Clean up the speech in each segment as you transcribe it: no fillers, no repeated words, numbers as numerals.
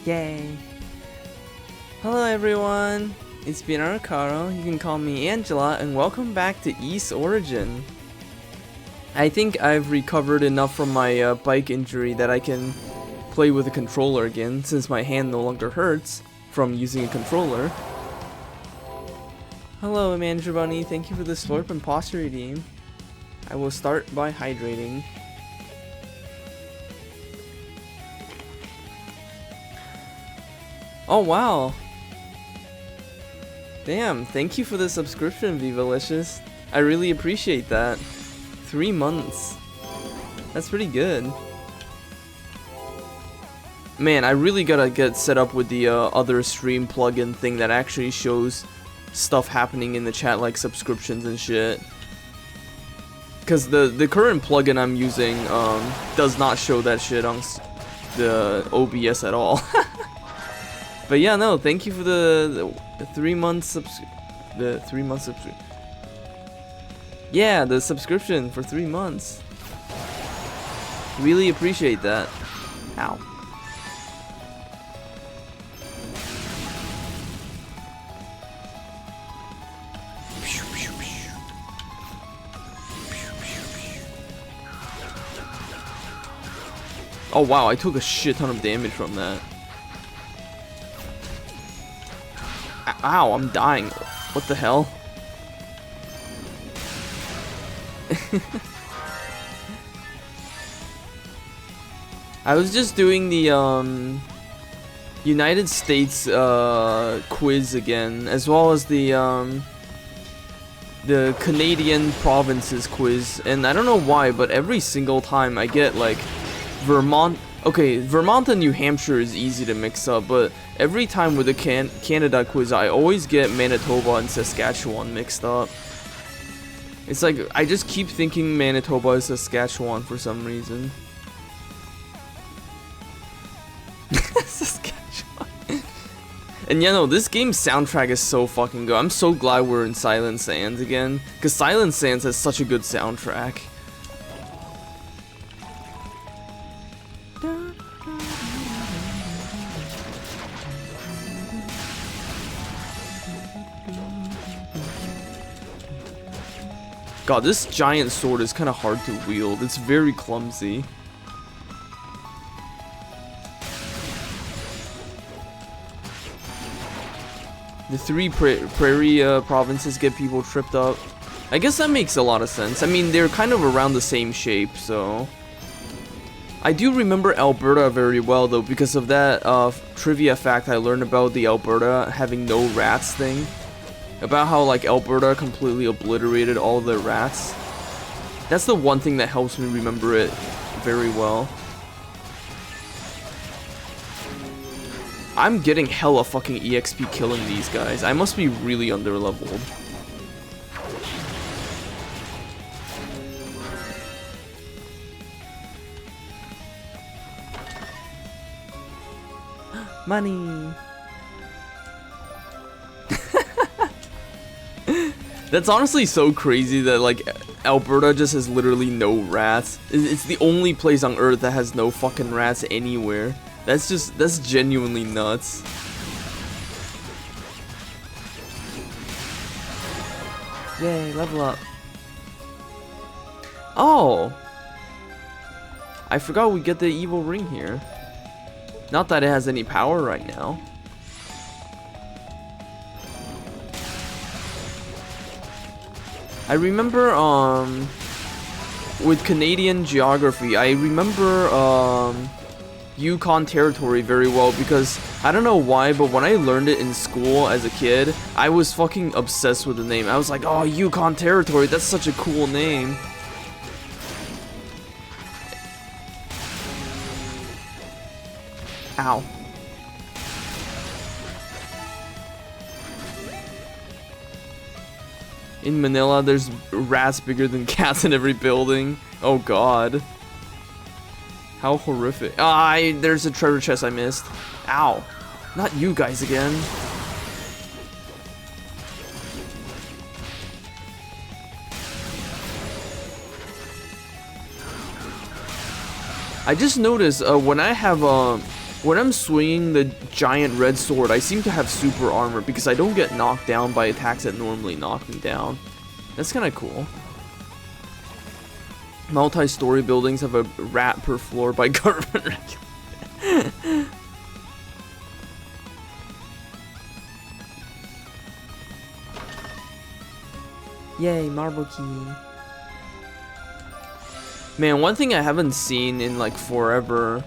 Yay. Hello everyone, it's Caro. You can call me Angela, and welcome back to East Origin. I think I've recovered enough from my bike injury that I can play with a controller again, since my hand no longer hurts from using a controller. Hello Amanda Bunny, thank you for the slurp and posture redeem. I will start by hydrating. Oh wow! Damn, thank you for the subscription, Vivalicious. I really appreciate that. 3 months. That's pretty good. Man, I really gotta get set up with the other stream plugin thing that actually shows stuff happening in the chat, like subscriptions and shit. Because the current plugin I'm using does not show that shit on the OBS at all. But yeah, no, thank you for the 3 months subscription. Yeah, the subscription for 3 months. Really appreciate that. Ow. Oh wow, I took a shit ton of damage from that. Ow, I'm dying. What the hell? I was just doing the United States quiz again, as well as the Canadian provinces quiz, and I don't know why, but every single time I get like Vermont. Okay, Vermont and New Hampshire is easy to mix up, but every time with the Canada quiz, I always get Manitoba and Saskatchewan mixed up. It's like, I just keep thinking Manitoba is Saskatchewan for some reason. Saskatchewan. And yeah, no, this game's soundtrack is so fucking good. I'm so glad we're in Silent Sands again, because Silent Sands has such a good soundtrack. God, this giant sword is kind of hard to wield. It's very clumsy. The 3 prairie provinces get people tripped up. I guess that makes a lot of sense. I mean, they're kind of around the same shape, so... I do remember Alberta very well, though, because of that trivia fact I learned about the Alberta having no rats thing. About how, like, Alberta completely obliterated all their rats. That's the one thing that helps me remember it very well. I'm getting hella fucking EXP killing these guys. I must be really underleveled. Money! That's honestly so crazy that, like, Alberta just has literally no rats. It's the only place on Earth that has no fucking rats anywhere. That's genuinely nuts. Yay, level up. Oh! I forgot we get the evil ring here. Not that it has any power right now. I remember, with Canadian geography, I remember, Yukon Territory very well because, I don't know why, but when I learned it in school as a kid, I was fucking obsessed with the name. I was like, oh, Yukon Territory, that's such a cool name. Ow. In Manila, there's rats bigger than cats in every building. Oh god. How horrific. Ah, there's a treasure chest I missed. Ow. Not you guys again. I just noticed when I have When I'm swinging the giant red sword, I seem to have super armor because I don't get knocked down by attacks that normally knock me down. That's kind of cool. Multi-story buildings have a rat per floor by government regulation. Yay, marble key. Man, one thing I haven't seen in like forever,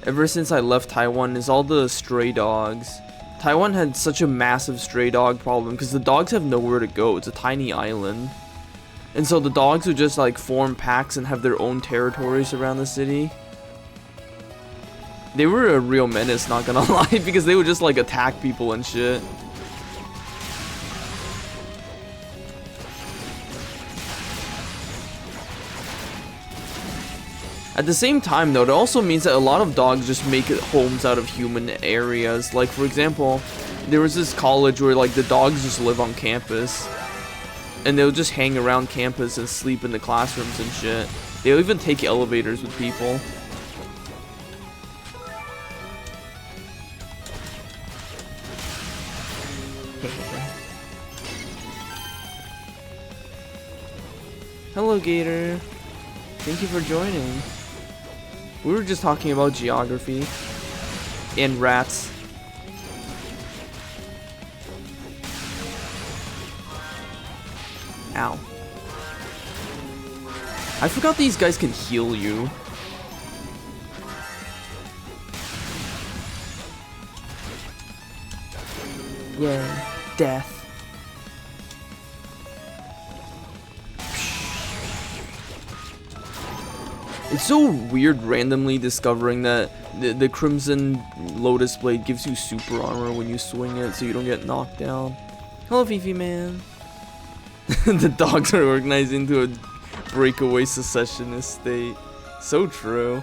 ever since I left Taiwan, is all the stray dogs. Taiwan had such a massive stray dog problem because the dogs have nowhere to go. It's a tiny island. And so the dogs would just like form packs and have their own territories around the city. They were a real menace, not gonna lie, because they would just like attack people and shit. At the same time though, it also means that a lot of dogs just make homes out of human areas. Like for example, there was this college where like the dogs just live on campus. And they'll just hang around campus and sleep in the classrooms and shit. They'll even take elevators with people. Hello, Gator. Thank you for joining. We were just talking about geography and rats. Ow. I forgot these guys can heal you. Yeah, death. It's so weird randomly discovering that the Crimson Lotus Blade gives you super armor when you swing it so you don't get knocked down. Hello, Fifi man. The dogs are organized into a breakaway secessionist state. So true.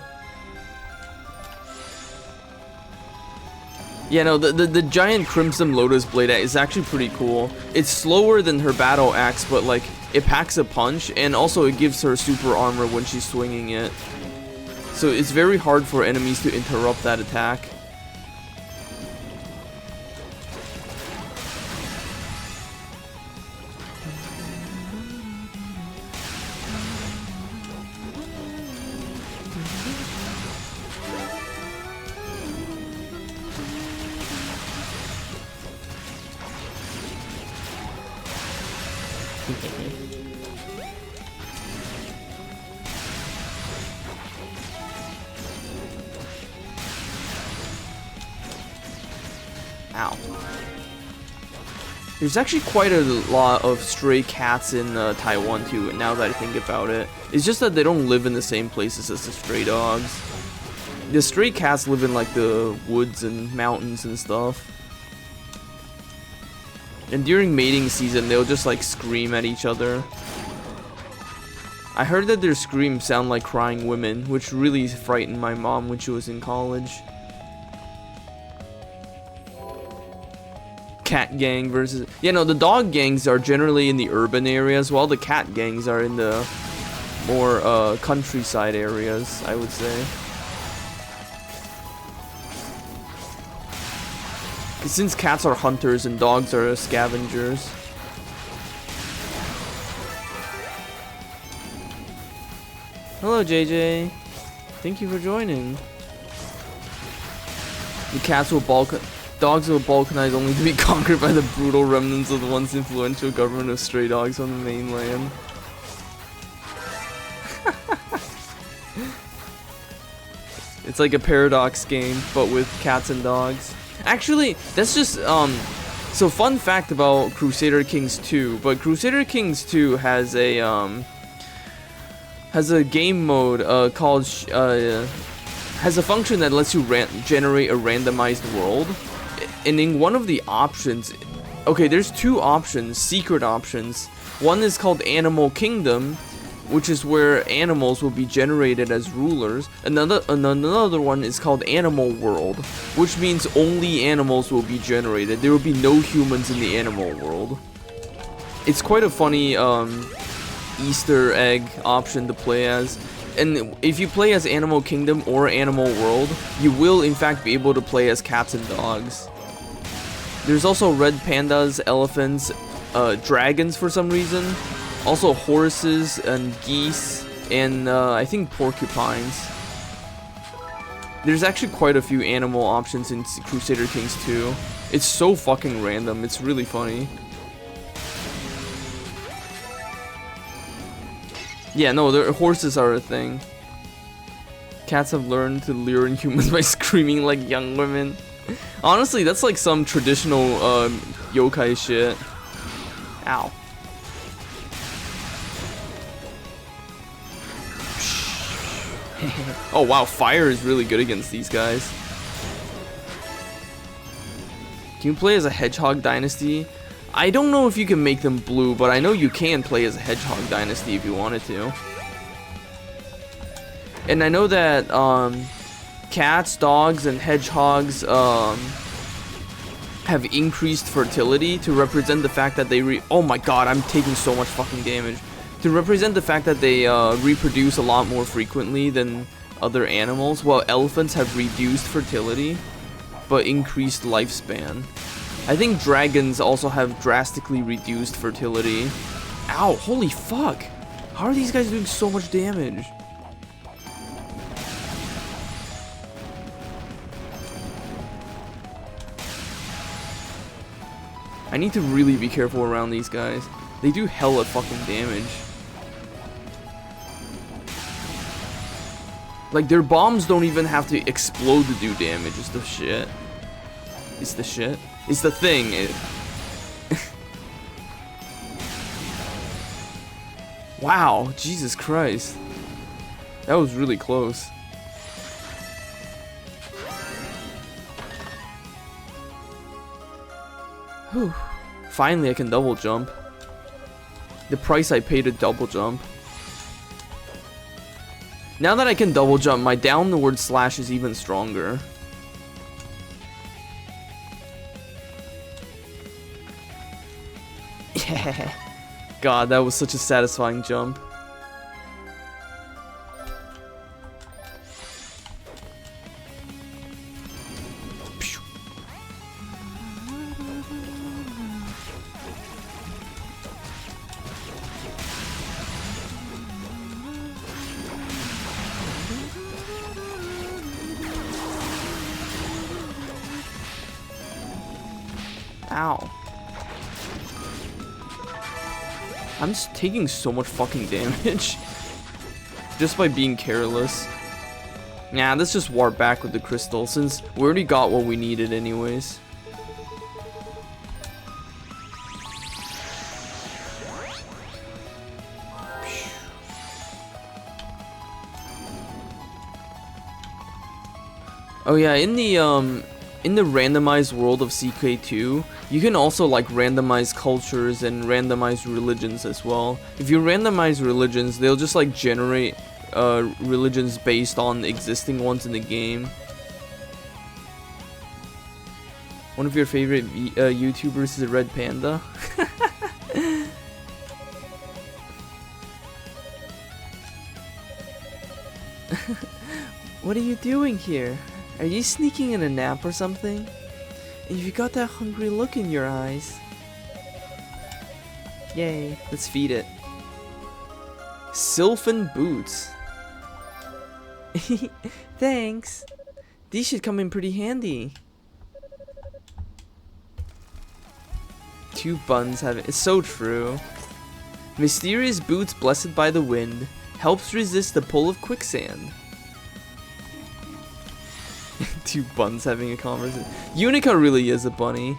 Yeah, no, the giant Crimson Lotus Blade is actually pretty cool. It's slower than her battle axe, but like it packs a punch, and also it gives her super armor when she's swinging it. So it's very hard for enemies to interrupt that attack. Ow. There's actually quite a lot of stray cats in Taiwan too, now that I think about it. It's just that they don't live in the same places as the stray dogs. The stray cats live in like the woods and mountains and stuff. And during mating season, they'll just like scream at each other. I heard that their screams sound like crying women, which really frightened my mom when she was in college. Cat gang versus... Yeah, no, the dog gangs are generally in the urban areas, while the cat gangs are in the more countryside areas, I would say. Since cats are hunters and dogs are scavengers. Hello, JJ. Thank you for joining. The cats will dogs will balkanize only to be conquered by the brutal remnants of the once influential government of stray dogs on the mainland. It's like a paradox game, but with cats and dogs. Actually, that's just, so fun fact about Crusader Kings 2, but Crusader Kings 2 has a game mode, called, has a function that lets you generate a randomized world. And in one of the options, okay, there's two options, secret options. One is called Animal Kingdom, which is where animals will be generated as rulers. Another one is called Animal World, which means only animals will be generated. There will be no humans in the animal world. It's quite a funny Easter egg option to play as. And if you play as Animal Kingdom or Animal World, you will in fact be able to play as cats and dogs. There's also red pandas, elephants, dragons for some reason, also horses and geese, and I think porcupines. There's actually quite a few animal options in Crusader Kings 2. It's so fucking random, it's really funny. Yeah, no, the horses are a thing. Cats have learned to lure in humans by screaming like young women. Honestly, that's like some traditional yokai shit. Ow. Oh wow, fire is really good against these guys. Can you play as a hedgehog dynasty? I don't know if you can make them blue, but I know you can play as a hedgehog dynasty if you wanted to. And I know that cats, dogs, and hedgehogs have increased fertility to represent the fact that they oh my god, I'm taking so much fucking damage. To represent the fact that they reproduce a lot more frequently than other animals, while elephants have reduced fertility but increased lifespan. I think dragons also have drastically reduced fertility. Ow, holy fuck! How are these guys doing so much damage? I need to really be careful around these guys. They do hella fucking damage. Like, their bombs don't even have to explode to do damage. It's the shit. It's the shit. It's the thing. Wow, Jesus Christ. That was really close. Whew. Finally, I can double jump. The price I paid to double jump. Now that I can double jump, my downward slash is even stronger. Yeah. God, that was such a satisfying jump. Ow. I'm just taking so much fucking damage. Just by being careless. Nah, let's just warp back with the crystal, since we already got what we needed anyways. Oh yeah, in the randomized world of CK2, you can also like randomize cultures and randomize religions as well. If you randomize religions, they'll just like generate religions based on existing ones in the game. One of your favorite YouTubers is a red panda. What are you doing here? Are you sneaking in a nap or something? You got that hungry look in your eyes. Yay, let's feed it. Sylphin boots. Thanks. These should come in pretty handy. Two buns have it. It's so true. Mysterious boots blessed by the wind. Helps resist the pull of quicksand. Two buns having a conversation. Yunica really is a bunny.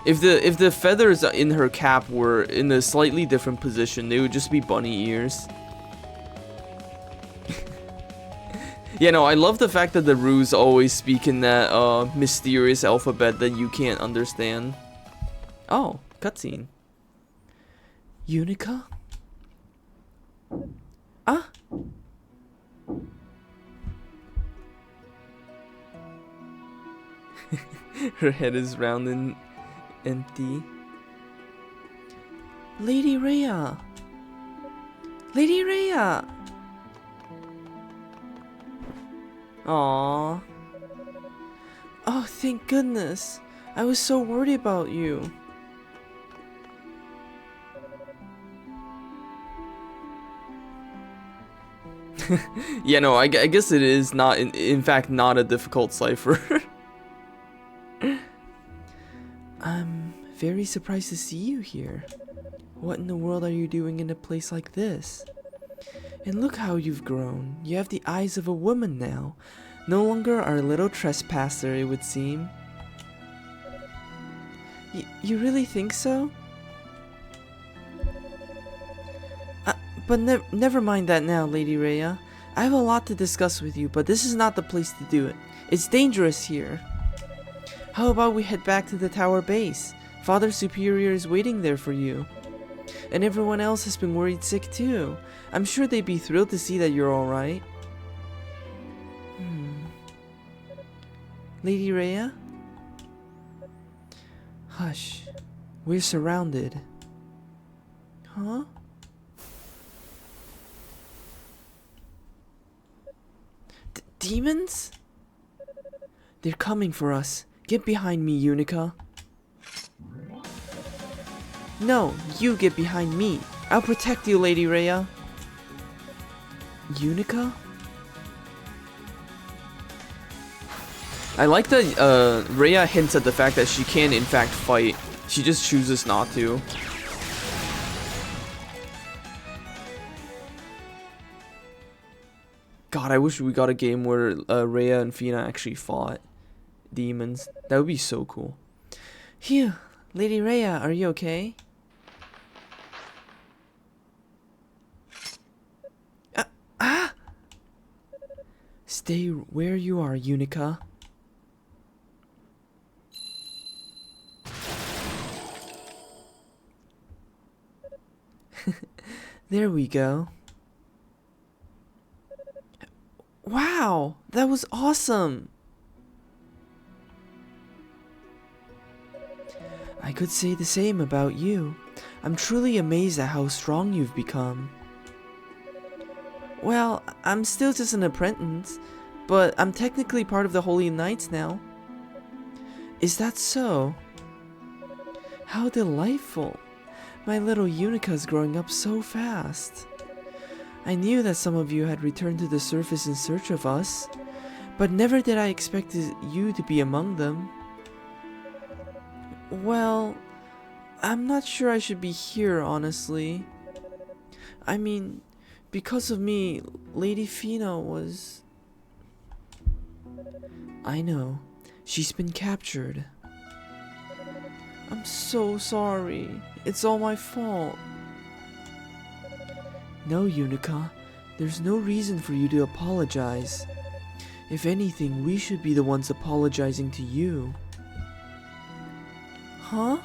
If the feathers in her cap were in a slightly different position, they would just be bunny ears. Yeah, no, I love the fact that the Roos always speak in that mysterious alphabet that you can't understand. Oh, cutscene. Yunica? Ah? Her head is round and empty. Lady Rhea! Lady Rhea! Aww. Oh, thank goodness. I was so worried about you. Yeah, no, I guess it is not, in fact, not a difficult cipher. I'm very surprised to see you here. What in the world are you doing in a place like this? And look how you've grown. You have the eyes of a woman now. No longer our little trespasser, it would seem. You really think so? But never mind that now, Lady Rhea. I have a lot to discuss with you, but this is not the place to do it. It's dangerous here. How about we head back to the tower base? Father Superior is waiting there for you. And everyone else has been worried sick too. I'm sure they'd be thrilled to see that you're alright. Lady Rhea? Hush. We're surrounded. Huh? Demons? They're coming for us. Get behind me, Yunica. No, you get behind me. I'll protect you, Lady Rhea. Yunica? I like that Rhea hints at the fact that she can in fact fight. She just chooses not to. God, I wish we got a game where Rhea and Fina actually fought demons. That would be so cool. Phew, Lady Rhea, are you okay? Stay where you are, Yunica. There we go. Wow, that was awesome! I could say the same about you. I'm truly amazed at how strong you've become. Well, I'm still just an apprentice, but I'm technically part of the Holy Knights now. Is that so? How delightful! My little Unica's growing up so fast. I knew that some of you had returned to the surface in search of us, but never did I expect you to be among them. Well, I'm not sure I should be here, honestly. I mean, because of me, Lady Fina was... I know. She's been captured. I'm so sorry. It's all my fault. No, Yunica. There's no reason for you to apologize. If anything, we should be the ones apologizing to you. Huh?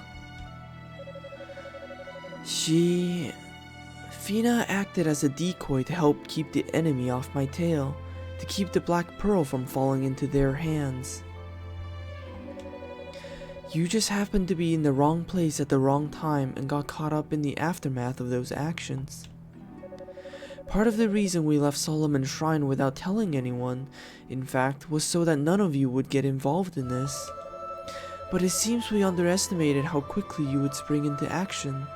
Fina acted as a decoy to help keep the enemy off my tail, to keep the Black Pearl from falling into their hands. You just happened to be in the wrong place at the wrong time and got caught up in the aftermath of those actions. Part of the reason we left Solomon's Shrine without telling anyone, in fact, was so that none of you would get involved in this. But it seems we underestimated how quickly you would spring into action.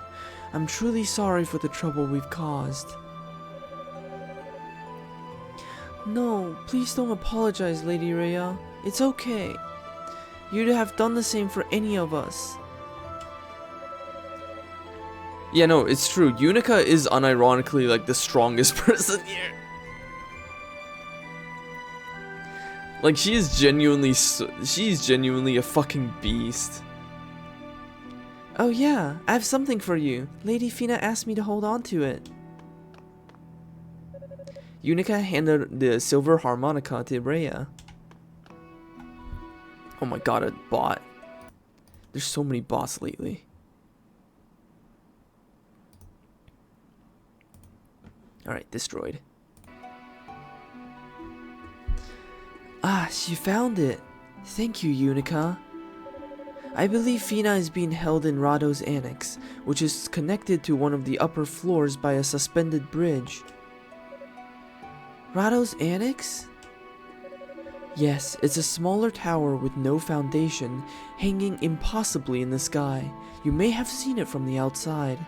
I'm truly sorry for the trouble we've caused. No, please don't apologize, Lady Rhea. It's okay. You'd have done the same for any of us. Yeah, no, it's true. Yunica is unironically like the strongest person here. Like she's genuinely a fucking beast. Oh yeah, I have something for you. Lady Fina asked me to hold on to it. Yunica handed the silver harmonica to Rhea. Oh my god, a bot. There's so many bots lately. Alright, destroyed. Ah, she found it. Thank you, Yunica. I believe Fina is being held in Rado's annex, which is connected to one of the upper floors by a suspended bridge. Rado's annex? Yes, it's a smaller tower with no foundation, hanging impossibly in the sky. You may have seen it from the outside.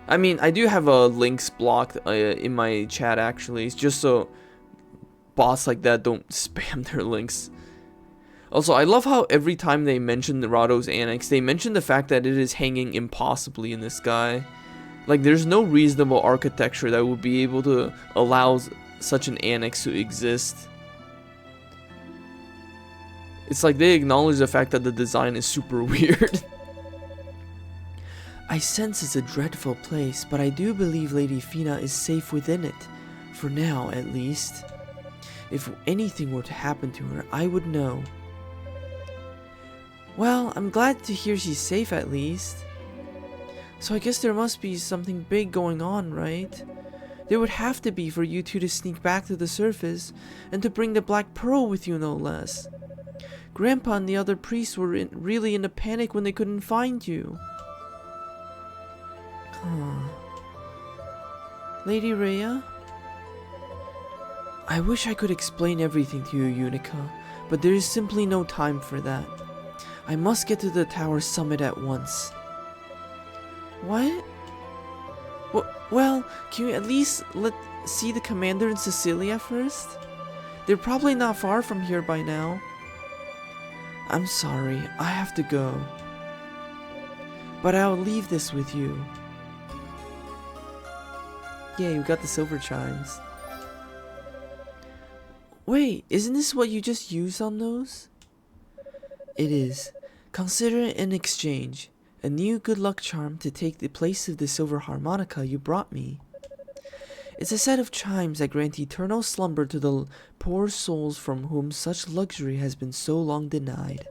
I mean, I do have links blocked in my chat actually, just so bots like that don't spam their links. Also, I love how every time they mention the Rado's annex, they mention the fact that it is hanging impossibly in the sky. Like, there's no reasonable architecture that would be able to allow such an annex to exist. It's like they acknowledge the fact that the design is super weird. I sense it's a dreadful place, but I do believe Lady Fina is safe within it. For now, at least. If anything were to happen to her, I would know. Well, I'm glad to hear she's safe at least. So I guess there must be something big going on, right? There would have to be for you two to sneak back to the surface, and to bring the Black Pearl with you no less. Grandpa and the other priests were really in a panic when they couldn't find you. Lady Rhea? I wish I could explain everything to you, Yunica, but there is simply no time for that. I must get to the tower summit at once. What? Well, can you at least see the commander and Cecilia first? They're probably not far from here by now. I'm sorry, I have to go. But I'll leave this with you. Yay, we got the silver chimes. Wait, isn't this what you just used on those? It is. Consider it an exchange. A new good luck charm to take the place of the silver harmonica you brought me. It's a set of chimes that grant eternal slumber to the poor souls from whom such luxury has been so long denied.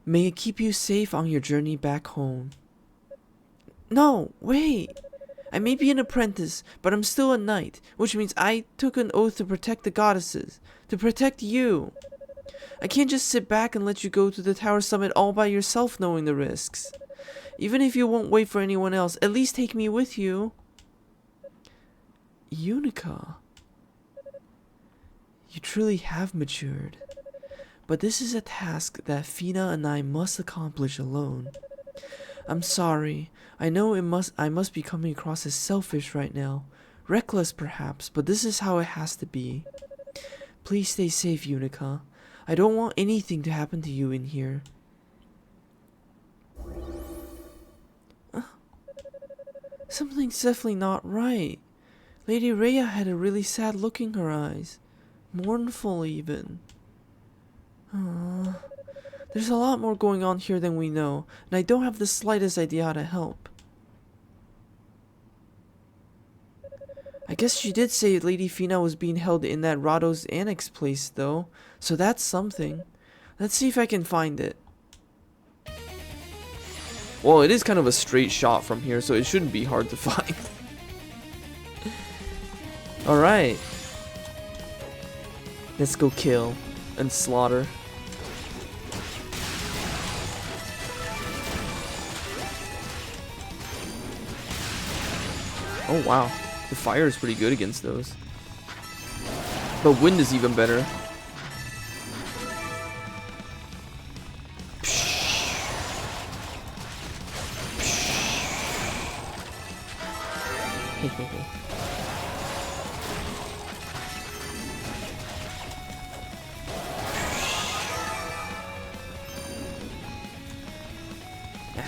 May it keep you safe on your journey back home. No, wait! I may be an apprentice, but I'm still a knight, which means I took an oath to protect the goddesses, to protect you. I can't just sit back and let you go to the tower summit all by yourself knowing the risks. Even if you won't wait for anyone else, at least take me with you. Yunica. You truly have matured. But this is a task that Fina and I must accomplish alone. I'm sorry. I know I must be coming across as selfish right now. Reckless perhaps, but this is how it has to be. Please stay safe, Yunica. I don't want anything to happen to you in here. Something's definitely not right. Lady Rhea had a really sad look in her eyes. Mournful even. There's a lot more going on here than we know, and I don't have the slightest idea how to help. I guess she did say Lady Fina was being held in that Rado's annex place though, so that's something. Let's see if I can find it. Well, it is kind of a straight shot from here, so it shouldn't be hard to find. Alright. Let's go kill and slaughter. Oh wow, the fire is pretty good against those. But wind is even better.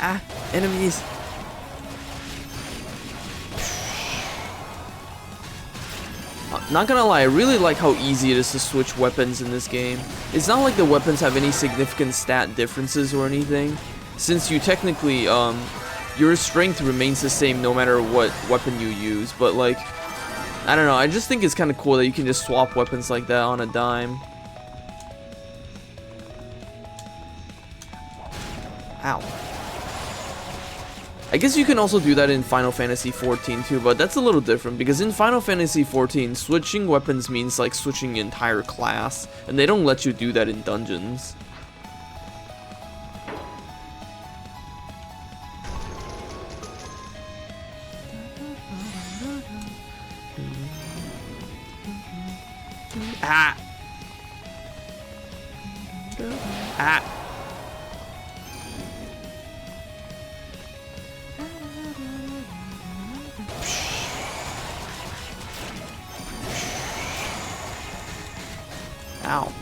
Ah, enemies. Not gonna lie, I really like how easy it is to switch weapons in this game. It's not like the weapons have any significant stat differences or anything, since you technically, your strength remains the same no matter what weapon you use, but like, I don't know, I just think it's kind of cool that you can just swap weapons like that on a dime. Ow. I guess you can also do that in Final Fantasy XIV too, but that's a little different because in Final Fantasy XIV, switching weapons means like switching your entire class, and they don't let you do that in dungeons. Ah! Ow.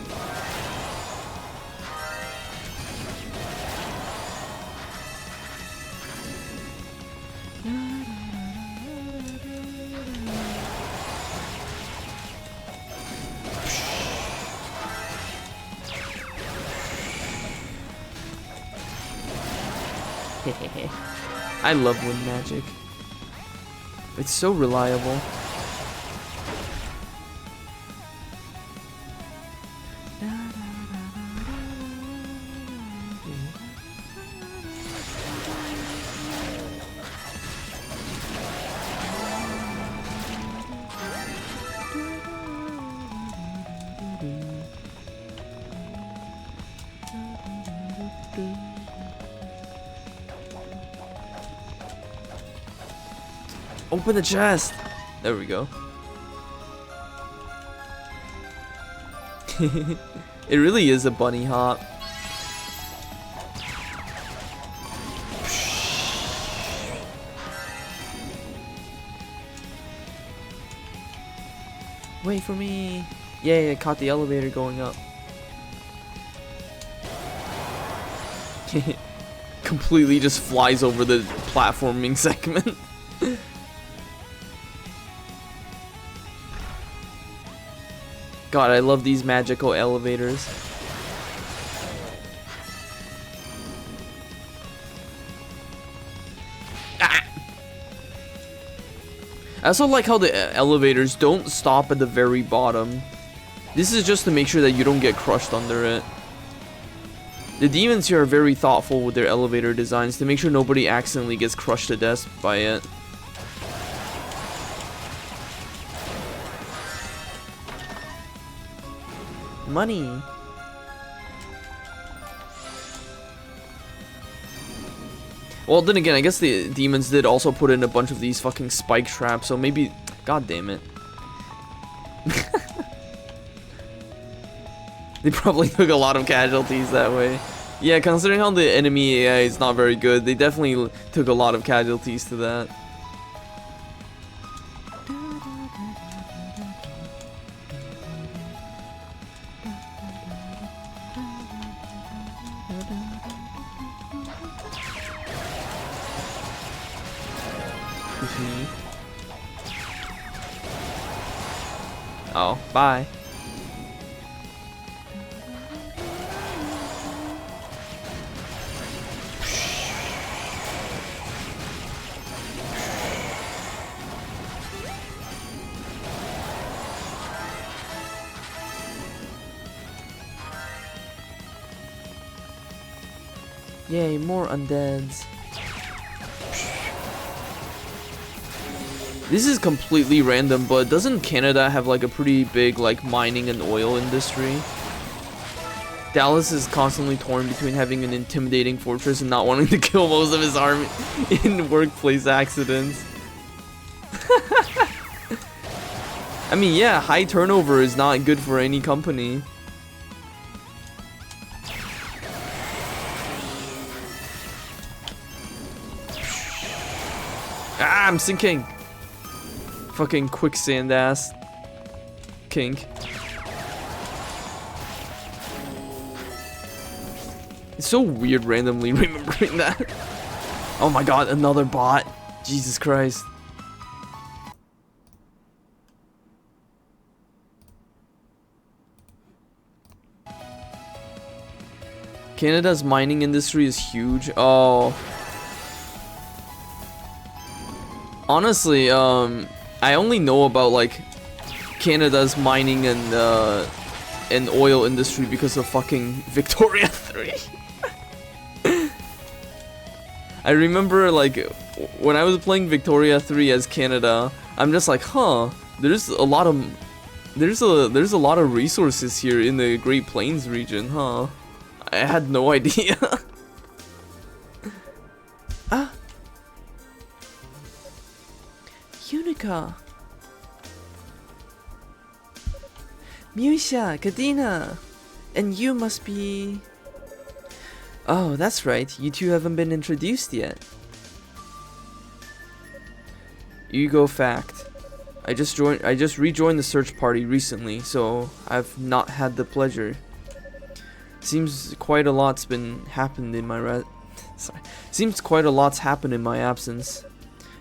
I love wind magic. It's so reliable. Open the chest! There we go. It really is a bunny hop. Wait for me! Yay, I caught the elevator going up. Completely just flies over the platforming segment. God, I love these magical elevators. Ah! I also like how the elevators don't stop at the very bottom. This is just to make sure that you don't get crushed under it. The demons here are very thoughtful with their elevator designs to make sure nobody accidentally gets crushed to death by it. Money. Well, then again, I guess the demons did also put in a bunch of these fucking spike traps, so maybe... God damn it. They probably took a lot of casualties that way. Yeah, considering how the enemy AI is not very good, they definitely took a lot of casualties to that. Oh, bye. Yay, more undeads. This is completely random, but doesn't Canada have like a pretty big like mining and oil industry? Dallas is constantly torn between having an intimidating fortress and not wanting to kill most of his army in workplace accidents. I mean, yeah, high turnover is not good for any company. Ah, I'm sinking. Fucking quicksand ass kink. It's so weird randomly remembering that. Oh my god, another bot. Jesus Christ. Canada's mining industry is huge. Oh. Honestly, I only know about like Canada's mining and oil industry because of fucking Victoria 3. I remember like when I was playing Victoria 3 as Canada, I'm just like, huh, there's a lot of resources here in the Great Plains region, huh? I had no idea. Ah. Yunica. Musha, Kadena. And you must be... Oh, that's right. You two haven't been introduced yet. Hugo fact. I just rejoined the search party recently, so I've not had the pleasure. Seems quite a lot's happened in my Seems quite a lot's happened in my absence.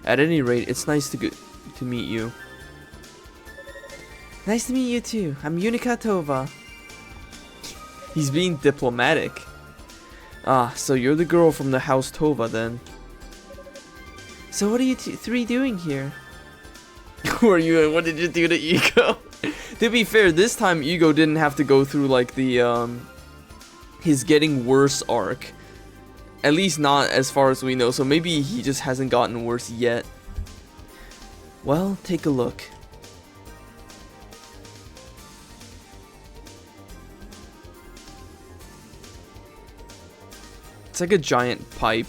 At any rate, it's nice to meet you. Nice to meet you too. I'm Yunica Tova. He's being diplomatic. Ah, so you're the girl from the house Tova then. So what are you three doing here? Who are you and what did you do to Hugo? To be fair, this time Hugo didn't have to go through like the his getting worse arc. At least not as far as we know, so maybe he just hasn't gotten worse yet. Well, take a look. It's like a giant pipe.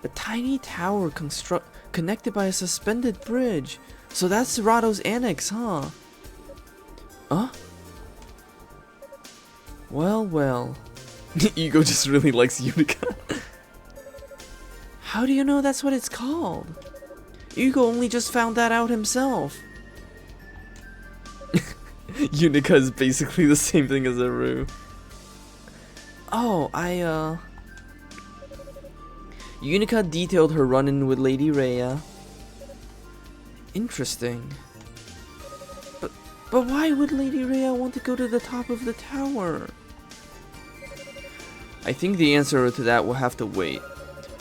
A tiny tower connected by a suspended bridge. So that's Serato's annex, huh? Huh? Well, well. Hugo just really likes Yunica. How do you know that's what it's called? Hugo only just found that out himself. Yunica is basically the same thing as Aru. Oh, Yunica detailed her run-in with Lady Rhea. Interesting. But why would Lady Rhea want to go to the top of the tower? I think the answer to that will have to wait.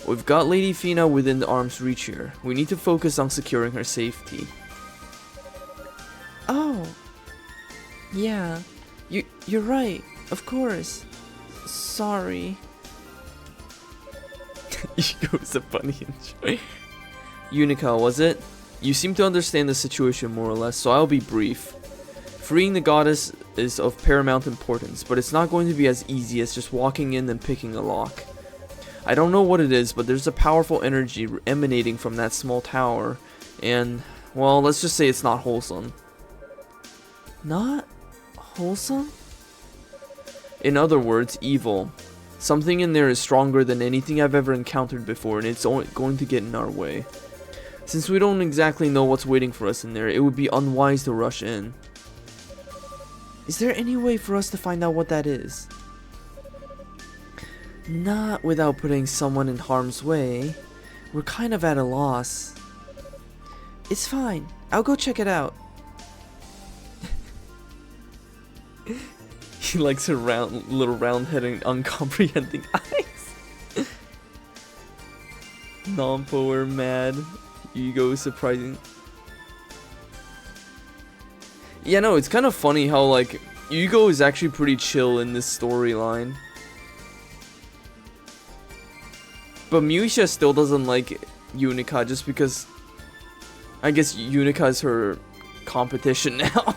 We've got Lady Fina within the arm's reach here. We need to focus on securing her safety. Oh. Yeah. You're right. Of course. Sorry. Hugo's a bunny enjoy. Yunica, was it? You seem to understand the situation more or less, so I'll be brief. Freeing the goddess is of paramount importance, but it's not going to be as easy as just walking in and picking a lock. I don't know what it is, but there's a powerful energy emanating from that small tower, and, well, let's just say it's not wholesome. Not wholesome? In other words, evil. Something in there is stronger than anything I've ever encountered before, and it's going to get in our way. Since we don't exactly know what's waiting for us in there, it would be unwise to rush in. Is there any way for us to find out what that is? Not without putting someone in harm's way. We're kind of at a loss. It's fine. I'll go check it out. He likes her little round-headed, uncomprehending eyes. Non-power mad. Ego surprising. Yeah, no, it's kind of funny how, like, Hugo is actually pretty chill in this storyline. But Muisha still doesn't like Yunica just because I guess Yunica is her competition now.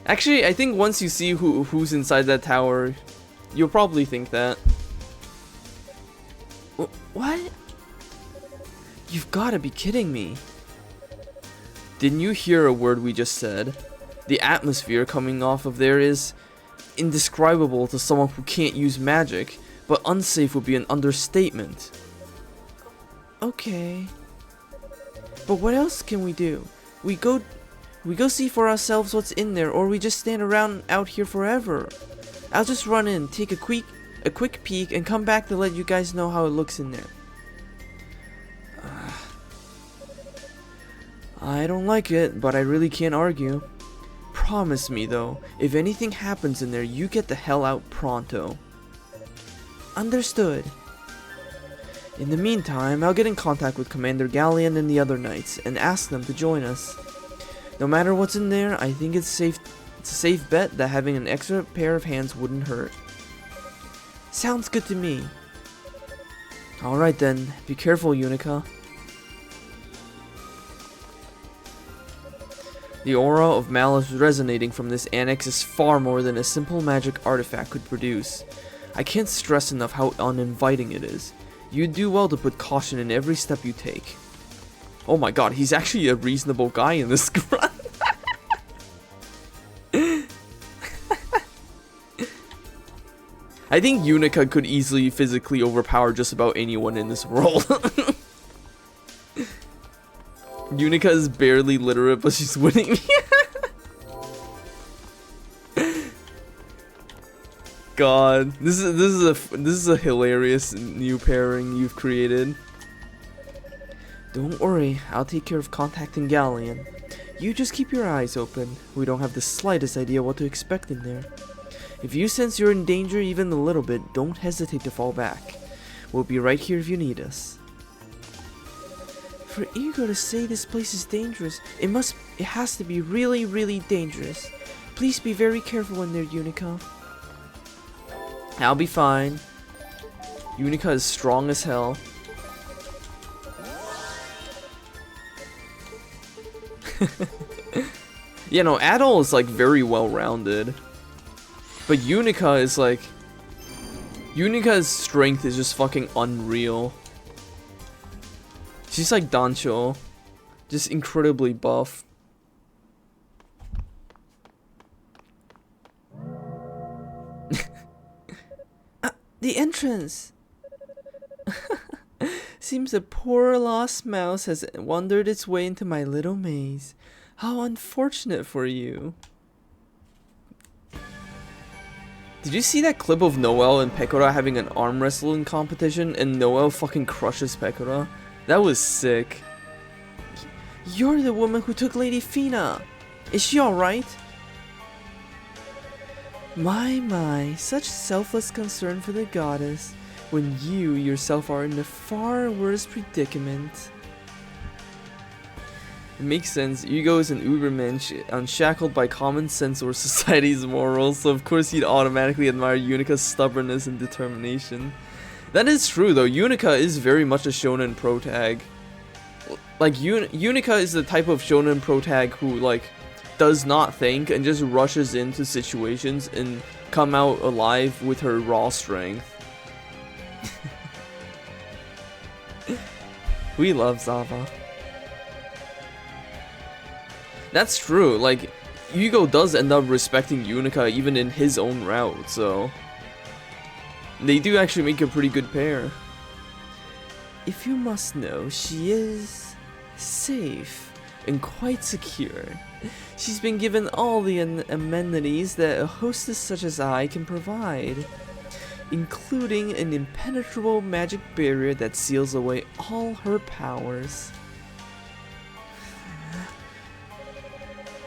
Actually, I think once you see who's inside that tower, you'll probably think that. What? You've got to be kidding me. Didn't you hear a word we just said? The atmosphere coming off of there is indescribable to someone who can't use magic, but unsafe would be an understatement. Okay. But what else can we do? We go see for ourselves what's in there, or we just stand around out here forever. I'll just run in, take a quick peek, and come back to let you guys know how it looks in there. I don't like it, but I really can't argue. Promise me though, if anything happens in there, you get the hell out pronto. Understood. In the meantime, I'll get in contact with Commander Galleon and the other knights, and ask them to join us. No matter what's in there, I think it's a safe bet that having an extra pair of hands wouldn't hurt. Sounds good to me. Alright then, be careful, Yunica. The aura of malice resonating from this annex is far more than a simple magic artifact could produce. I can't stress enough how uninviting it is. You'd do well to put caution in every step you take. Oh my god, he's actually a reasonable guy in this run. I think Yunica could easily physically overpower just about anyone in this world. Yunica is barely literate, but she's winning. God, this is a hilarious new pairing you've created. Don't worry, I'll take care of contacting Galleon. You just keep your eyes open. We don't have the slightest idea what to expect in there. If you sense you're in danger even a little bit, don't hesitate to fall back. We'll be right here if you need us. For Hugo to say this place is dangerous, it has to be really, really dangerous. Please be very careful in there, Yunica. I'll be fine. Yunica is strong as hell. Yeah, no, Adol is like very well rounded. But Yunica is like... Unica's strength is just fucking unreal. She's like Dancho. Just incredibly buff. The entrance! Seems a poor lost mouse has wandered its way into my little maze. How unfortunate for you. Did you see that clip of Noelle and Pekora having an arm wrestling competition and Noelle fucking crushes Pekora? That was sick. You're the woman who took Lady Fina. Is she alright? My, such selfless concern for the goddess, when you yourself are in a far worse predicament. It makes sense. Hugo is an Ubermensch, unshackled by common sense or society's morals, so of course he'd automatically admire Unica's stubbornness and determination. That is true though, Yunica is very much a shonen protag. Like, Yunica is the type of shonen protag who, like, does not think and just rushes into situations and come out alive with her raw strength. We love Zava. That's true, like, Hugo does end up respecting Yunica even in his own route, so... They do actually make a pretty good pair. If you must know, she is... safe and quite secure. She's been given all the amenities that a hostess such as I can provide, including an impenetrable magic barrier that seals away all her powers.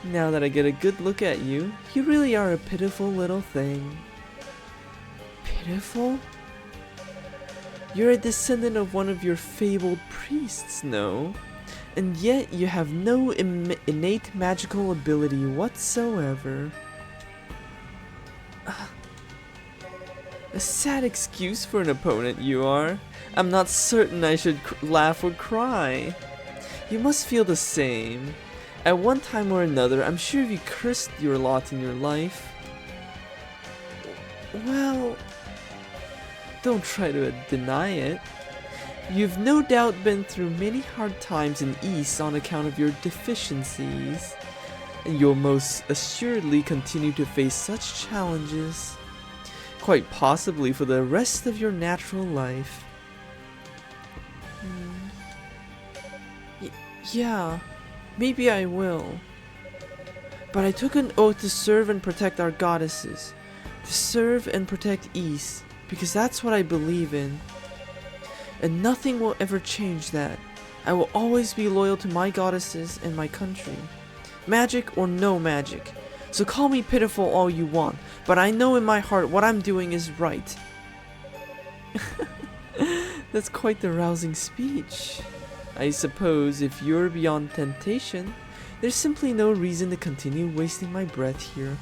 Now that I get a good look at you, you really are a pitiful little thing. Pitiful? You're a descendant of one of your fabled priests, no? And yet you have no innate magical ability whatsoever. A sad excuse for an opponent you are. I'm not certain I should laugh or cry. You must feel the same. At one time or another, I'm sure you cursed your lot in your life. Well, don't try to deny it. You've no doubt been through many hard times in East on account of your deficiencies, and you'll most assuredly continue to face such challenges, quite possibly for the rest of your natural life. Yeah, maybe I will. But I took an oath to serve and protect our goddesses, to serve and protect East, because that's what I believe in. And nothing will ever change that. I will always be loyal to my goddesses and my country. Magic or no magic. So call me pitiful all you want, but I know in my heart what I'm doing is right. That's quite the rousing speech. I suppose if you're beyond temptation, there's simply no reason to continue wasting my breath here.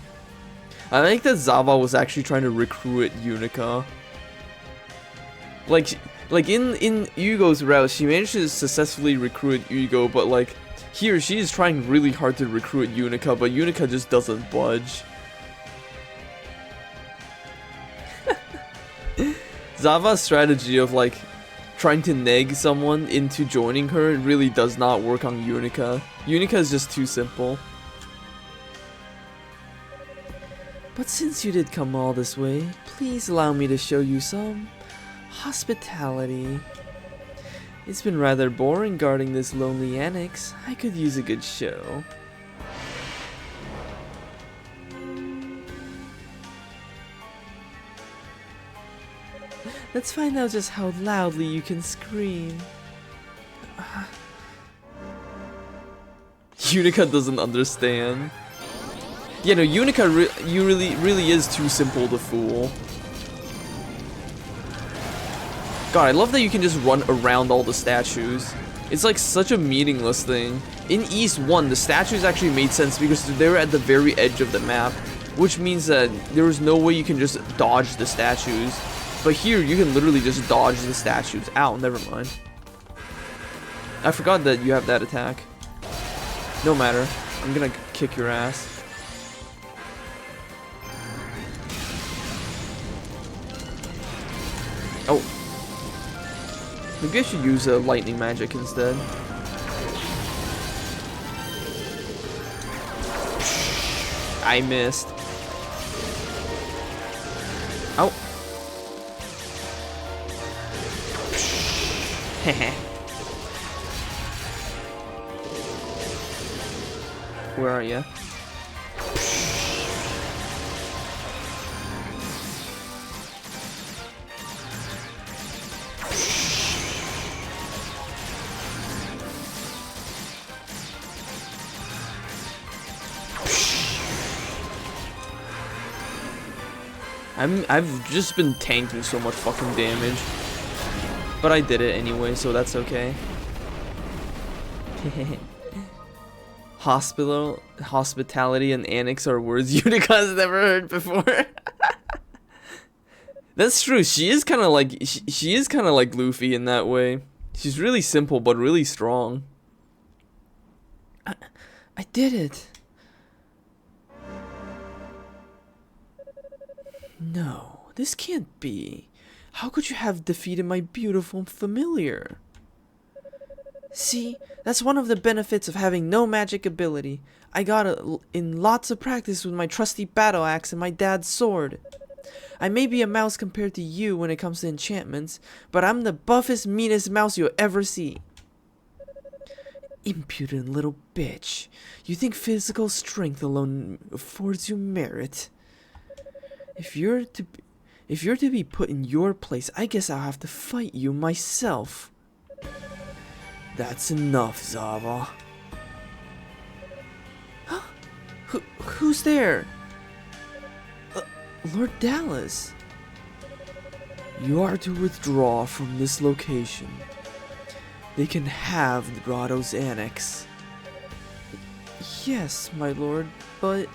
I like that Zava was actually trying to recruit Yunica. Like in Hugo's route, she managed to successfully recruit Hugo, but like here she is trying really hard to recruit Yunica, but Yunica just doesn't budge. Zava's strategy of like trying to neg someone into joining her really does not work on Yunica. Yunica is just too simple. But since you did come all this way, please allow me to show you some hospitality. It's been rather boring guarding this lonely annex. I could use a good show. Let's find out just how loudly you can scream. Yunica doesn't understand. Yeah, no, Yunica really is too simple to fool. God, I love that you can just run around all the statues. It's like such a meaningless thing. In East 1, the statues actually made sense because they were at the very edge of the map, which means that there was no way you can just dodge the statues. But here, you can literally just dodge the statues. Ow, never mind. I forgot that you have that attack. No matter. I'm gonna kick your ass. Oh. Maybe I should use a lightning magic instead. I missed. Oh. Heh. Where are you? I've just been tanking so much fucking damage. But I did it anyway, so that's okay. Hospitality, and annex are words Yunica has never heard before. That's true. She is kind of like she is kind of like Luffy in that way. She's really simple but really strong. I did it. No, this can't be. How could you have defeated my beautiful familiar? See, that's one of the benefits of having no magic ability. I got in lots of practice with my trusty battle axe and my dad's sword. I may be a mouse compared to you when it comes to enchantments, but I'm the buffest, meanest mouse you'll ever see. Impudent little bitch. You think physical strength alone affords you merit? If you're to be put in your place, I guess I'll have to fight you myself. That's enough, Zava. Huh? Who's there? Lord Dallas. You are to withdraw from this location. They can have the grotto's annex. Yes, my lord, but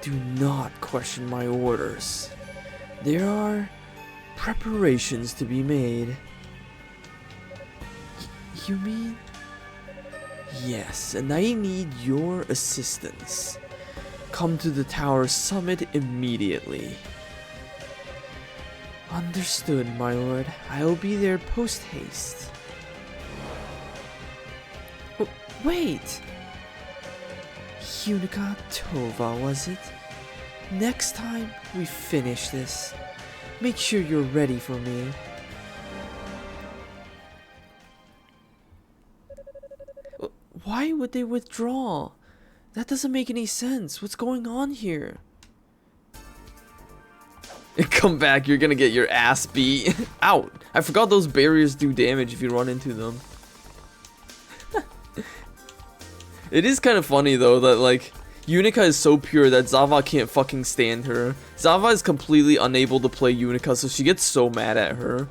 do not question my orders. There are preparations to be made. You mean? Yes, and I need your assistance. Come to the tower summit immediately. Understood, my lord. I'll be there post-haste. Wait! Yunica Tova, was it? Next time we finish this, make sure you're ready for me. Why would they withdraw? That doesn't make any sense. What's going on here? Come back, you're gonna get your ass beat. Ow! I forgot those barriers do damage if you run into them. It is kind of funny though that like Yunica is so pure that Zava can't fucking stand her. Zava is completely unable to play Yunica, so she gets so mad at her.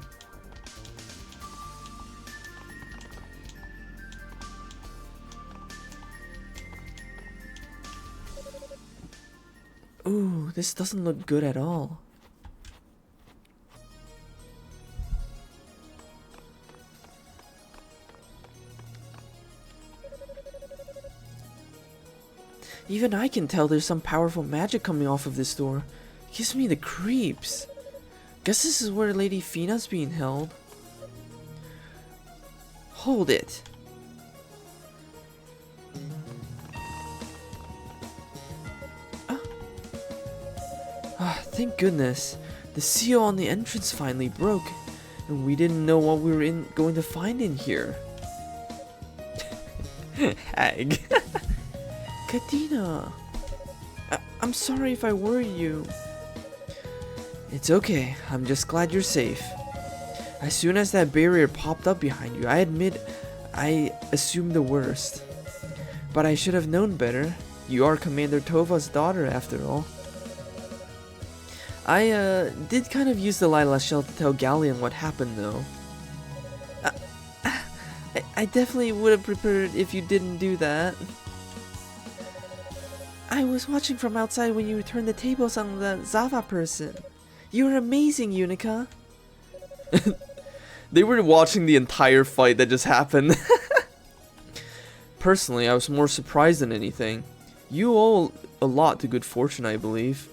Ooh, this doesn't look good at all. Even I can tell there's some powerful magic coming off of this door. It gives me the creeps. Guess this is where Lady Fina's being held. Hold it. Thank goodness. The seal on the entrance finally broke, and we didn't know what we were going to find in here. Hag. Kadena! I'm sorry if I worry you. It's okay, I'm just glad you're safe. As soon as that barrier popped up behind you, I admit I assumed the worst. But I should have known better. You are Commander Tova's daughter after all. I did kind of use the Lila shell to tell Galleon what happened though. I definitely would have prepared if you didn't do that. I was watching from outside when you turned the tables on the Zava person. You were amazing, Yunica. They were watching the entire fight that just happened. Personally, I was more surprised than anything. You owe a lot to good fortune, I believe.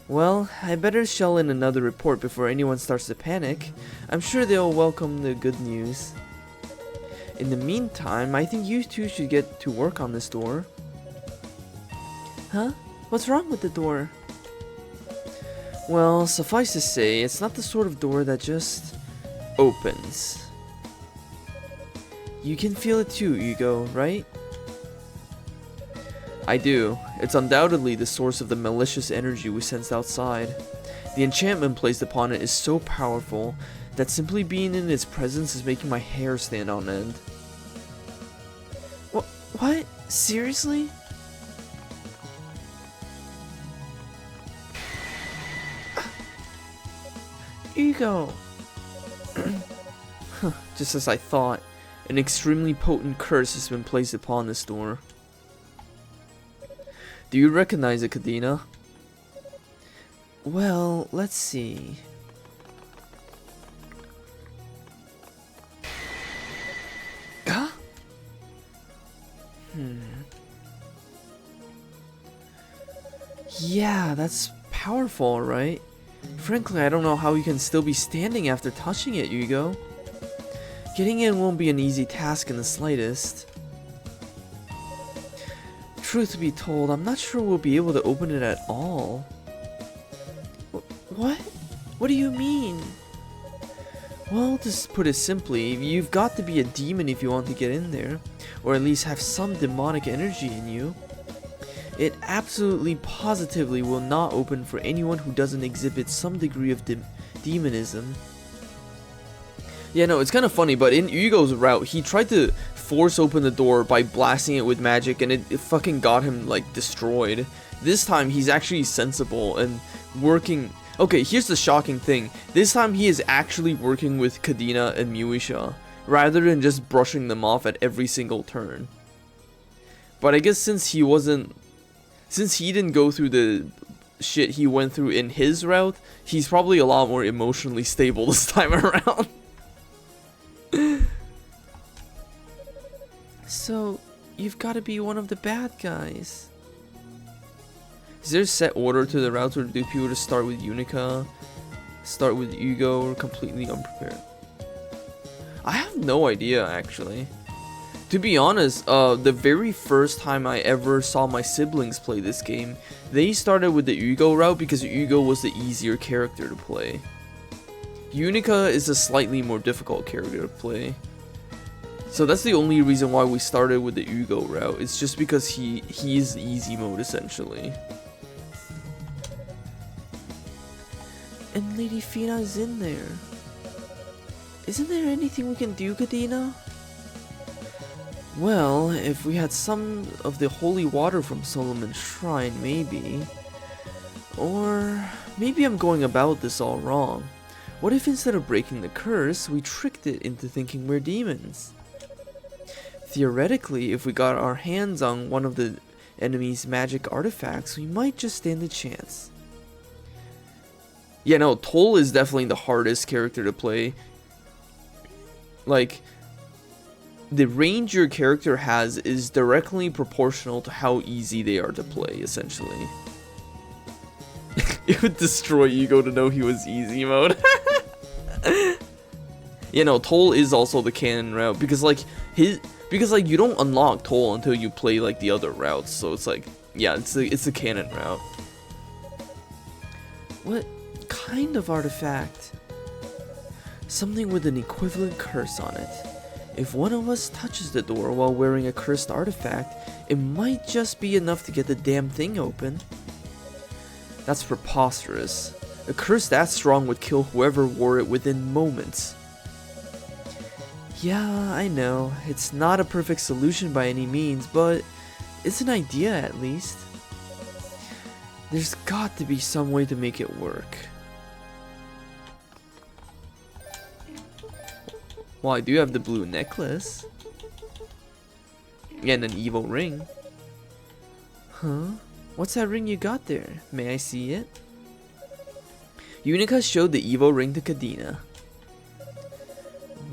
Well, I better shell in another report before anyone starts to panic. I'm sure they'll welcome the good news. In the meantime, I think you two should get to work on this door. Huh? What's wrong with the door? Well, suffice to say, it's not the sort of door that just opens. You can feel it too, Hugo, right? I do. It's undoubtedly the source of the malicious energy we sensed outside. The enchantment placed upon it is so powerful that simply being in its presence is making my hair stand on end. What? Seriously? Hugo! Just as I thought, an extremely potent curse has been placed upon this door. Do you recognize it, Kadena? Well, let's see. Huh? Yeah, that's powerful, right? Frankly, I don't know how you can still be standing after touching it, Hugo. Getting in won't be an easy task in the slightest. Truth be told, I'm not sure we'll be able to open it at all. What? What do you mean? Well, to put it simply, you've got to be a demon if you want to get in there, or at least have some demonic energy in you. It absolutely positively will not open for anyone who doesn't exhibit some degree of demonism. Yeah, no, it's kind of funny, but in Hugo's route, he tried to force open the door by blasting it with magic, and it fucking got him, like, destroyed. This time, he's actually sensible and working... Okay, here's the shocking thing. This time, he is actually working with Kadena and Muisha, rather than just brushing them off at every single turn. But I guess since he didn't go through the shit he went through in his route, he's probably a lot more emotionally stable this time around. So, you've got to be one of the bad guys. Is there a set order to the routes, or do people just start with Yunica, start with Hugo, or completely unprepared? I have no idea, actually. To be honest, the very first time I ever saw my siblings play this game, they started with the Hugo route because Hugo was the easier character to play. Yunica is a slightly more difficult character to play. So that's the only reason why we started with the Hugo route. It's just because he is easy mode, essentially. And Lady Fina is in there. Isn't there anything we can do, Kadena? Well, if we had some of the holy water from Solomon's shrine, maybe. Or maybe I'm going about this all wrong. What if instead of breaking the curse, we tricked it into thinking we're demons? Theoretically, if we got our hands on one of the enemy's magic artifacts, we might just stand a chance. Yeah, no, Toll is definitely the hardest character to play. Like, the range your character has is directly proportional to how easy they are to play, essentially. It would destroy Hugo to know he was easy mode. You know, Toll is also the canon route, because, like, Because like you don't unlock Toll until you play like the other routes, so it's like, yeah, it's a canon route. What kind of artifact? Something with an equivalent curse on it. If one of us touches the door while wearing a cursed artifact, it might just be enough to get the damn thing open. That's preposterous. A curse that strong would kill whoever wore it within moments. Yeah, I know. It's not a perfect solution by any means, but it's an idea at least. There's got to be some way to make it work. Well, I do have the blue necklace. And an evil ring. Huh? What's that ring you got there? May I see it? Yunica showed the evil ring to Kadena.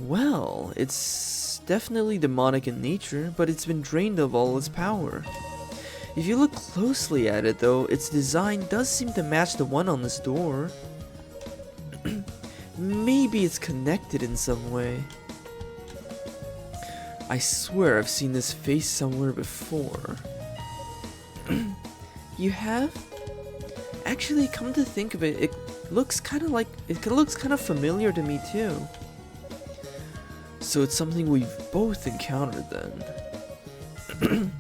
Well, it's definitely demonic in nature, but it's been drained of all its power. If you look closely at it though, its design does seem to match the one on this door. Maybe it's connected in some way. I swear I've seen this face somewhere before. You have? Actually, come to think of it, it looks kind of familiar to me too. So it's something we've both encountered then.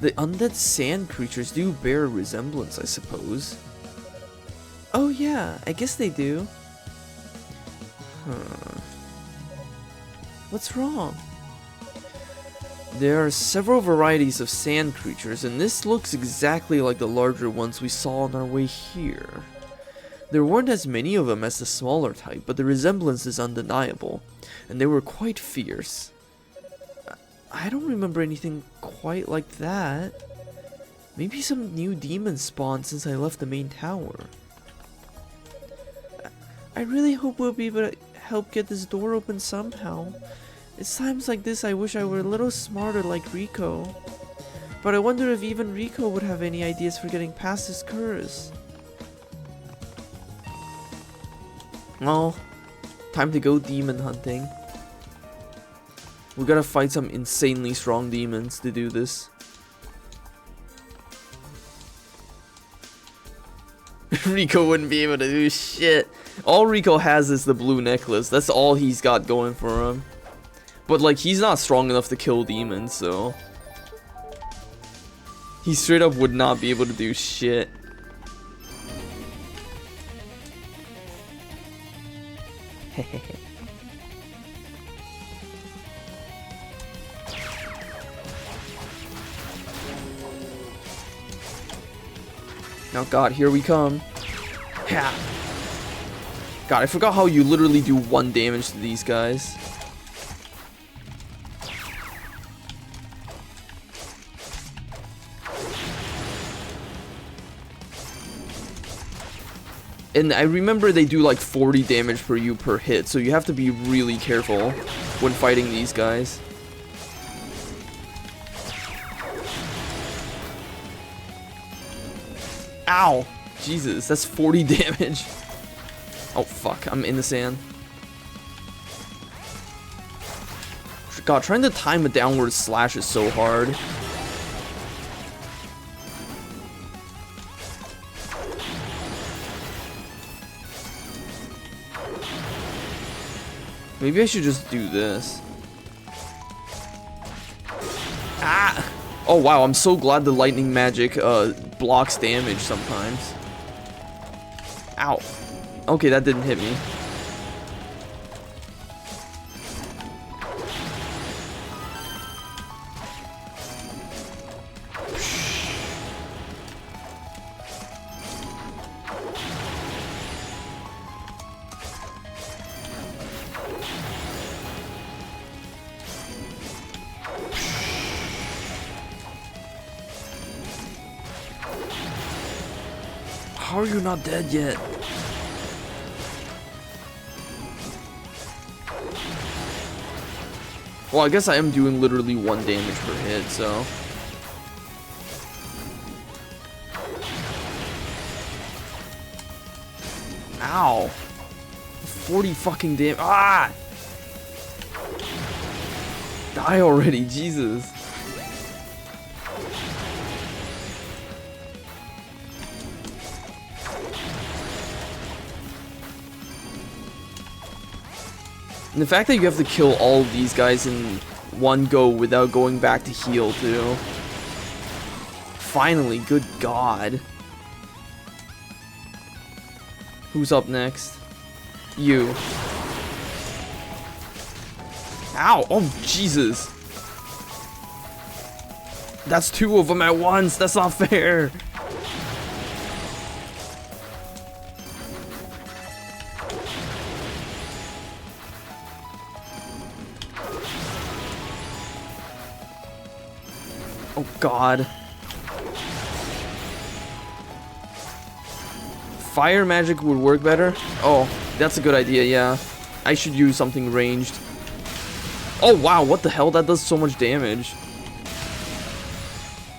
The undead sand creatures do bear a resemblance, I suppose. Oh yeah, I guess they do. Huh. What's wrong? There are several varieties of sand creatures, and this looks exactly like the larger ones we saw on our way here. There weren't as many of them as the smaller type, but the resemblance is undeniable, and they were quite fierce. I don't remember anything quite like that. Maybe some new demons spawned since I left the main tower. I really hope we'll be able to help get this door open somehow. It's times like this I wish I were a little smarter like Rico. But I wonder if even Rico would have any ideas for getting past this curse. Well, time to go demon hunting. We gotta fight some insanely strong demons to do this. Rico wouldn't be able to do shit. All Rico has is the blue necklace. That's all he's got going for him. But like, he's not strong enough to kill demons, so he straight up would not be able to do shit. Oh god, here we come. Yeah. God, I forgot how you literally do 1 damage to these guys. And I remember they do like 40 damage per you per hit, so you have to be really careful when fighting these guys. Ow! Jesus, that's 40 damage. Oh fuck, I'm in the sand. God, trying to time a downward slash is so hard. Maybe I should just do this. Ah! Oh wow, I'm so glad the lightning magic blocks damage sometimes. Ow. Okay, that didn't hit me. How are you not dead yet? Well, I guess I am doing literally 1 damage per hit, so. Ow. 40 fucking damage. Ah! Die already, Jesus. And the fact that you have to kill all of these guys in one go without going back to heal too. Finally, good God. Who's up next? You. Ow! Oh, Jesus! That's two of them at once! That's not fair! Oh, God. Fire magic would work better? Oh, that's a good idea, yeah. I should use something ranged. Oh, wow, what the hell? That does so much damage.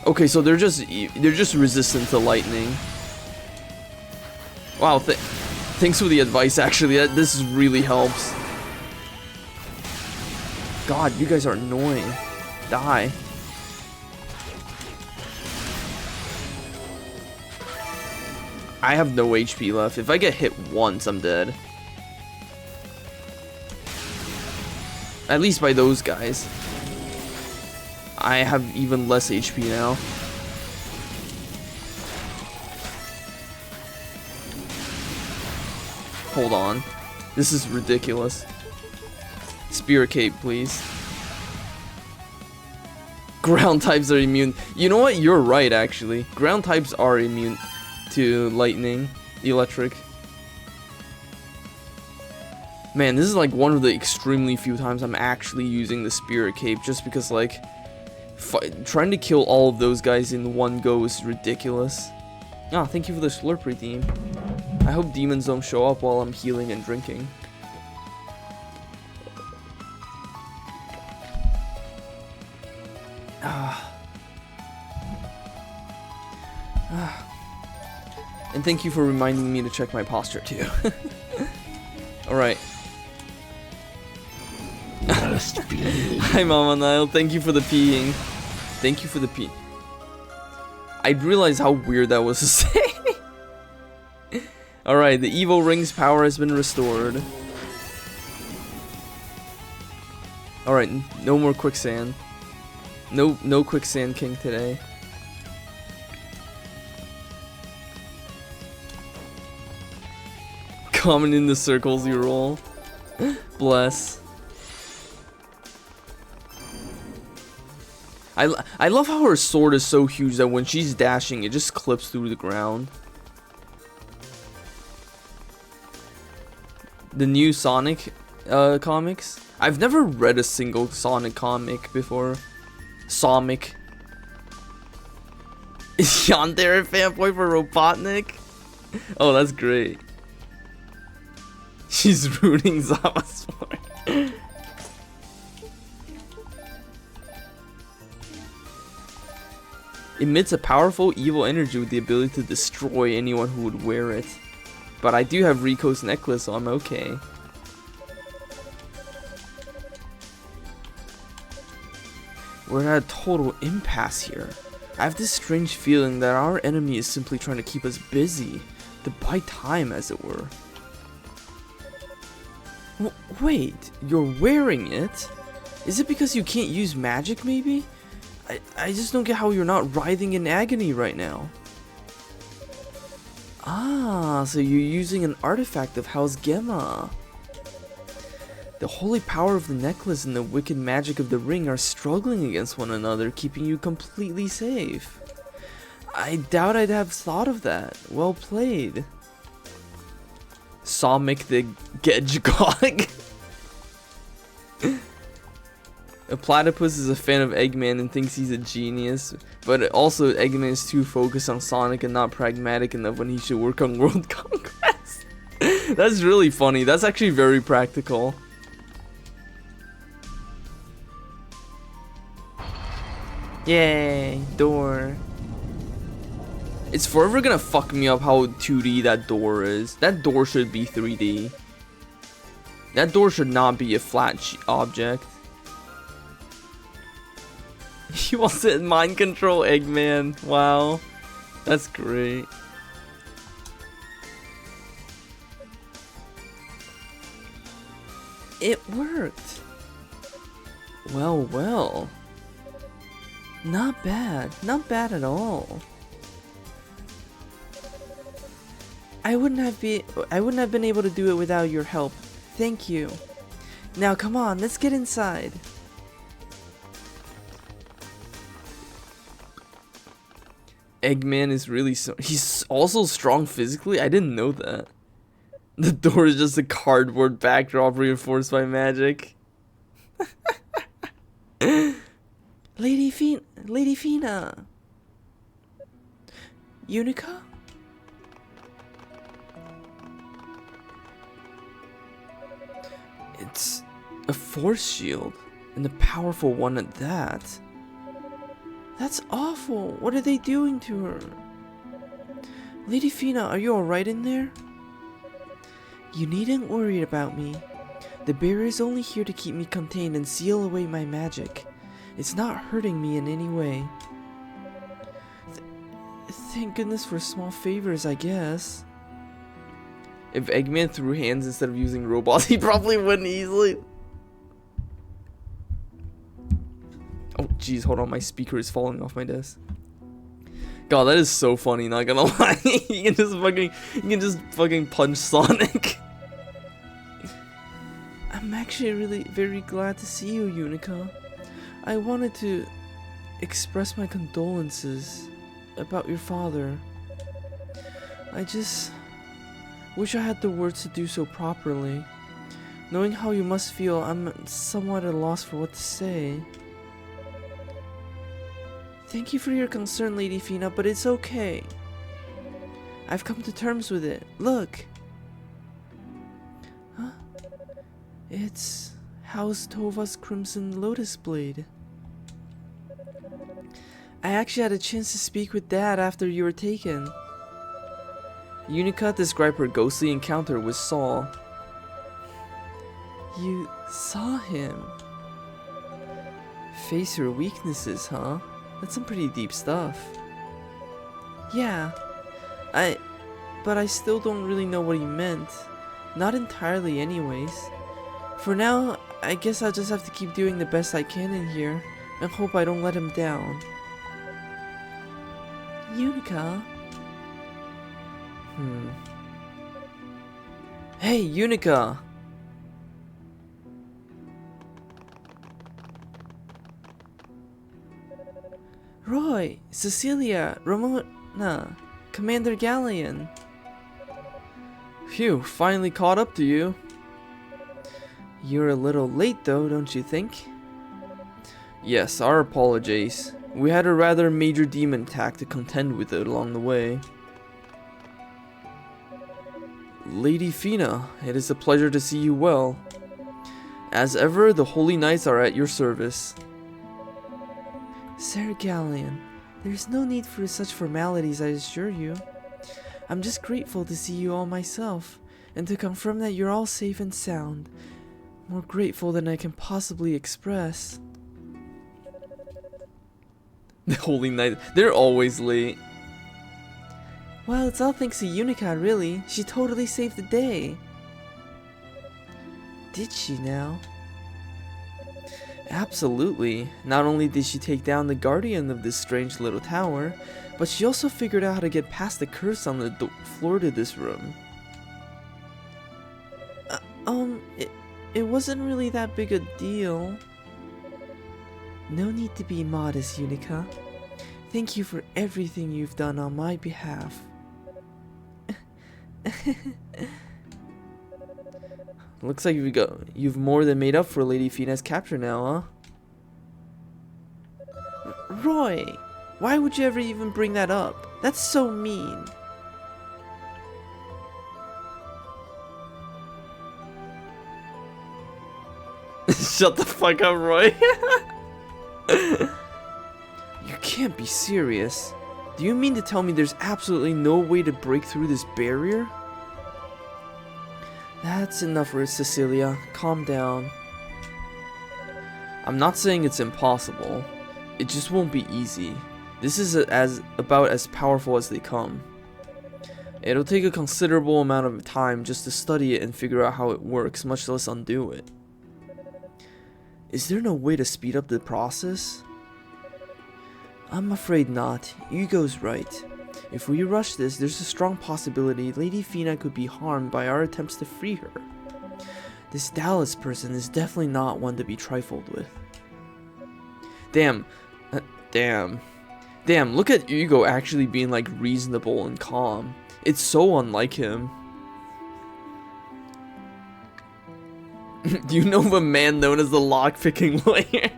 Okay, so they're just resistant to lightning. Wow, thanks for the advice, actually. This really helps. God, you guys are annoying. Die. I have no HP left. If I get hit once, I'm dead. At least by those guys. I have even less HP now. Hold on. This is ridiculous. Spirit Cape, please. Ground types are immune. You know what? You're right, actually. Ground types are immune to lightning, electric. Man, this is like one of the extremely few times I'm actually using the Spirit Cape, just because like trying to kill all of those guys in one go is ridiculous. Ah, thank you for the Slurp theme. I hope demons don't show up while I'm healing and drinking. And thank you for reminding me to check my posture too. Alright. Hi Mama Nile, thank you for the peeing. Thank you for the pee. I realized how weird that was to say. Alright, the Evo Ring's power has been restored. Alright, no more quicksand. No quicksand king today. Common in the circles you roll. Bless. I love how her sword is so huge that when she's dashing, it just clips through the ground. The new Sonic comics. I've never read a single Sonic comic before. Sonic. Is Yandere a fanboy for Robotnik? Oh, that's great. She's rooting Zama's for it. Emits a powerful evil energy with the ability to destroy anyone who would wear it. But I do have Rico's necklace, so I'm okay. We're at a total impasse here. I have this strange feeling that our enemy is simply trying to keep us busy, to buy time as it were. Wait, you're wearing it? Is it because you can't use magic maybe? I just don't get how you're not writhing in agony right now. Ah, so you're using an artifact of House Gemma. The holy power of the necklace and the wicked magic of the ring are struggling against one another, keeping you completely safe. I doubt I'd have thought of that. Well played. Sonic the Gedgehog. A platypus is a fan of Eggman and thinks he's a genius, but also Eggman is too focused on Sonic and not pragmatic enough when he should work on world conquest. That's really funny. That's actually very practical. Yay, door. It's forever gonna fuck me up how 2D that door is. That door should be 3D. That door should not be a flat object. He wants to mind control Eggman. Wow. That's great. It worked. Well, well. Not bad. Not bad at all. I wouldn't have been able to do it without your help. Thank you. Now come on, let's get inside. Eggman is really he's also strong physically? I didn't know that. The door is just a cardboard backdrop reinforced by magic. Lady Fina. Yunica? It's a force shield, and a powerful one at that. That's awful. What are they doing to her? Lady Fina, are you alright in there? You needn't worry about me. The barrier is only here to keep me contained and seal away my magic. It's not hurting me in any way. Thank goodness for small favors, I guess. If Eggman threw hands instead of using robots, he probably wouldn't easily. Oh jeez, hold on, my speaker is falling off my desk. God, that is so funny, not gonna lie. You can just fucking punch Sonic. I'm actually really very glad to see you, Yunica. I wanted to express my condolences about your father. I just wish I had the words to do so properly. Knowing how you must feel, I'm somewhat at a loss for what to say. Thank you for your concern, Lady Fina, but it's okay. I've come to terms with it. Look! Huh? It's House Tova's Crimson Lotus Blade. I actually had a chance to speak with Dad after you were taken. Yunica described her ghostly encounter with Saul. You saw him? Face your weaknesses, huh? That's some pretty deep stuff. Yeah, but I still don't really know what he meant. Not entirely anyways. For now, I guess I'll just have to keep doing the best I can in here, and hope I don't let him down. Yunica? Hey, Yunica! Roy, Cecilia, Ramona, Commander Galleon. Phew, finally caught up to you. You're a little late though, don't you think? Yes, our apologies. We had a rather major demon attack to contend with it along the way. Lady Fina, it is a pleasure to see you well. As ever, the Holy Knights are at your service. Sir Galleon, there's no need for such formalities, I assure you. I'm just grateful to see you all myself, and to confirm that you're all safe and sound. More grateful than I can possibly express. The Holy Knights, they're always late. Well, it's all thanks to Yunica, really. She totally saved the day. Did she now? Absolutely. Not only did she take down the guardian of this strange little tower, but she also figured out how to get past the curse on the floor to this room. It wasn't really that big a deal. No need to be modest, Yunica. Thank you for everything you've done on my behalf. Looks like you've more than made up for Lady Fina's capture now, huh? Roy, why would you ever even bring that up? That's so mean. Shut the fuck up, Roy. You can't be serious. Do you mean to tell me there's absolutely no way to break through this barrier? That's enough for Cecilia. Calm down. I'm not saying it's impossible, it just won't be easy. This is about as powerful as they come. It'll take a considerable amount of time just to study it and figure out how it works, much less undo it. Is there no way to speed up the process? I'm afraid not. Hugo's right. If we rush this, there's a strong possibility Lady Fina could be harmed by our attempts to free her. This Dallas person is definitely not one to be trifled with. Damn, look at Hugo actually being like reasonable and calm. It's so unlike him. Do you know of a man known as the lockpicking lawyer?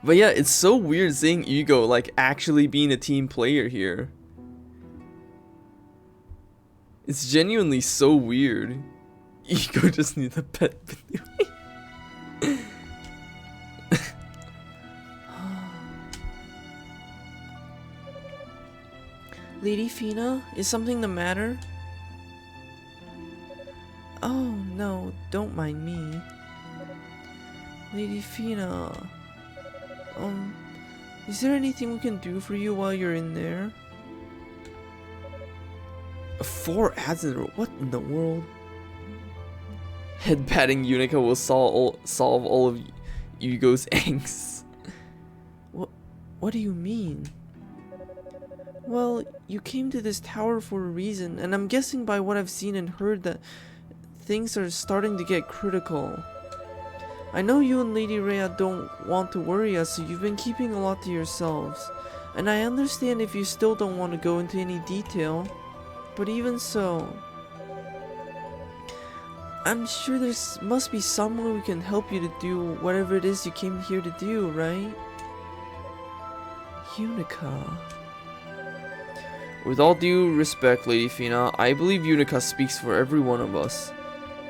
But yeah, it's so weird seeing Hugo like actually being a team player here. It's genuinely so weird. Hugo just needs a pet. Lady Fina, is something the matter? Oh no, don't mind me. Lady Fina, is there anything we can do for you while you're in there? 4 ads in a row? What in the world? Headbatting Yunica will solve all of Hugo's angst. What do you mean? Well, you came to this tower for a reason, and I'm guessing by what I've seen and heard that things are starting to get critical. I know you and Lady Rhea don't want to worry us, so you've been keeping a lot to yourselves. And I understand if you still don't want to go into any detail, but even so, I'm sure there must be someone who can help you to do whatever it is you came here to do, right? Yunica. With all due respect, Lady Fina, I believe Yunica speaks for every one of us.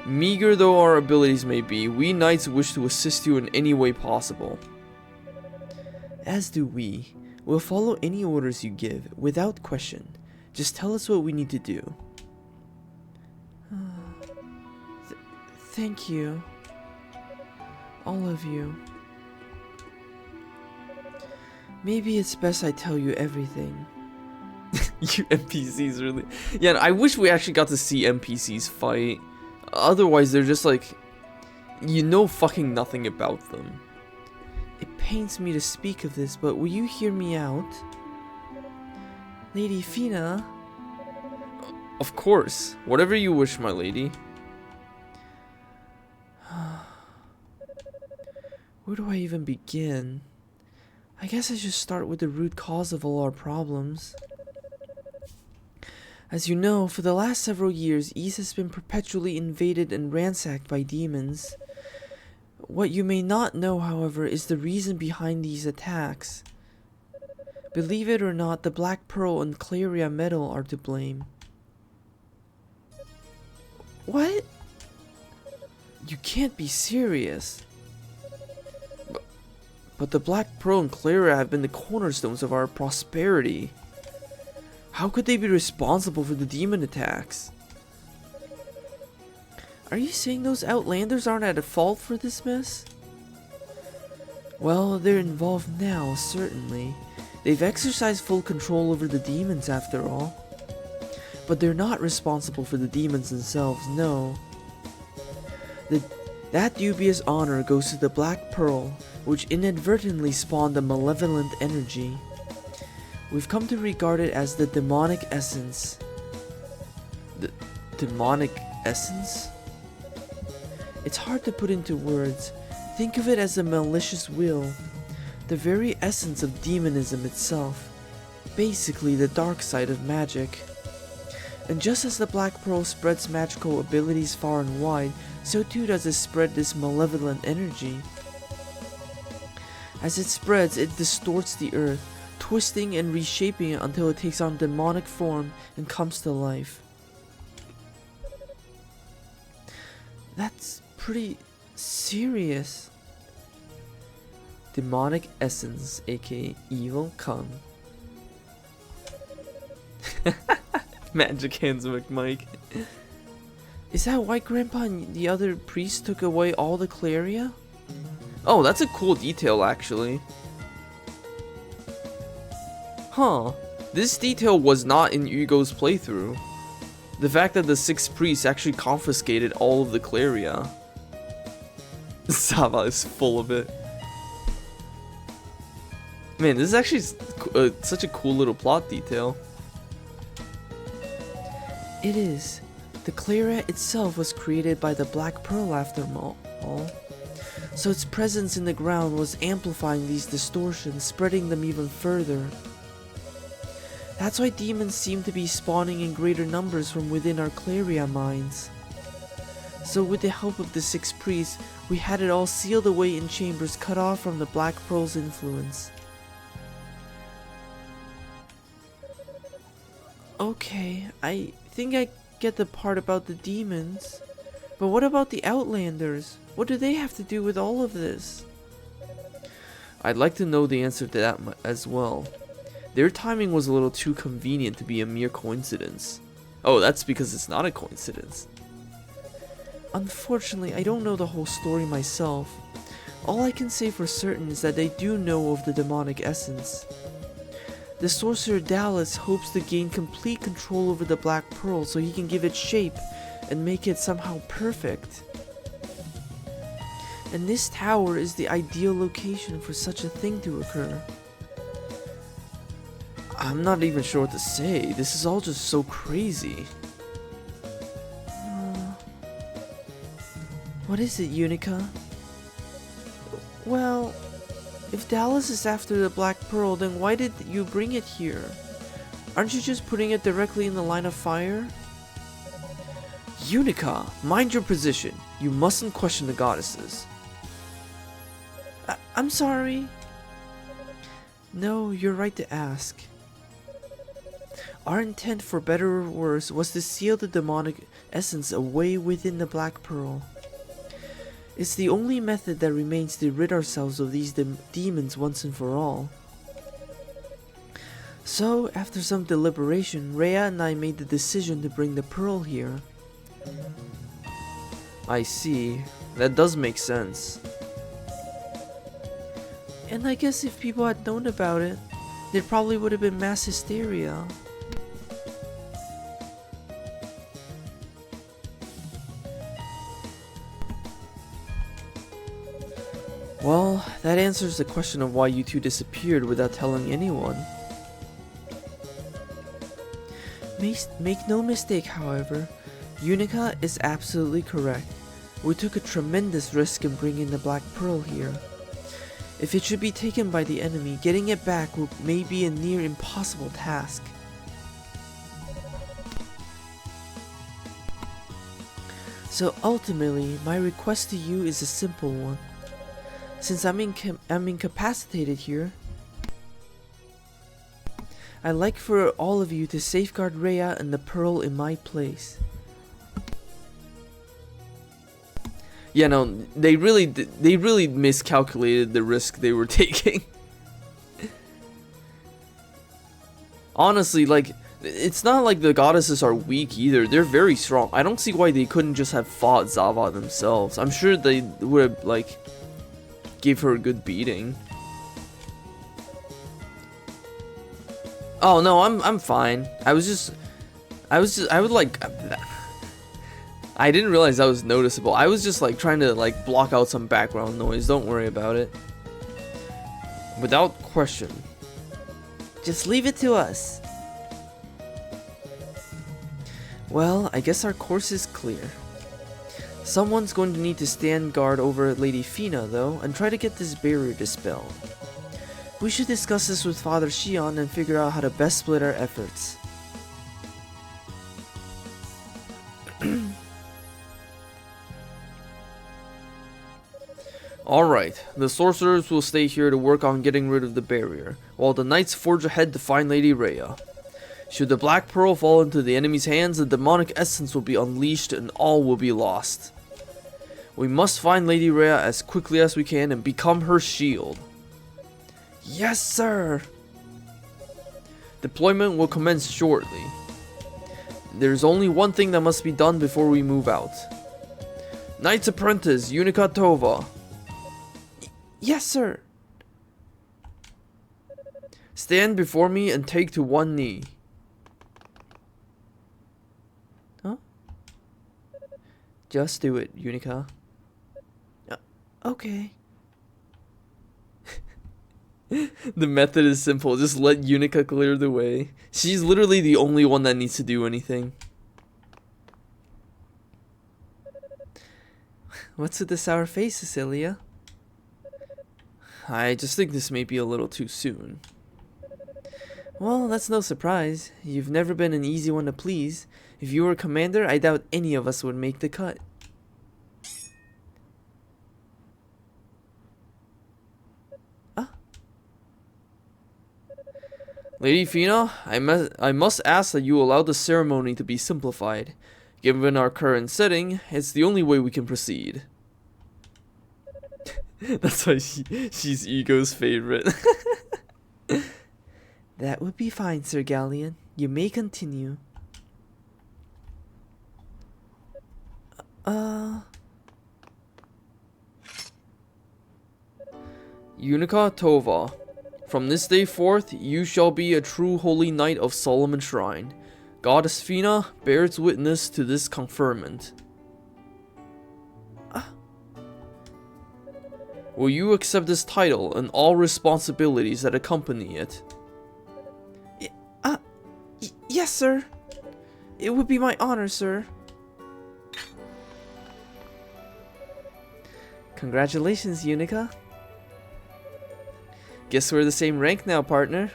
Meager though our abilities may be, we knights wish to assist you in any way possible. As do we. We'll follow any orders you give, without question. Just tell us what we need to do. Thank you. All of you. Maybe it's best I tell you everything. You NPCs really... Yeah, I wish we actually got to see NPCs fight. Otherwise, they're just like... You know fucking nothing about them. It pains me to speak of this, but will you hear me out? Lady Fina? Of course. Whatever you wish, my lady. Where do I even begin? I guess I should start with the root cause of all our problems. As you know, for the last several years, East has been perpetually invaded and ransacked by demons. What you may not know, however, is the reason behind these attacks. Believe it or not, the Black Pearl and Claria metal are to blame. What? You can't be serious. But the Black Pearl and Clara have been the cornerstones of our prosperity. How could they be responsible for the demon attacks? Are you saying those Outlanders aren't at fault for this mess? Well, they're involved now, certainly. They've exercised full control over the demons after all. But they're not responsible for the demons themselves, no. That dubious honor goes to the Black Pearl, which inadvertently spawned a malevolent energy. We've come to regard it as the demonic essence. The demonic essence? It's hard to put into words. Think of it as a malicious will, the very essence of demonism itself. Basically the dark side of magic. And just as the Black Pearl spreads magical abilities far and wide, so too does it spread this malevolent energy. As it spreads, it distorts the earth, twisting and reshaping it until it takes on demonic form and comes to life. That's pretty serious. Demonic essence, aka evil, come. Magic hands, Mike. Is that why Grandpa and the other priests took away all the Claria? Oh, that's a cool detail, actually. Huh. This detail was not in Hugo's playthrough. The fact that the 6 priests actually confiscated all of the Claria. Sava is full of it. Man, this is actually such a cool little plot detail. It is. The claret itself was created by the Black Pearl after all, so its presence in the ground was amplifying these distortions, spreading them even further. That's why demons seem to be spawning in greater numbers from within our Claria mines. So with the help of the 6 priests, we had it all sealed away in chambers cut off from the Black Pearl's influence. Okay, I think I get the part about the demons. But what about the Outlanders? What do they have to do with all of this? I'd like to know the answer to that as well. Their timing was a little too convenient to be a mere coincidence. Oh, that's because it's not a coincidence. Unfortunately, I don't know the whole story myself. All I can say for certain is that they do know of the demonic essence. The sorcerer Dallas hopes to gain complete control over the Black Pearl so he can give it shape and make it somehow perfect. And this tower is the ideal location for such a thing to occur. I'm not even sure what to say. This is all just so crazy. What is it, Yunica? Well, if Dallas is after the Black Pearl, then why did you bring it here? Aren't you just putting it directly in the line of fire? Yunica, mind your position. You mustn't question the goddesses. I'm sorry. No, you're right to ask. Our intent, for better or worse, was to seal the demonic essence away within the Black Pearl. It's the only method that remains to rid ourselves of these demons once and for all. So, after some deliberation, Rhea and I made the decision to bring the pearl here. I see. That does make sense. And I guess if people had known about it, there probably would have been mass hysteria. Well, that answers the question of why you two disappeared without telling anyone. Make no mistake, however, Yunica is absolutely correct. We took a tremendous risk in bringing the Black Pearl here. If it should be taken by the enemy, getting it back may be a near impossible task. So ultimately, my request to you is a simple one. Since I'm incapacitated here, I'd like for all of you to safeguard Rhea and the pearl in my place. Yeah, no, they really miscalculated the risk they were taking. Honestly, like, it's not like the goddesses are weak either. They're very strong. I don't see why they couldn't just have fought Zava themselves. I'm sure they would have, like, gave her a good beating. Oh no, I'm fine. I would like, I didn't realize that was noticeable. I was just like trying to like block out some background noise. Don't worry about it. Without question. Just leave it to us. Well, I guess our course is clear. Someone's going to need to stand guard over Lady Fina, though, and try to get this barrier dispelled. We should discuss this with Father Shion and figure out how to best split our efforts. Alright, the sorcerers will stay here to work on getting rid of the barrier, while the knights forge ahead to find Lady Rhea. Should the Black Pearl fall into the enemy's hands, the demonic essence will be unleashed and all will be lost. We must find Lady Rhea as quickly as we can and become her shield. Yes, sir! Deployment will commence shortly. There's only one thing that must be done before we move out. Knight's Apprentice, Yunica Tova. Yes, sir. Stand before me and take to one knee. Huh? Just do it, Yunica. Okay. The method is simple. Just let Yunica clear the way. She's literally the only one that needs to do anything. What's with the sour face, Cecilia? I just think this may be a little too soon. Well, that's no surprise. You've never been an easy one to please. If you were commander, I doubt any of us would make the cut. Lady Fina, I must ask that you allow the ceremony to be simplified. Given our current setting, it's the only way we can proceed. That's why she's Ego's favorite. That would be fine, Sir Galleon. You may continue. Yunica Tova. From this day forth, you shall be a true holy knight of Solomon Shrine. Goddess Fina bears witness to this conferment. Will you accept this title and all responsibilities that accompany it? Yes, sir. It would be my honor, sir. Congratulations, Yunica. Guess we're the same rank now, partner.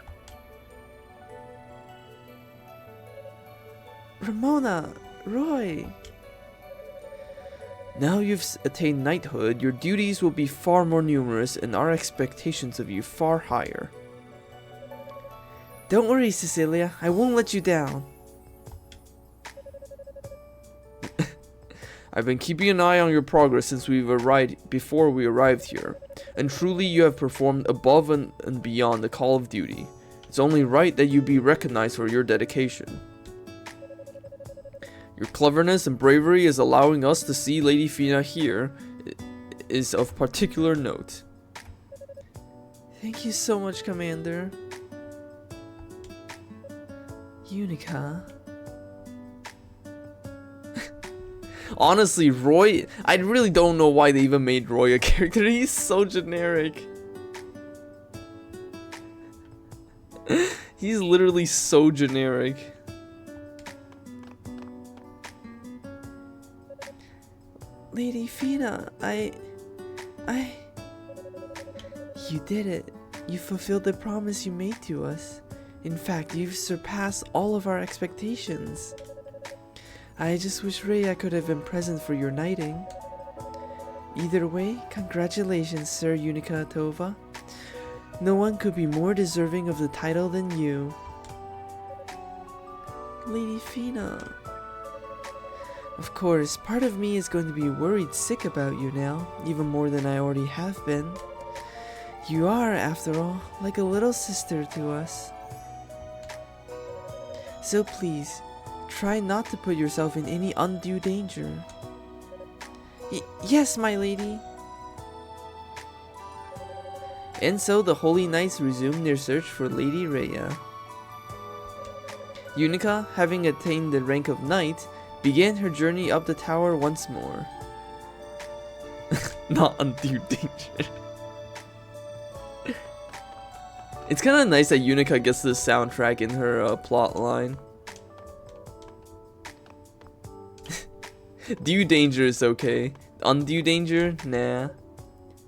Ramona, Roy. Now you've attained knighthood, your duties will be far more numerous and our expectations of you far higher. Don't worry, Cecilia. I won't let you down. I've been keeping an eye on your progress since before we arrived here, and truly you have performed above and beyond the call of duty. It's only right that you be recognized for your dedication. Your cleverness and bravery is allowing us to see Lady Fina here is of particular note. Thank you so much, Commander. Yunica. Honestly, Roy, I really don't know why they even made Roy a character. He's so generic. He's literally so generic. Lady Fina, You did it. You fulfilled the promise you made to us. In fact, you've surpassed all of our expectations. I just wish Rhea could have been present for your knighting. Either way, congratulations, Sir Yunica Tova. No one could be more deserving of the title than you. Lady Fina. Of course, part of me is going to be worried sick about you now, even more than I already have been. You are, after all, like a little sister to us. So please, try not to put yourself in any undue danger. Yes, my lady. And so the Holy Knights resumed their search for Lady Rhea. Yunica, having attained the rank of knight, began her journey up the tower once more. Not undue danger. It's kind of nice that Yunica gets this soundtrack in her plot line. Due danger is okay. Undue danger? Nah.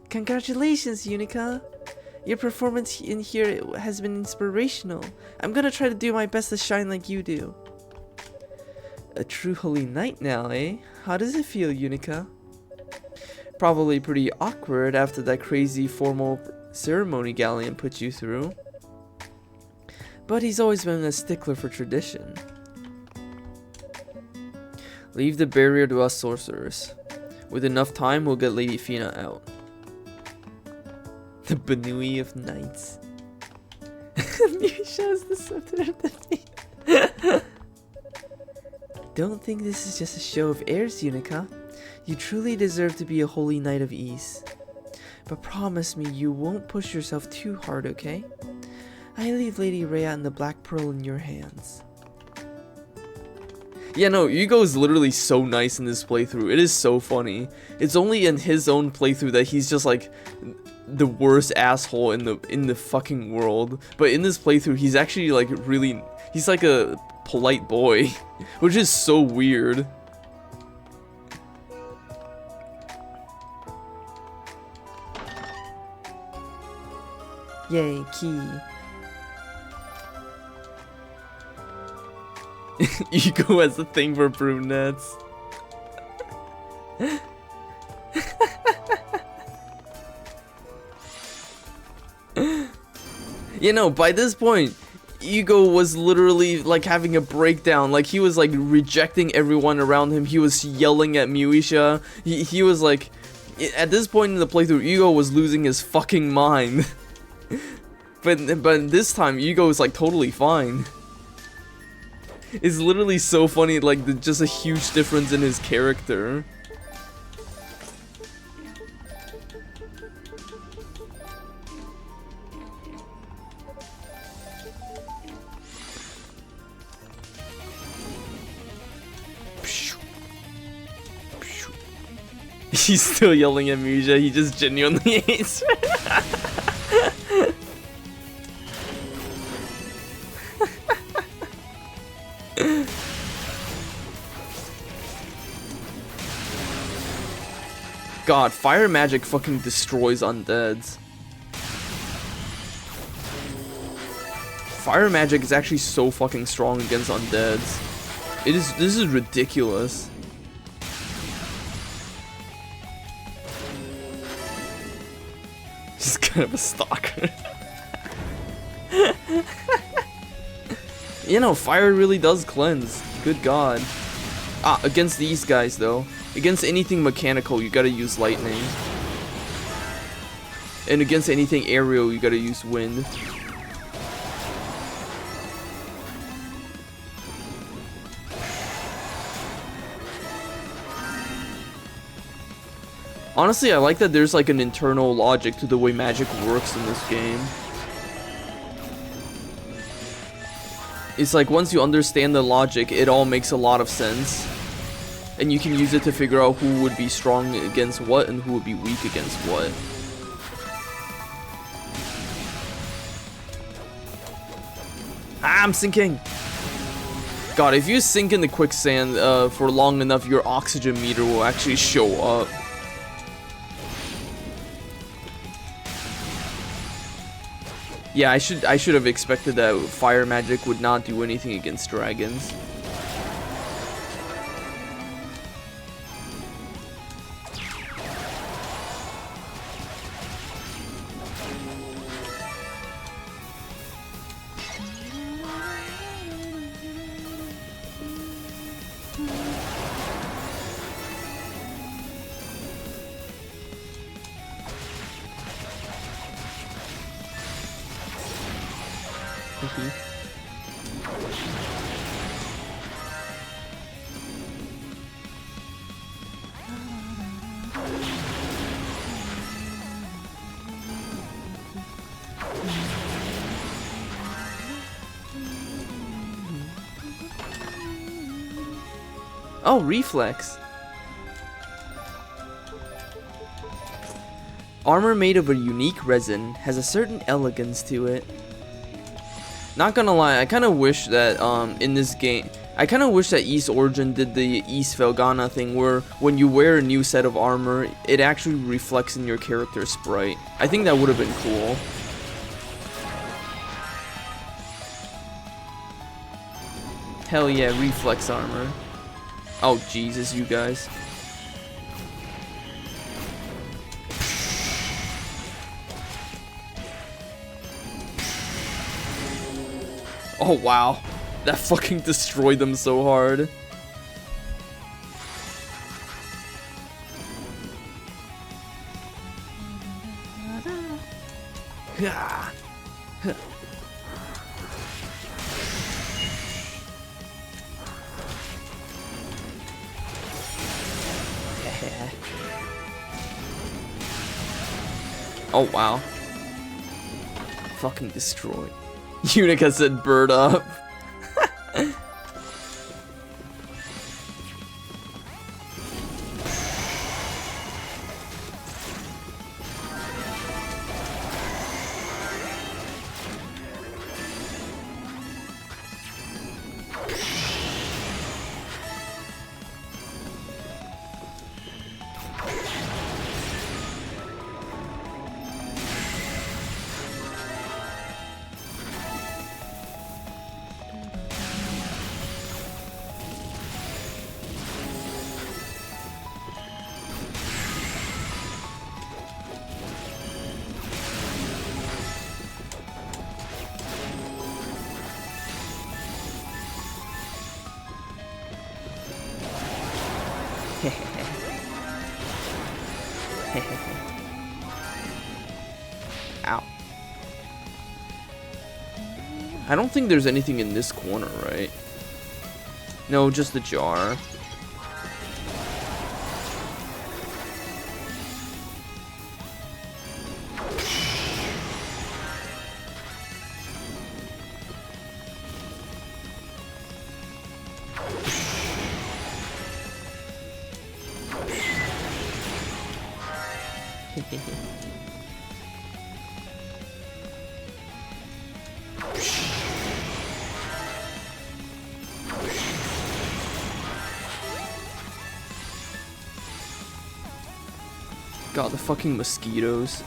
Congratulations, Yunica. Your performance in here has been inspirational. I'm gonna try to do my best to shine like you do. A true holy knight now, eh? How does it feel, Yunica? Probably pretty awkward after that crazy formal ceremony Galleon put you through. But he's always been a stickler for tradition. Leave the barrier to us sorcerers. With enough time, we'll get Lady Fina out. The Banui of Knights. Misha is the scepter of the fate. Don't think this is just a show of airs, Yunica. You truly deserve to be a holy knight of East. but promise me you won't push yourself too hard, okay? I leave Lady Rhea and the Black Pearl in your hands. Yeah, no, Hugo is literally so nice in this playthrough. It is so funny. It's only in his own playthrough that he's just like the worst asshole in the fucking world. But in this playthrough, he's actually like really, he's like a polite boy, which is so weird. Yay, key. Hugo has a thing for brunettes. You know, by this point, Hugo was literally like having a breakdown. Like he was like rejecting everyone around him. He was yelling at Muisha. He was like, at this point in the playthrough, Hugo was losing his fucking mind. but this time, Hugo is like totally fine. It's literally so funny, like just a huge difference in his character. He's still yelling at Muja, he just genuinely hates her. God, fire magic fucking destroys undeads. Fire magic is actually so fucking strong against undeads. This is ridiculous. He's kind of a stalker. You know, fire really does cleanse. Good God. Ah, against these guys though. Against anything mechanical, you gotta use lightning. And against anything aerial, you gotta use wind. Honestly, I like that there's like an internal logic to the way magic works in this game. It's like once you understand the logic, it all makes a lot of sense. And you can use it to figure out who would be strong against what and who would be weak against what. Ah, I'm sinking! God, if you sink in the quicksand for long enough, your oxygen meter will actually show up. Yeah, I should have expected that fire magic would not do anything against dragons. Oh, reflex. Armor made of a unique resin has a certain elegance to it. Not gonna lie, I kind of wish that in this game, I kind of wish that East Origin did the East Felgana thing where when you wear a new set of armor, it actually reflects in your character's sprite. I think that would have been cool. Hell yeah, reflex armor. Oh Jesus, you guys. Oh wow, that fucking destroyed them so hard. Oh, wow. Fucking destroyed. Yunica said bird up. Ow. I don't think there's anything in this corner, right? No, just the jar. God, the fucking mosquitoes.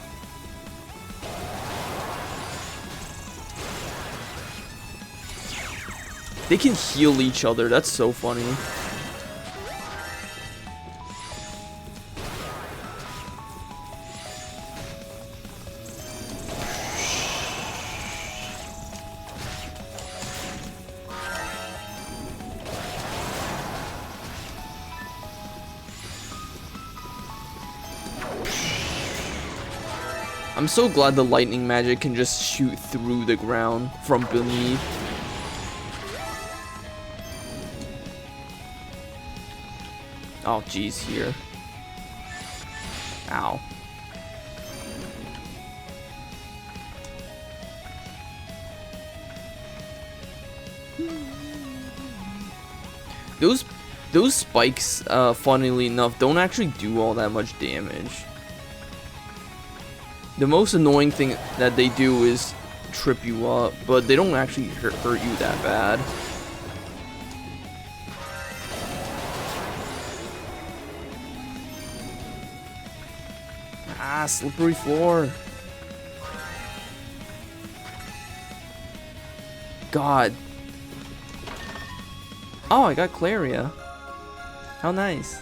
They can heal each other, that's so funny. I'm so glad the lightning magic can just shoot through the ground from beneath. Oh, geez, here. Ow. Those spikes, funnily enough, don't actually do all that much damage. The most annoying thing that they do is trip you up, but they don't actually hurt you that bad. Ah, slippery floor. God. Oh, I got Claria. How nice.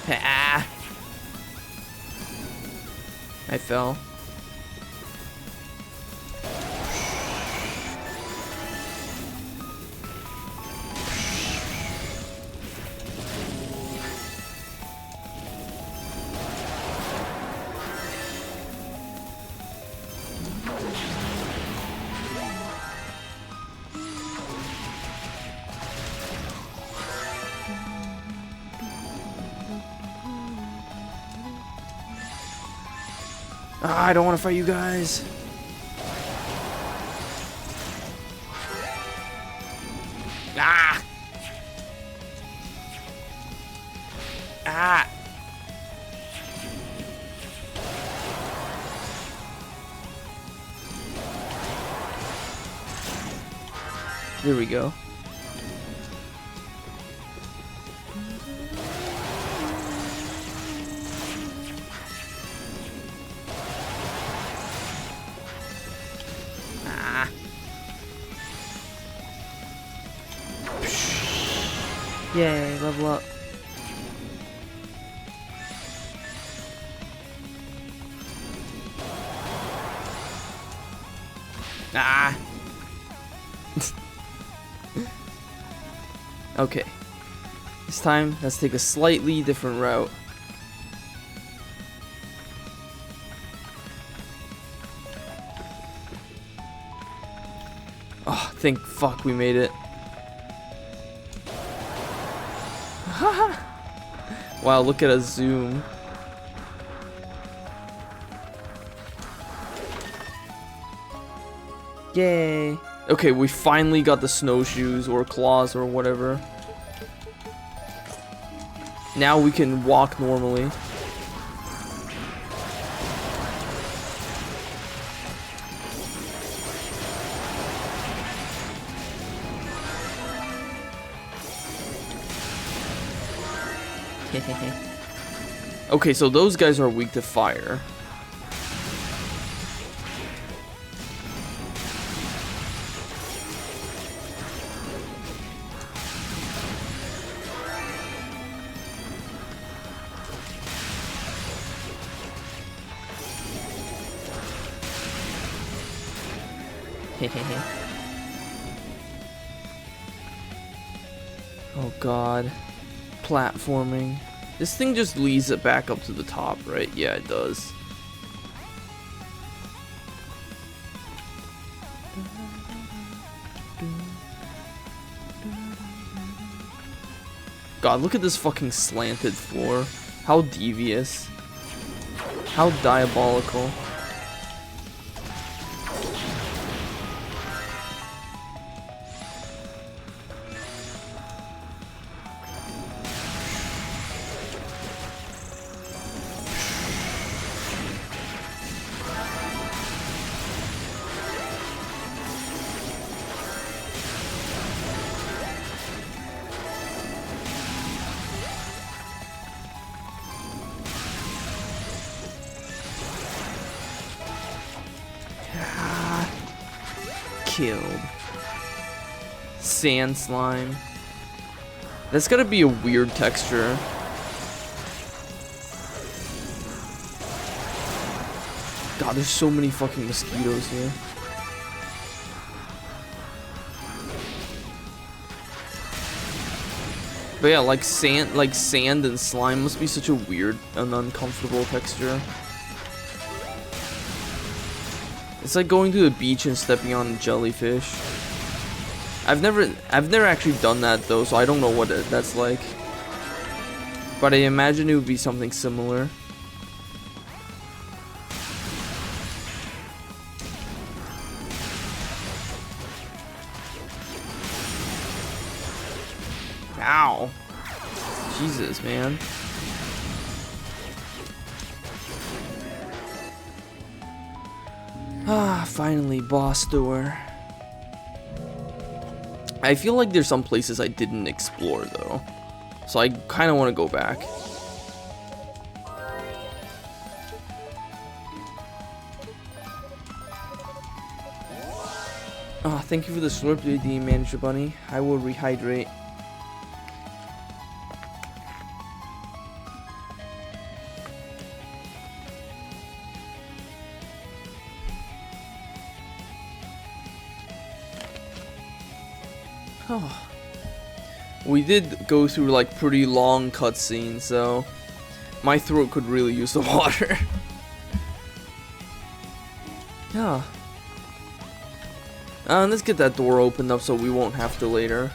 Ah. I fell. Ah, I don't want to fight you guys. Ah! Ah! There we go. Yay, level up. Ah! Okay. This time, let's take a slightly different route. Oh, thank fuck we made it. Wow, look at us zoom. Yay. Okay, we finally got the snowshoes or claws or whatever. Now we can walk normally. Okay, so those guys are weak to fire. Oh god. Platforming. This thing just leads it back up to the top, right? Yeah, it does. God, look at this fucking slanted floor. How devious. How diabolical. Killed. Sand slime. That's gotta be a weird texture. God, there's so many fucking mosquitoes here. But yeah, like sand and slime must be such a weird and uncomfortable texture. It's like going to the beach and stepping on a jellyfish. I've never actually done that though, so I don't know what that's like. But I imagine it would be something similar. Ow. Jesus, man. Ah, finally, boss door. I feel like there's some places I didn't explore though, so I kind of want to go back. Ah, thank you for the slurp, the manager bunny. I will rehydrate. Oh. We did go through like pretty long cutscenes, so my throat could really use the water. Yeah. Let's get that door opened up so we won't have to later.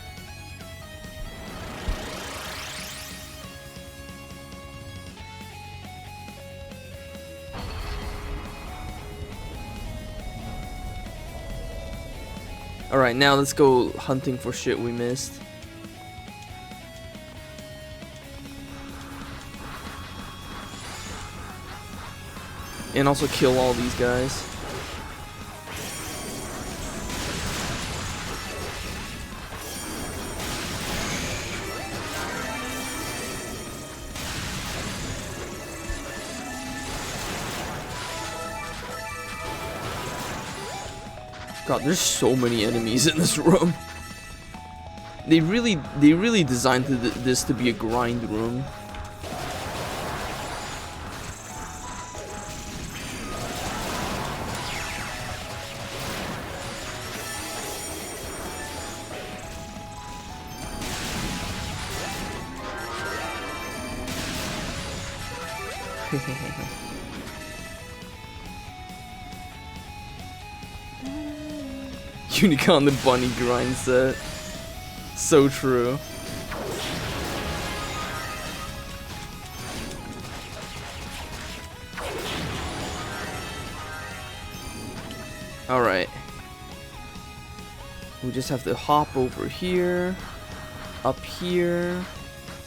Alright, now let's go hunting for shit we missed. And also kill all these guys. God, there's so many enemies in this room. They really designed this to be a grind room. Yunica on the bunny grind set. So true. Alright. We just have to hop over here. Up here.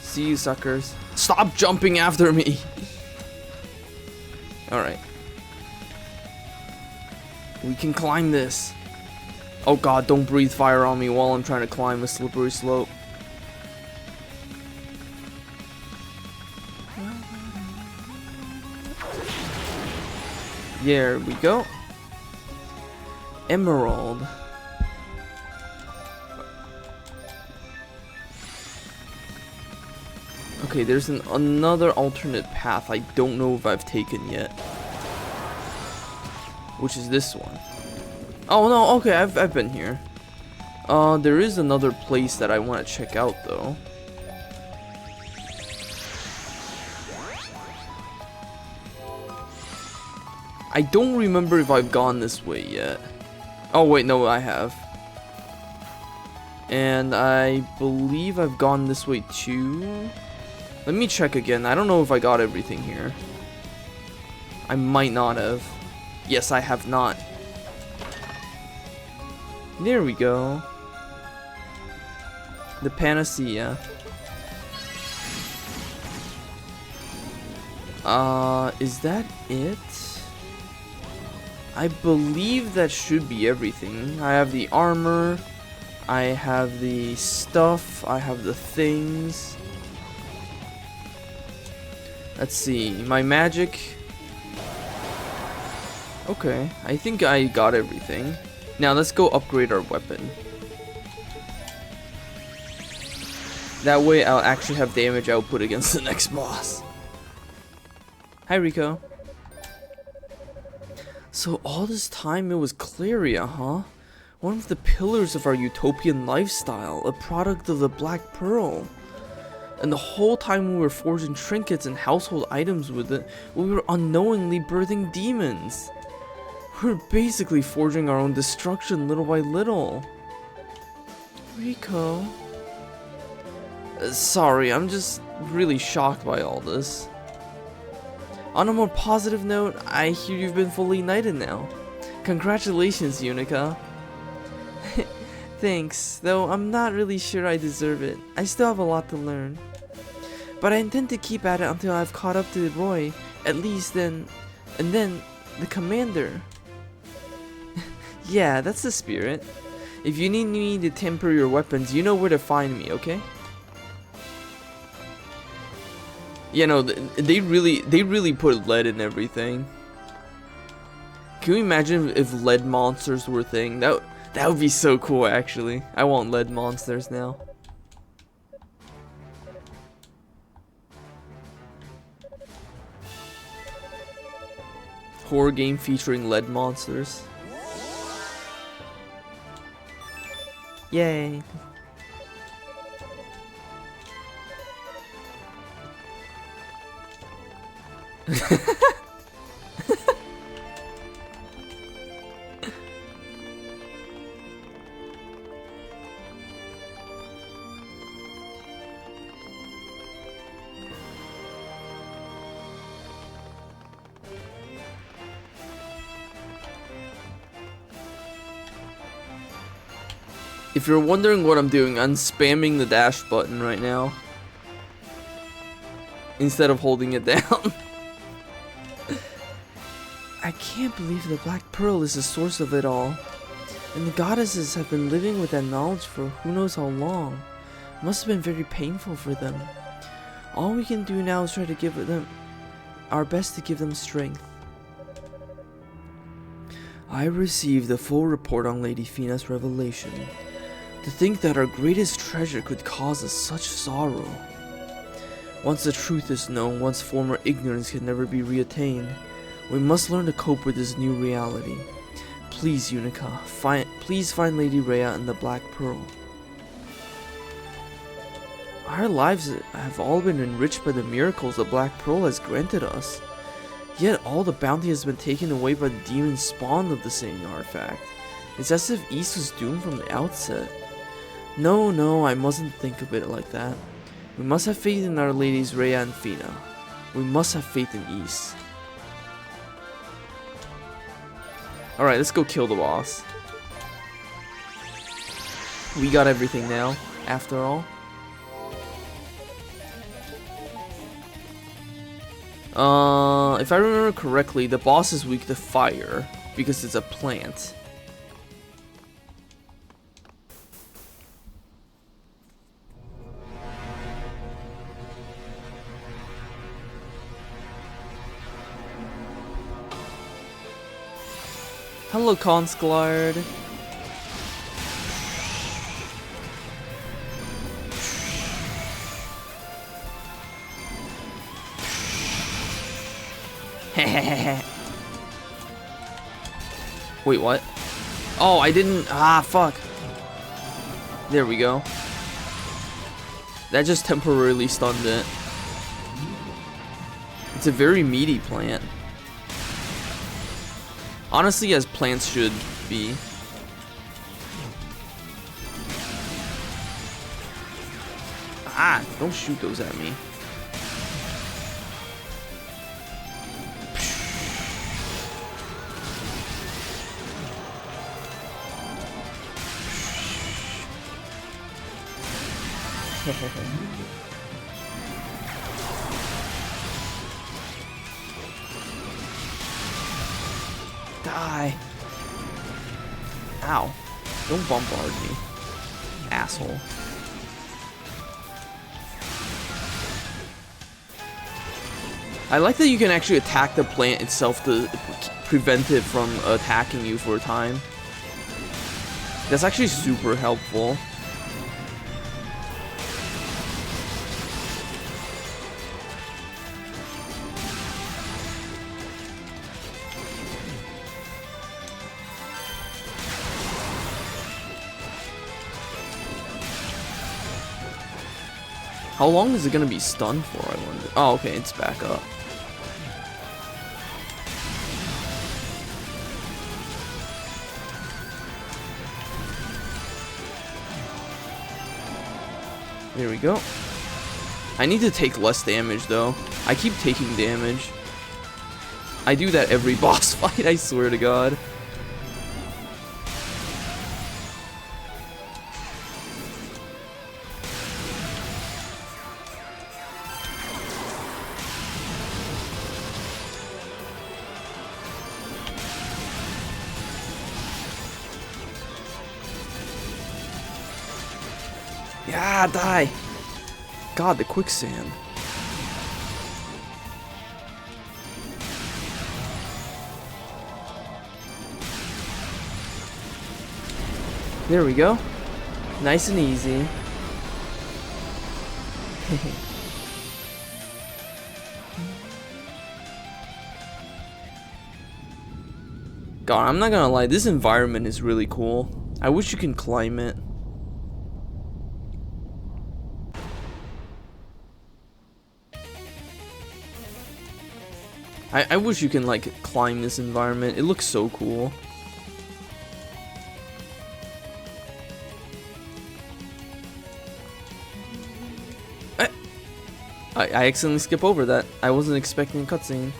See you suckers. Stop jumping after me! Alright. We can climb this. Oh god, don't breathe fire on me while I'm trying to climb a slippery slope. There we go. Emerald. Okay, there's another alternate path I don't know if I've taken yet. Which is this one. Oh no, okay, I've been here. There is another place that I want to check out though. I don't remember if I've gone this way yet. Oh wait, no, I have. And I believe I've gone this way too. Let me check again. I don't know if I got everything here. I might not have. Yes, I have not. There we go. The panacea. Is that it? I believe that should be everything. I have the armor. I have the stuff. I have the things. Let's see. My magic. Okay. I think I got everything. Now let's go upgrade our weapon. That way I'll actually have damage output against the next boss. Hi Rico. So all this time it was Claria, huh? One of the pillars of our utopian lifestyle, a product of the Black Pearl. And the whole time we were forging trinkets and household items with it, we were unknowingly birthing demons. We were basically forging our own destruction little by little. Rico. Sorry, I'm just really shocked by all this. On a more positive note, I hear you've been fully knighted now. Congratulations, Yunica. Thanks, though I'm not really sure I deserve it. I still have a lot to learn. But I intend to keep at it until I've caught up to Roy, at least then, and then, the commander. Yeah, that's the spirit. If you need me to temper your weapons, you know where to find me, okay? You know, they really put lead in everything. Can you imagine if lead monsters were a thing? That would be so cool, actually. I want lead monsters now. Horror game featuring lead monsters. Yay. If you're wondering what I'm doing, I'm spamming the dash button right now instead of holding it down. I can't believe the Black Pearl is the source of it all. And the goddesses have been living with that knowledge for who knows how long. Must have been very painful for them. All we can do now is try to give them our best to give them strength. I received the full report on Lady Fina's revelation. To think that our greatest treasure could cause us such sorrow. Once the truth is known, one's former ignorance can never be reattained. We must learn to cope with this new reality. Please, Yunica, please find Lady Rhea and the Black Pearl. Our lives have all been enriched by the miracles the Black Pearl has granted us. Yet all the bounty has been taken away by the demon spawn of the same artifact. It's as if East was doomed from the outset. No, I mustn't think of it like that. We must have faith in our ladies Rhea and Fina. We must have faith in East. Alright, let's go kill the boss. We got everything now, after all. If I remember correctly, the boss is weak to fire because it's a plant. Hello, Consglard. Wait, what? Oh, I didn't. Ah, fuck. There we go. That just temporarily stunned it. It's a very meaty plant. Honestly, as plants should be. Ah, don't shoot those at me. Die. Ow. Don't bombard me. Asshole. I like that you can actually attack the plant itself to prevent it from attacking you for a time. That's actually super helpful. How long is it gonna be stunned for, I wonder? Oh, okay, it's back up. There we go. I need to take less damage, though. I keep taking damage. I do that every boss fight, I swear to God. Yeah, die! God, the quicksand. There we go. Nice and easy. God, I'm not gonna lie, this environment is really cool. I wish you can climb it. I wish you can, like, climb this environment. It looks so cool. I accidentally skipped over that. I wasn't expecting a cutscene.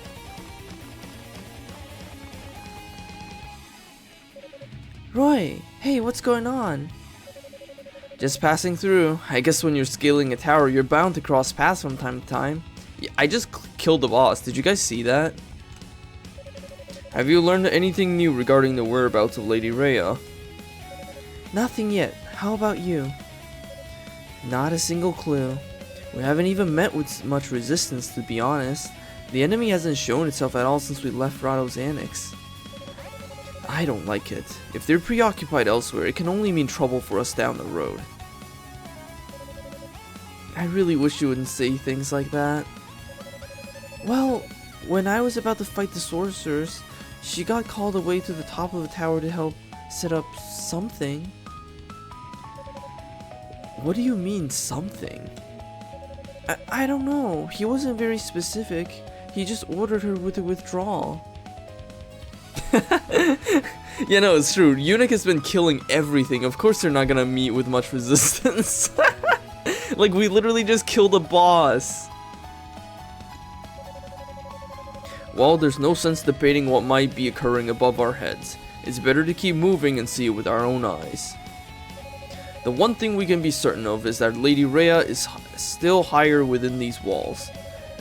Roy, hey, what's going on? Just passing through. I guess when you're scaling a tower, you're bound to cross paths from time to time. Yeah, I just killed the boss. Did you guys see that? Have you learned anything new regarding the whereabouts of Lady Rhea? Nothing yet. How about you? Not a single clue. We haven't even met with much resistance, to be honest. The enemy hasn't shown itself at all since we left Rado's Annex. I don't like it. If they're preoccupied elsewhere, it can only mean trouble for us down the road. I really wish you wouldn't say things like that. Well, when I was about to fight the sorcerers, she got called away to the top of the tower to help set up something. What do you mean, something? I don't know. He wasn't very specific. He just ordered her to withdraw. Yeah, no, it's true. Unica's been killing everything. Of course they're not gonna meet with much resistance. Like, we literally just killed a boss. Well, there's no sense debating what might be occurring above our heads. It's better to keep moving and see it with our own eyes. The one thing we can be certain of is that Lady Rhea is still higher within these walls.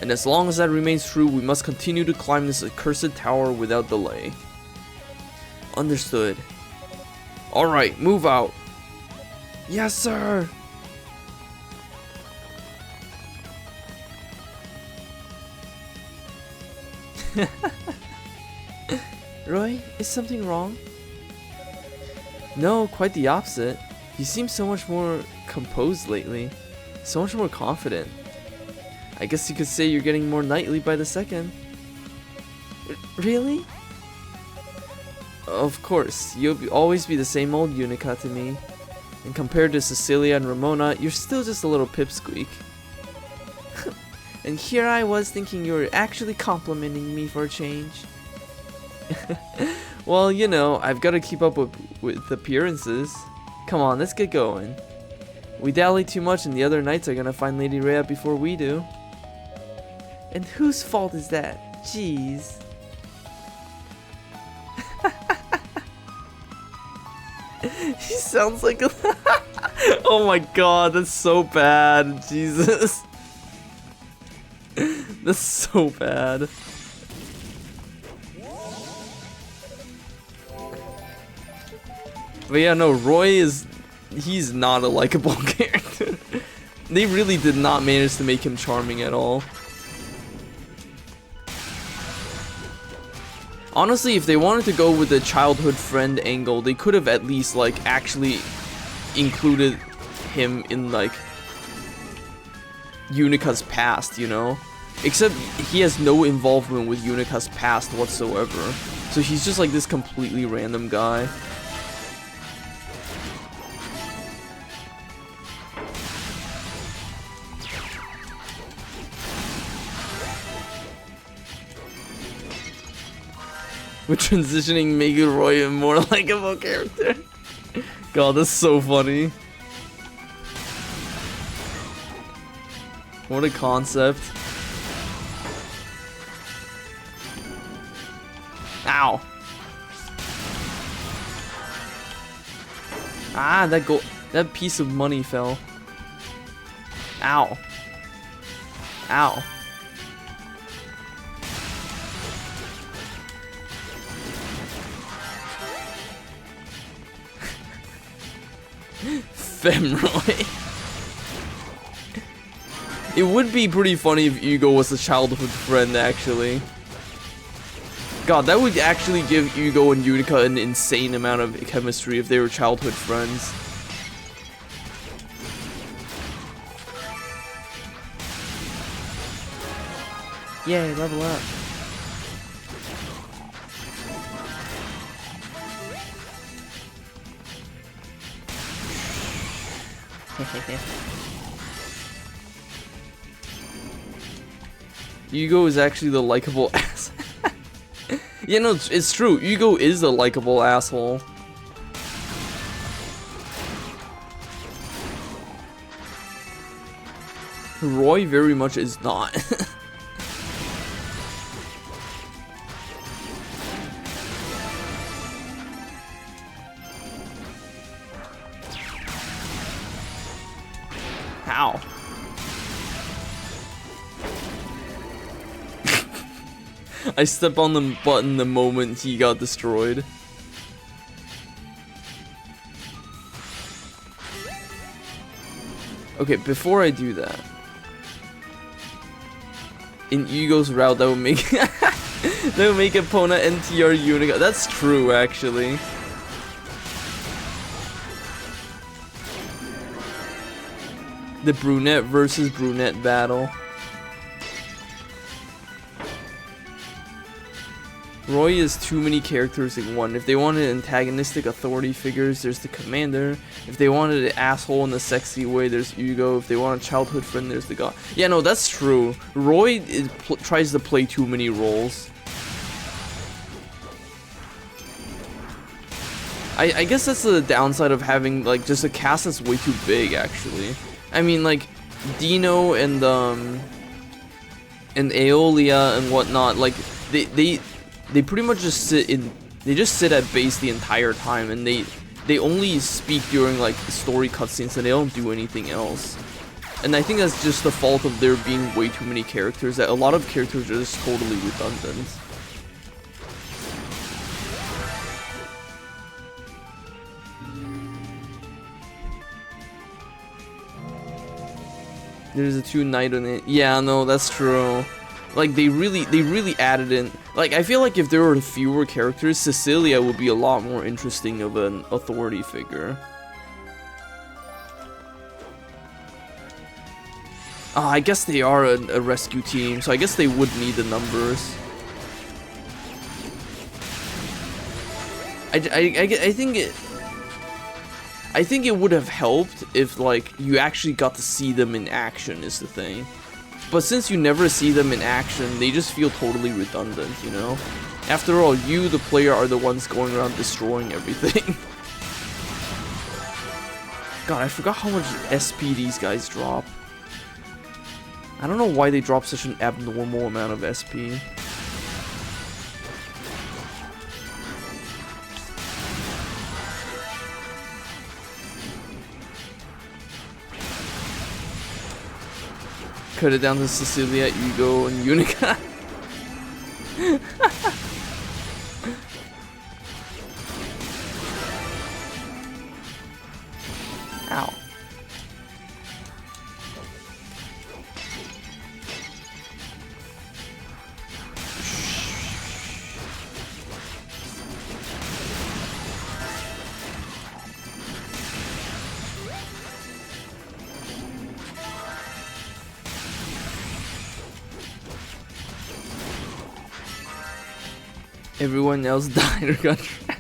And as long as that remains true, we must continue to climb this accursed tower without delay. Understood. Alright, move out. Yes, sir! Roy, is something wrong? No, quite the opposite. You seem so much more composed lately. So much more confident. I guess you could say you're getting more knightly by the second. Really? Of course, you'll always be the same old Yunica to me. And compared to Cecilia and Ramona, you're still just a little pipsqueak. And here I was thinking you were actually complimenting me for a change. Well, you know, I've got to keep up with appearances. Come on, let's get going. We dally too much and the other knights are gonna find Lady Rhea before we do. And whose fault is that? Jeez. He sounds like a... Oh my god, that's so bad. Jesus. That's so bad. But yeah, no, Roy is... He's not a likable character. They really did not manage to make him charming at all. Honestly, if they wanted to go with the childhood friend angle, they could have at least, like, actually included him in, like, Unica's past, you know? Except he has no involvement with Unica's past whatsoever. So he's just like this completely random guy. We're transitioning Mega Roy a more likable character. God, that's so funny. What a concept. Ow. Ah, that piece of money fell. Ow. Ow. Femroy. It would be pretty funny if Hugo was a childhood friend, actually. God, that would actually give Hugo and Yunica an insane amount of chemistry if they were childhood friends. Yay, level up. Hugo is actually the likable ass. Yeah, no, it's true. Hugo is a likable asshole. Roy very much is not. How? I stepped on the button the moment he got destroyed. Okay, before I do that, in Hugo's route, that would make that would make Epona NTR Unica. That's true, actually. The brunette versus brunette battle. Roy is too many characters in one. If they wanted antagonistic authority figures, there's the commander. If they wanted an asshole in a sexy way, there's Hugo. If they want a childhood friend, there's the god. Yeah, no, that's true. Roy tries to play too many roles. I guess that's the downside of having like just a cast that's way too big, actually. I mean, like Dino and Aeolia and whatnot, like they pretty much just sit in They just sit at base the entire time, and they only speak during like story cutscenes, and they don't do anything else. And I think that's just the fault of there being way too many characters, that a lot of characters are just totally redundant. There's a 2 knight on it. Yeah, no, that's true. Like they really added in. Like I feel like if there were fewer characters, Cecilia would be a lot more interesting of an authority figure. I guess they are a rescue team, so I guess they would need the numbers. I think it would have helped if like you actually got to see them in action is the thing. But since you never see them in action, they just feel totally redundant, you know? After all, you, the player, are the ones going around destroying everything. God, I forgot how much SP these guys drop. I don't know why they drop such an abnormal amount of SP. Cut it down to Cecilia, Hugo, and Yunica. Ow. Everyone else died or got trapped.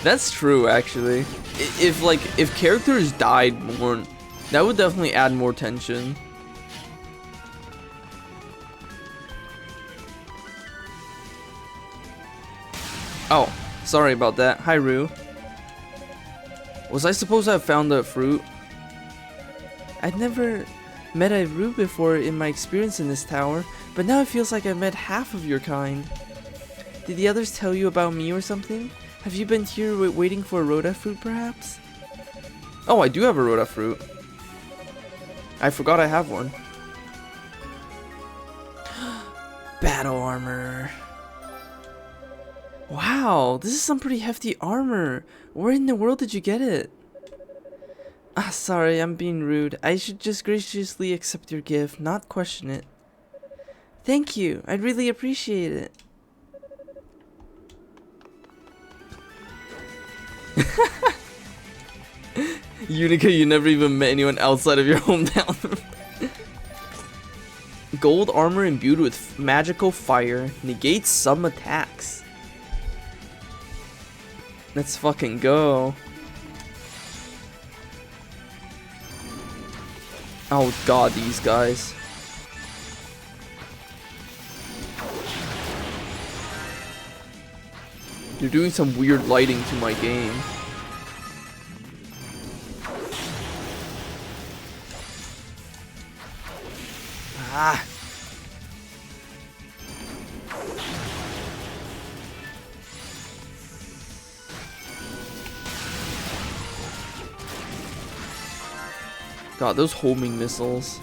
That's true, actually. If characters died more, that would definitely add more tension. Oh, sorry about that. Hi, Rue. Was I supposed to have found the fruit? I'd never met a Rue before in my experience in this tower, but now it feels like I've met half of your kind. Did the others tell you about me or something? Have you been here waiting for a Rhoda fruit, perhaps? Oh, I do have a Rhoda fruit. I forgot I have one. Battle armor. Wow, this is some pretty hefty armor. Where in the world did you get it? Ah, sorry, I'm being rude. I should just graciously accept your gift, not question it. Thank you, I'd really appreciate it. Yunica, you never even met anyone outside of your hometown. Gold armor imbued with magical fire negates some attacks. Let's fucking go. Oh god, these guys. You're doing some weird lighting to my game. Ah. God, those homing missiles.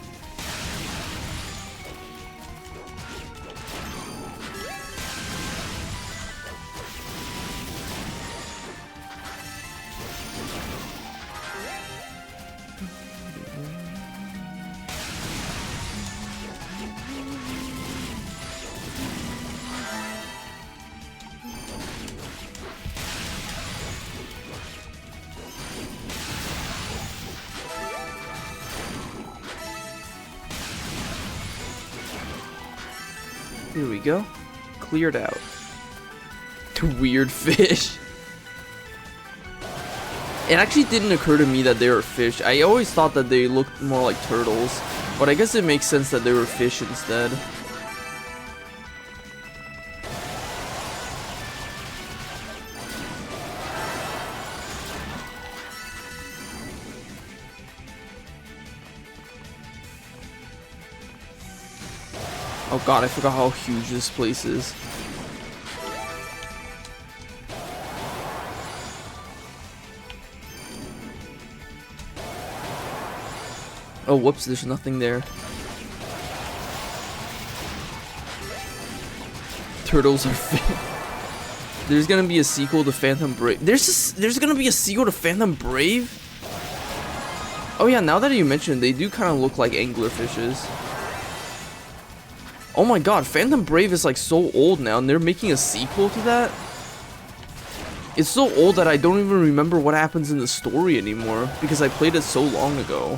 Here we go. Cleared out. Weird fish. It actually didn't occur to me that they were fish. I always thought that they looked more like turtles, but I guess it makes sense that they were fish instead. Oh god, I forgot how huge this place is. Oh, whoops, there's nothing there. Turtles are fit. There's gonna be a sequel to Phantom Brave. There's gonna be a sequel to Phantom Brave? Oh yeah, now that you mentioned, they do kind of look like anglerfishes. Oh my god, Phantom Brave is like so old now, and they're making a sequel to that? It's so old that I don't even remember what happens in the story anymore, because I played it so long ago.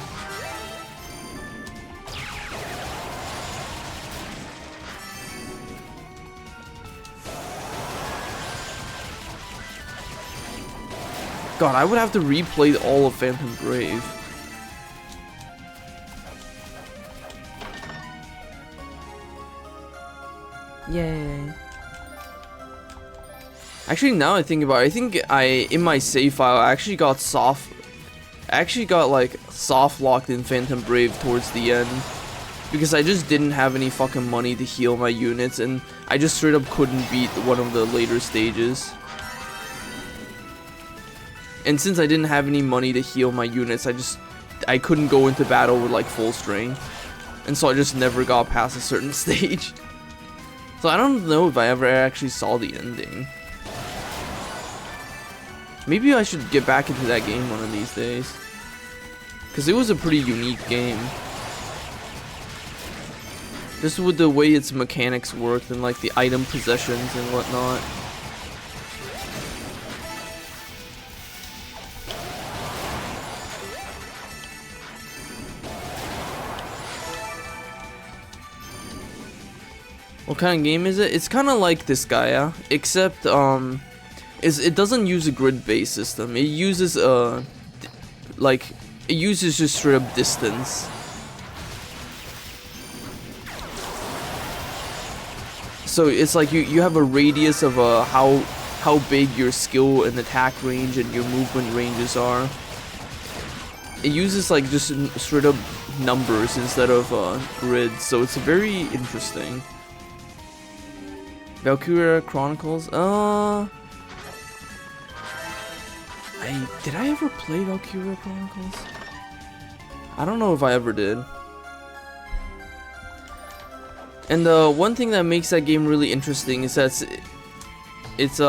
God, I would have to replay all of Phantom Brave. Yay. Actually, now I think about it, I think in my save file, I actually got like soft locked in Phantom Brave towards the end. Because I just didn't have any fucking money to heal my units, and I just straight up couldn't beat one of the later stages. And since I didn't have any money to heal my units, I couldn't go into battle with like full strength. And so I just never got past a certain stage. So I don't know if I ever actually saw the ending. Maybe I should get back into that game one of these days. Because it was a pretty unique game. Just with the way its mechanics worked and like the item possessions and whatnot. What kind of game is it? It's kind of like this guy, yeah? Except, it doesn't use a grid-based system. It uses, it uses just straight up distance. So it's like you have a radius of how big your skill and attack range and your movement ranges are. It uses like just straight up numbers instead of grids, so it's very interesting. Valkyria Chronicles. Did I ever play Valkyria Chronicles? I don't know if I ever did. And the one thing that makes that game really interesting is that it's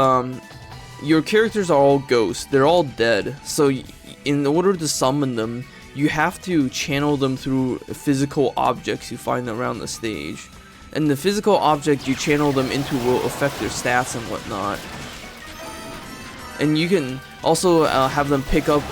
your characters are all ghosts. They're all dead. So in order to summon them, you have to channel them through physical objects you find around the stage. And the physical object you channel them into will affect their stats and whatnot. And you can also have them pick up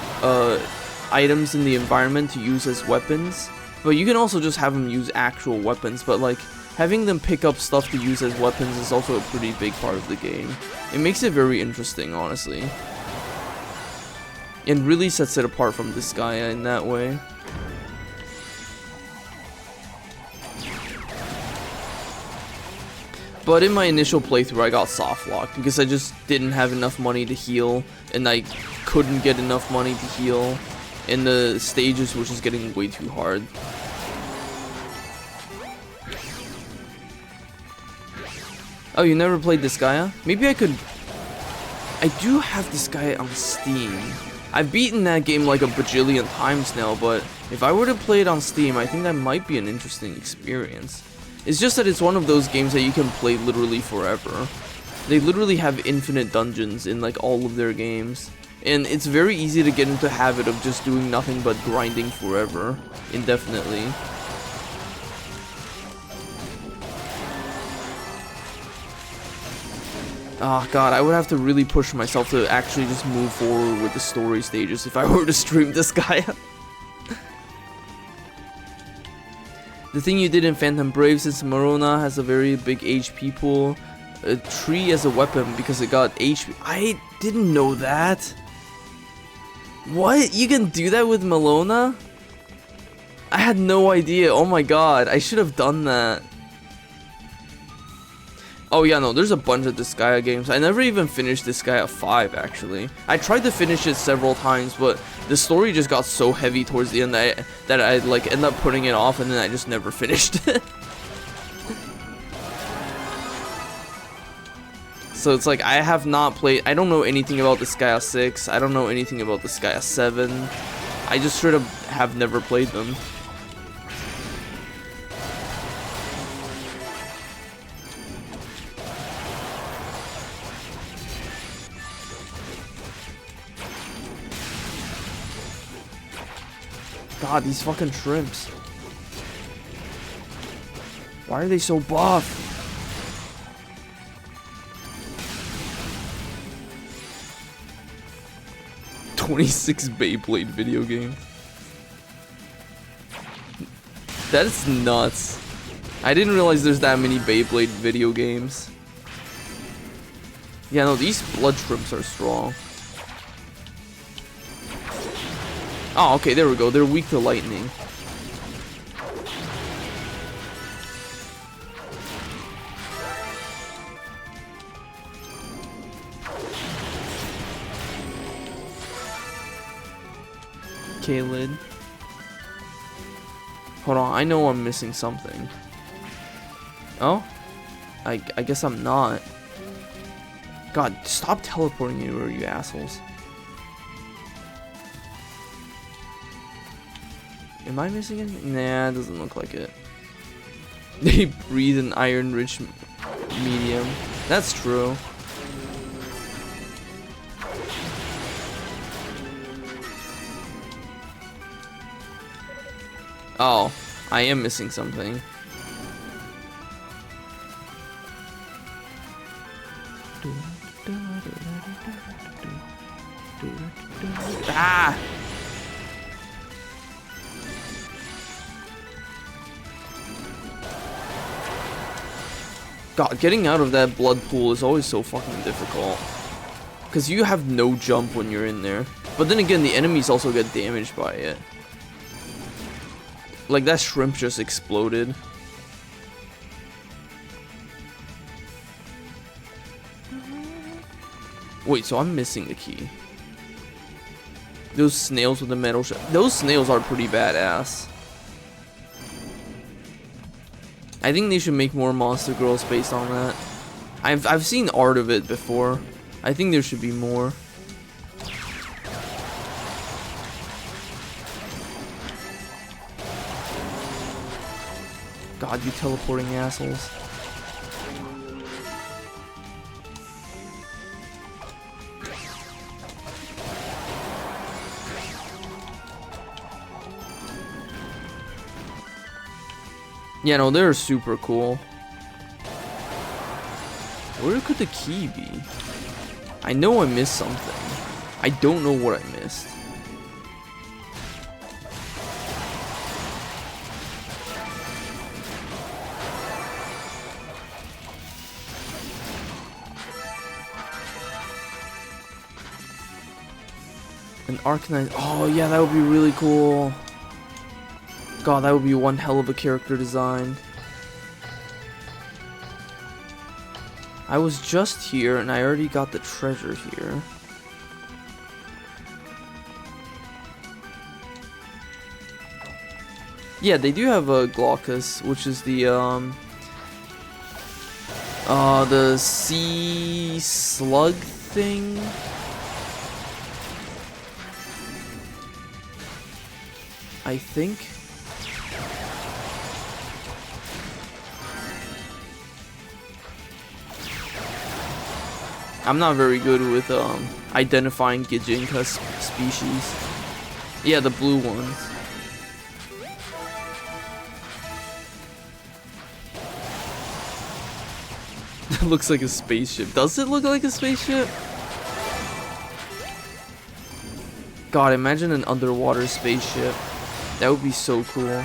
items in the environment to use as weapons. But you can also just have them use actual weapons. But like, having them pick up stuff to use as weapons is also a pretty big part of the game. It makes it very interesting, honestly. And really sets it apart from Disgaea in that way. But in my initial playthrough, I got soft locked because I just didn't have enough money to heal, and I couldn't get enough money to heal in the stages, which is getting way too hard. Oh, you never played Disgaea? Maybe I could... I do have Disgaea on Steam. I've beaten that game like a bajillion times now, but if I were to play it on Steam, I think that might be an interesting experience. It's just that it's one of those games that you can play literally forever. They literally have infinite dungeons in like all of their games. And it's very easy to get into the habit of just doing nothing but grinding forever, indefinitely. Oh god, I would have to really push myself to actually just move forward with the story stages if I were to stream this guy. The thing you did in Phantom Brave, since Marona has a very big HP pool, a tree as a weapon because it got HP. I didn't know that. What? You can do that with Malona? I had no idea. Oh my god, I should have done that. Oh yeah, no, there's a bunch of Disgaea games. I never even finished Disgaea 5, actually. I tried to finish it several times, but the story just got so heavy towards the end that I like ended up putting it off, and then I just never finished it. So it's like I have not played. I don't know anything about the Skya 6. I don't know anything about the Skya 7. I just straight up have never played them. God, these fucking shrimps. Why are they so buff? "26 Beyblade video game." That is nuts. I didn't realize there's that many Beyblade video games. Yeah, no, these blood shrimps are strong. Oh, okay, there we go. They're weak to lightning. Kalid. Hold on, I know I'm missing something. Oh? I guess I'm not. God, stop teleporting anywhere, you assholes. Am I missing anything? Nah, it doesn't look like it. They breathe an iron-rich medium. That's true. Oh, I am missing something. Ah! God, getting out of that blood pool is always so fucking difficult. Because you have no jump when you're in there. But then again, the enemies also get damaged by it. Like, that shrimp just exploded. Wait, so I'm missing the key. Those snails with the metal those snails are pretty badass. I think they should make more Monster Girls based on that. I've seen art of it before. I think there should be more. God, you teleporting assholes. Yeah, no, they're super cool. Where could the key be? I know I missed something. I don't know what I missed. An Arcanine. Oh, yeah, that would be really cool. God, that would be one hell of a character design. I was just here and I already got the treasure here. Yeah, they do have a Glaucus, which is the sea slug thing. I think. I'm not very good with identifying Gijinka species. Yeah, the blue ones. It looks like a spaceship. Does it look like a spaceship? God, imagine an underwater spaceship. That would be so cool.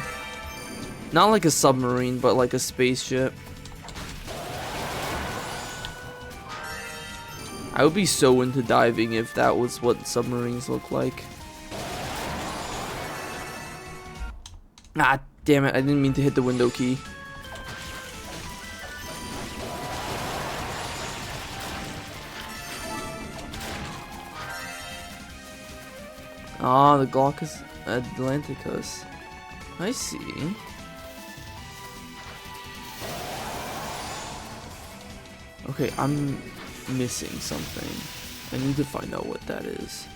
Not like a submarine, but like a spaceship. I would be so into diving if that was what submarines look like. Ah, damn it, I didn't mean to hit the window key. Ah, the Glaucus Atlanticus. I see. Okay, missing something. I need to find out what that is.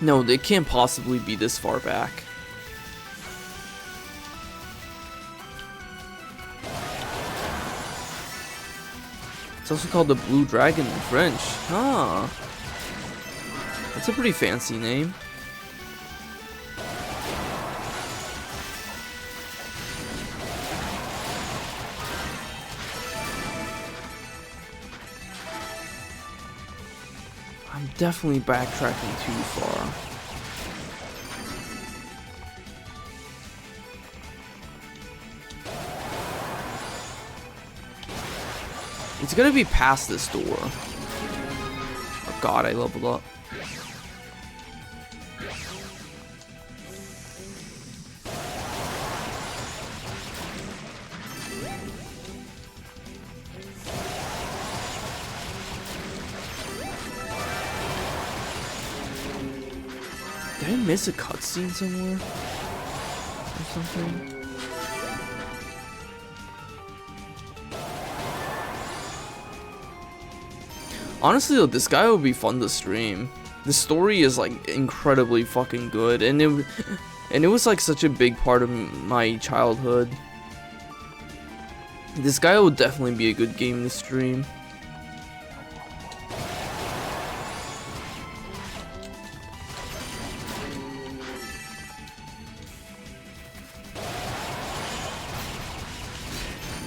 No, they can't possibly be this far back. It's also called the Blue Dragon in French. Huh. That's a pretty fancy name. I'm definitely backtracking too far. It's gonna be past this door. Oh god, I leveled up. Did I miss a cutscene somewhere? Or something? Honestly though, this guy would be fun to stream. The story is like incredibly fucking good, and it was like such a big part of my childhood. This guy would definitely be a good game to stream.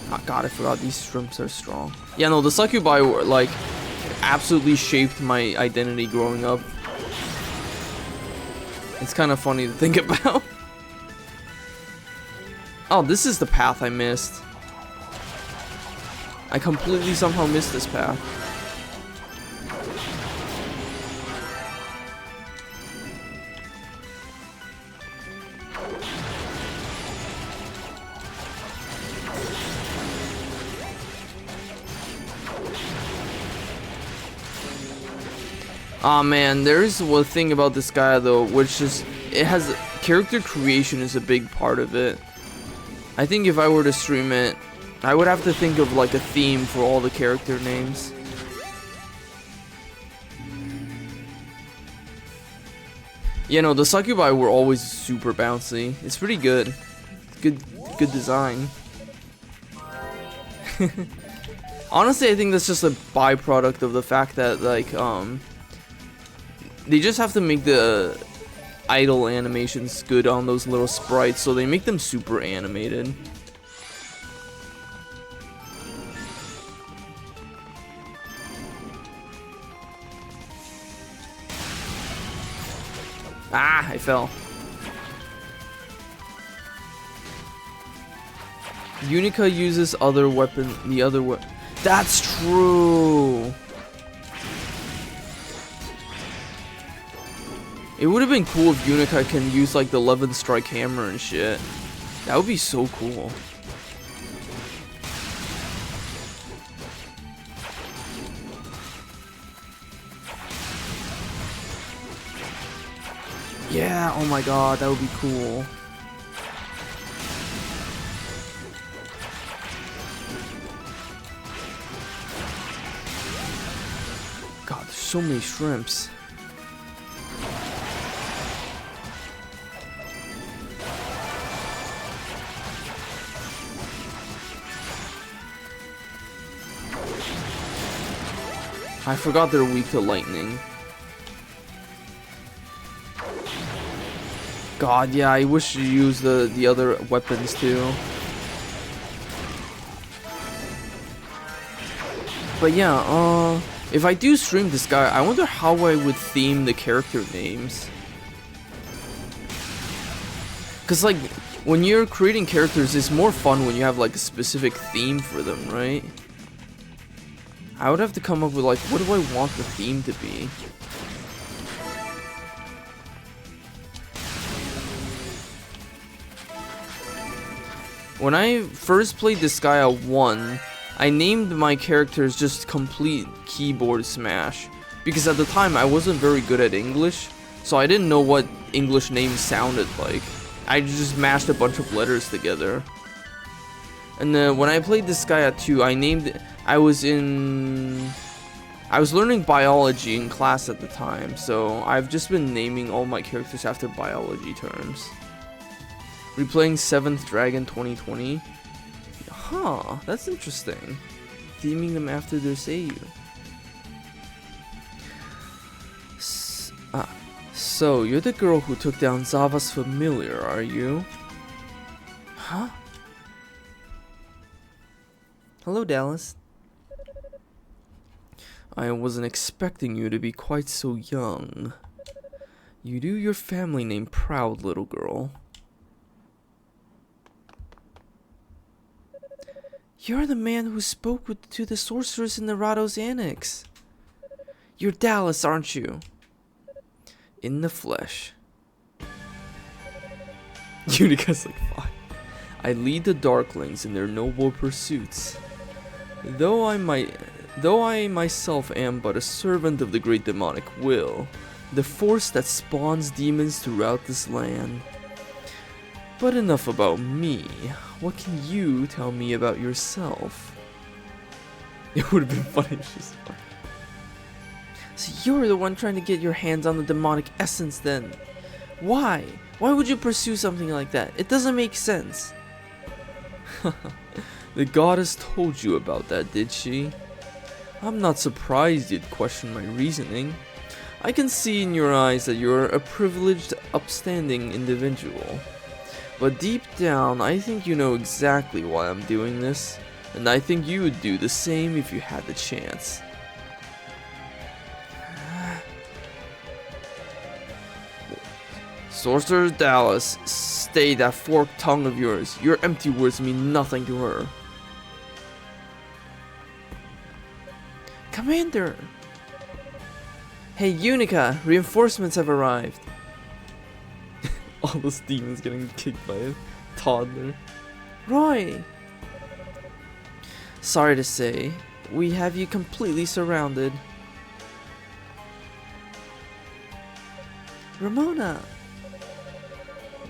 Oh god, I forgot these shrimps are strong. Yeah, no, the succubi were like absolutely shaped my identity growing up. It's kind of funny to think about. Oh, this is the path I missed. I completely somehow missed this path. Aw man, there's one thing about this guy though, which is, it has, character creation is a big part of it. I think if I were to stream it, I would have to think of like a theme for all the character names. You know, the succubi were always super bouncy. It's pretty good. Good design. Honestly, I think that's just a byproduct of the fact that like they just have to make the idle animations good on those little sprites, so they make them super animated. Ah, I fell. Yunica uses other weapon, that's true! It would have been cool if Yunica can use like the 11 strike hammer and shit. That would be so cool. Yeah, oh my god, that would be cool. God, there's so many shrimps. I forgot they're weak to lightning. God, yeah, I wish you used the other weapons too. But yeah, if I do stream this guy, I wonder how I would theme the character names. Cause like, when you're creating characters, it's more fun when you have like a specific theme for them, right? I would have to come up with like, what do I want the theme to be? When I first played this guy at 1, I named my characters just complete keyboard smash. Because at the time I wasn't very good at English, so I didn't know what English names sounded like. I just mashed a bunch of letters together. And then when I played this guy at 2, I was learning biology in class at the time, so I've just been naming all my characters after biology terms. Replaying 7th Dragon 2020. Huh, that's interesting. Theming them after their seiyuu. So, you're the girl who took down Zava's familiar, are you? Huh? Hello, Dallas. I wasn't expecting you to be quite so young. You do your family name proud, little girl. You're the man who spoke to the sorceress in Narado's annex. You're Dallas, aren't you? In the flesh. Unica's like, fine. I lead the Darklings in their noble pursuits. Though I myself am but a servant of the great demonic will, the force that spawns demons throughout this land. But enough about me. What can you tell me about yourself? It would have been funny if she's like, so you're the one trying to get your hands on the demonic essence then. Why? Why would you pursue something like that? It doesn't make sense. The goddess told you about that, did she? I'm not surprised you'd question my reasoning. I can see in your eyes that you're a privileged, upstanding individual. But deep down, I think you know exactly why I'm doing this, and I think you would do the same if you had the chance. Sorcerer Dallas, stay that forked tongue of yours. Your empty words mean nothing to her. Commander! Hey, Yunica, reinforcements have arrived. All those demons getting kicked by a toddler. Roy! Sorry to say, we have you completely surrounded. Ramona!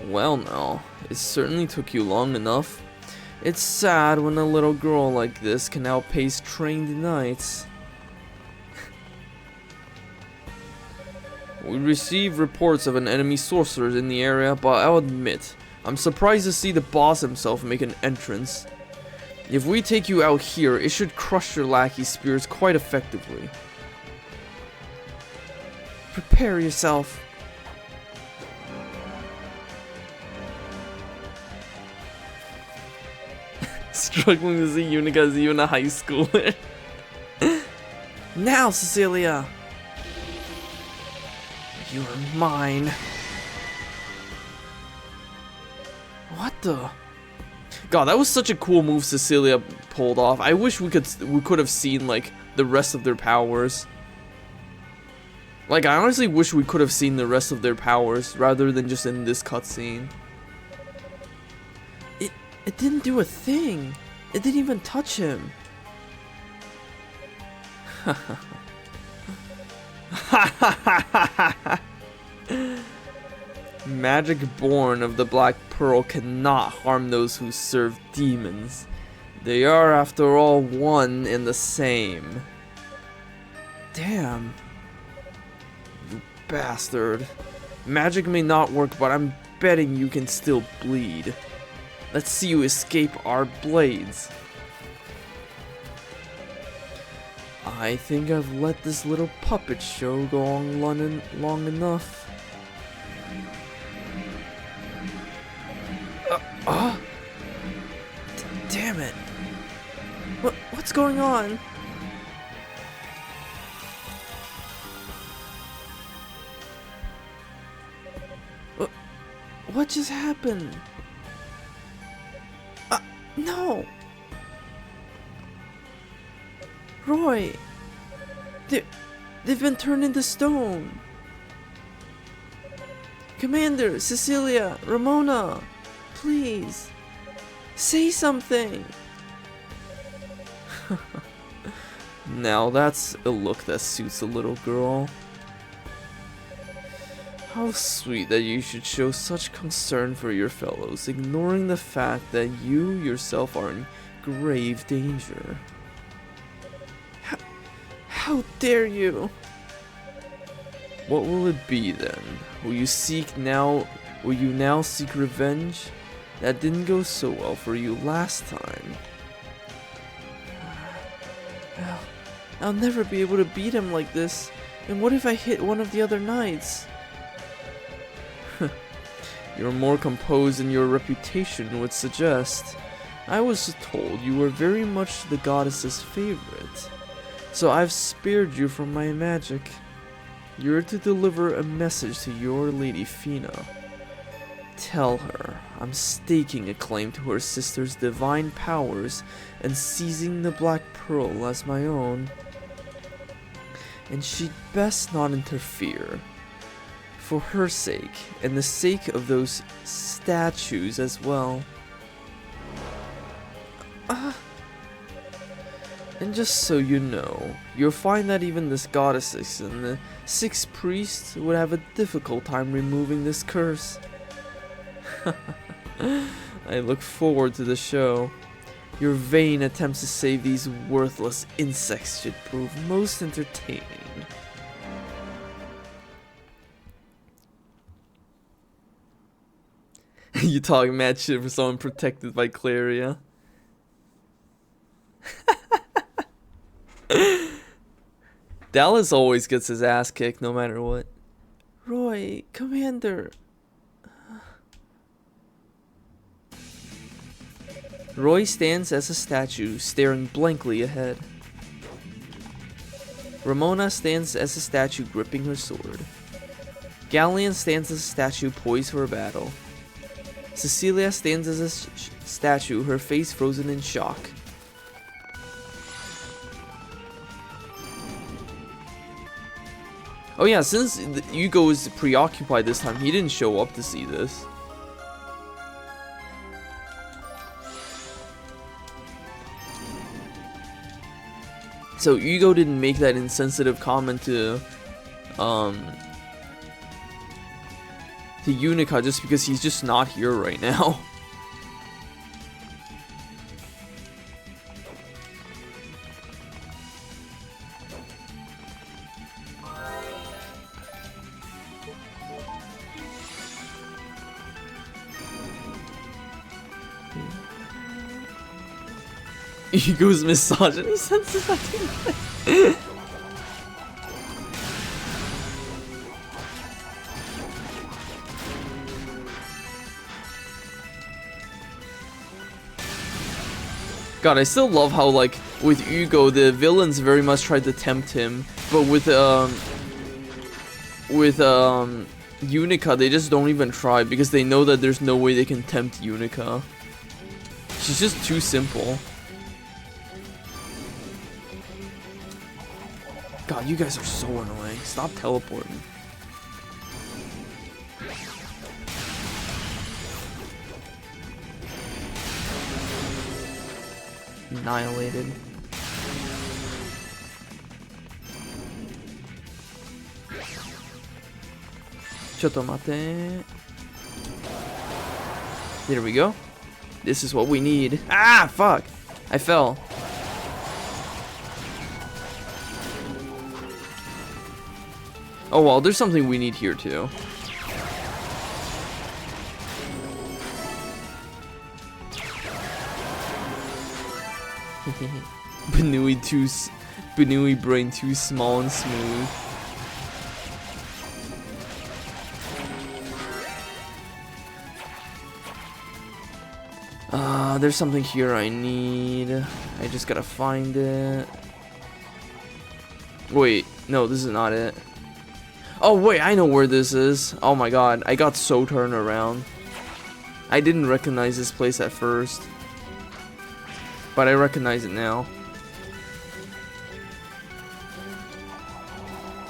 Well now, it certainly took you long enough. It's sad when a little girl like this can outpace trained knights. We received reports of an enemy sorcerer in the area, but I'll admit, I'm surprised to see the boss himself make an entrance. If we take you out here, it should crush your lackey spirits quite effectively. Prepare yourself. Struggling to see Yunica as even a high schooler. Now, Cecilia! You're mine. What the? God, that was such a cool move Cecilia pulled off. I wish we could have seen like the rest of their powers. Like, I honestly wish we could have seen the rest of their powers rather than just in this cutscene. It didn't do a thing. It didn't even touch him. Magic born of the Black Pearl cannot harm those who serve demons. They are, after all, one and the same. Damn. You bastard. Magic may not work, but I'm betting you can still bleed. Let's see you escape our blades. I think I've let this little puppet show go on long enough. Damn it. What's going on? What just happened? No! Roy! They've been turned into stone! Commander, Cecilia, Ramona! Please! Say something! Now that's a look that suits a little girl. How sweet that you should show such concern for your fellows, ignoring the fact that you yourself are in grave danger. How dare you? What will it be then? Will you now seek revenge? That didn't go so well for you last time. Well, I'll never be able to beat him like this. And what if I hit one of the other knights? You're more composed than your reputation would suggest. I was told you were very much the goddess's favorite, so I've spared you from my magic. You're to deliver a message to your Lady Fina. Tell her I'm staking a claim to her sister's divine powers and seizing the Black Pearl as my own. And she'd best not interfere. For her sake, and the sake of those statues as well. And just so you know, you'll find that even this goddess and the 6 priests would have a difficult time removing this curse. I look forward to the show. Your vain attempts to save these worthless insects should prove most entertaining. You talk mad shit for someone protected by Claria. Dallas always gets his ass kicked no matter what. Roy, Commander. Roy stands as a statue, staring blankly ahead. Ramona stands as a statue, gripping her sword. Galleon stands as a statue, poised for a battle. Cecilia stands as a statue, her face frozen in shock. Oh yeah, since Hugo is preoccupied this time, he didn't show up to see this. So Hugo didn't make that insensitive comment to Yunica just because he's just not here right now. Hugo's misogyny senses, I think. God, I still love how, like, with Hugo, the villains very much tried to tempt him, but with Yunica, they just don't even try because they know that there's no way they can tempt Yunica. She's just too simple. God, you guys are so annoying. Stop teleporting. Annihilated. Chotomate. There we go. This is what we need. Ah, fuck! I fell. Oh well, there's something we need here too. Banui brain too small and smooth. There's something here I need. I just gotta find it. Wait, no, this is not it. Oh wait, I know where this is. Oh my god, I got so turned around. I didn't recognize this place at first, but I recognize it now.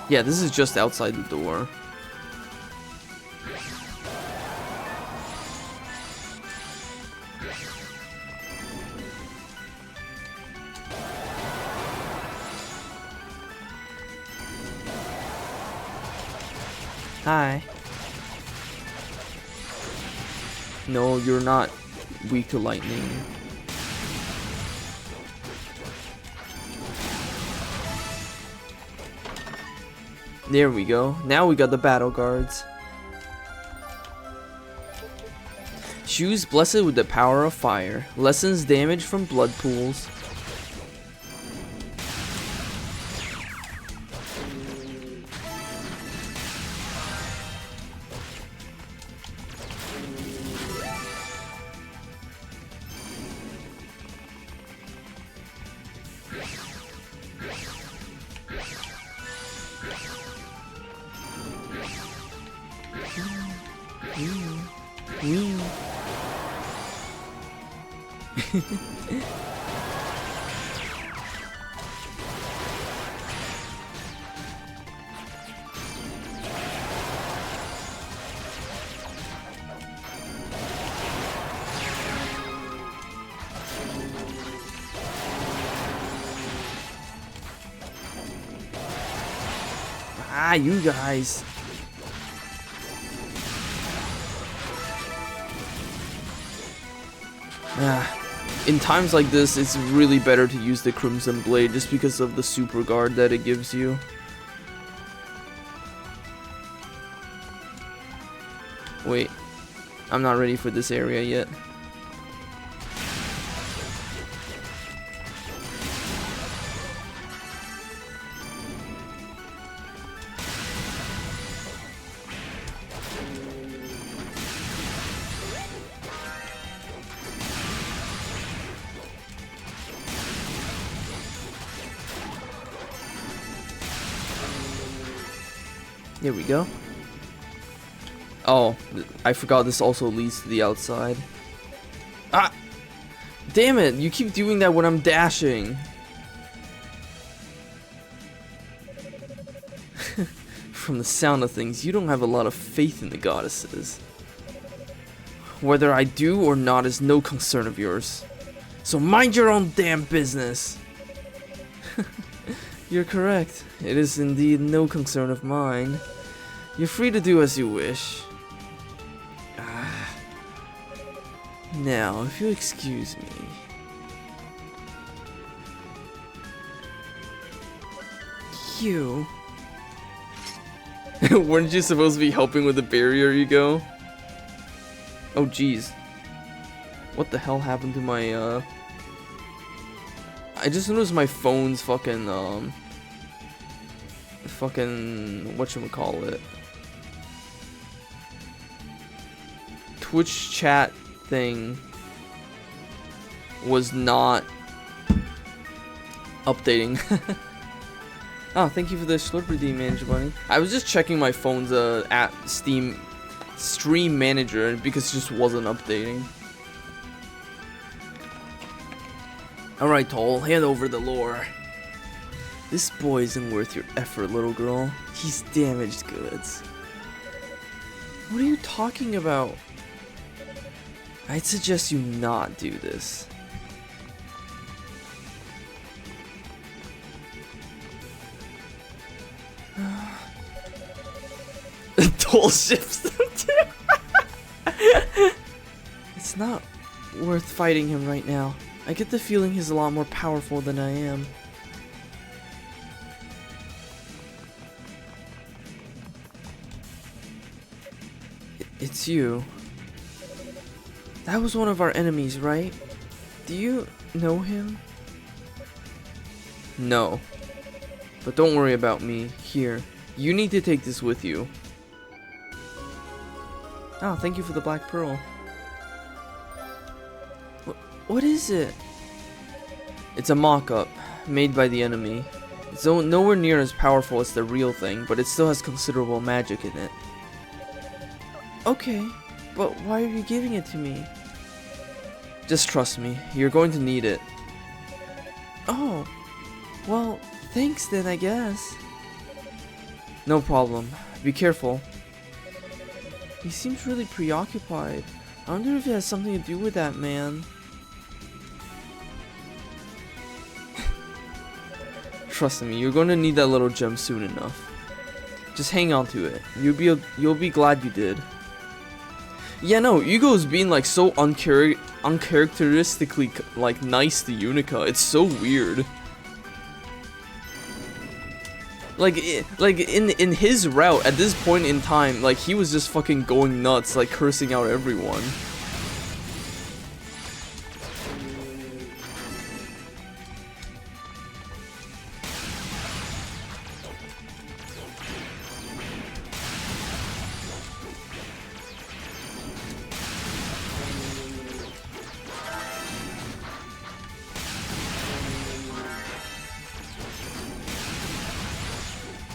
Yeah, this is just outside the door. Hi. No, you're not weak to lightning. There we go. Now we got the battle guards. Shoes blessed with the power of fire. Lessens damage from blood pools. Ah, you guys. In times like this, it's really better to use the Crimson Blade just because of the super guard that it gives you. Wait, I'm not ready for this area yet. There we go. Oh, I forgot this also leads to the outside. Ah! Damn it, you keep doing that when I'm dashing. From the sound of things, you don't have a lot of faith in the goddesses. Whether I do or not is no concern of yours. So mind your own damn business. You're correct. It is indeed no concern of mine. You're free to do as you wish. Now, if you'll excuse me. You. Weren't you supposed to be helping with the barrier, Hugo? Oh, jeez. What the hell happened to my, I just noticed my phone's fucking, whatchamacallit. Twitch chat thing was not updating. Oh, thank you for the Slurpee manager bunny. I was just checking my phone's at Steam stream manager because it just wasn't updating. Alright, Toll, hand over the lore. This boy isn't worth your effort, little girl. He's damaged goods. What are you talking about? I'd suggest you not do this. Toll shifts them too. It's not worth fighting him right now. I get the feeling he's a lot more powerful than I am. It's you. That was one of our enemies, right? Do you know him? No. But don't worry about me. Here. You need to take this with you. Oh, thank you for the Black Pearl. What is it? It's a mock-up, made by the enemy. It's nowhere near as powerful as the real thing, but it still has considerable magic in it. Okay, but why are you giving it to me? Just trust me, you're going to need it. Oh, well, thanks then, I guess. No problem. Be careful. He seems really preoccupied. I wonder if it has something to do with that man. Trust me, you're going to need that little gem soon enough. Just hang on to it. You'll be glad you did. Yeah, no, Hugo's being like so uncharacteristically like nice to Yunica. It's so weird. Like, in his route at this point in time, like he was just fucking going nuts, like cursing out everyone.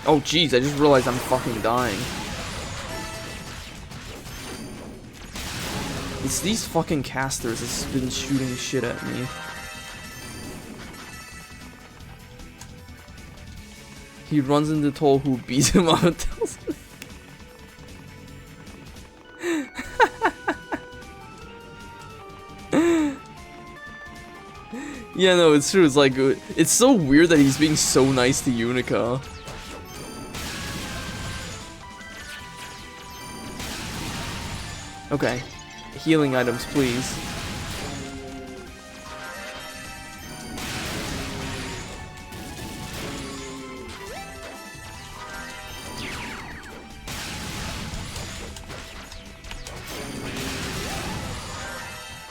Oh jeez, I just realized I'm fucking dying. It's these fucking casters that's been shooting shit at me. He runs into Toll, who beats him up and tells him. Yeah, no, it's true. It's like, it's so weird that he's being so nice to Yunica. Okay, healing items, please.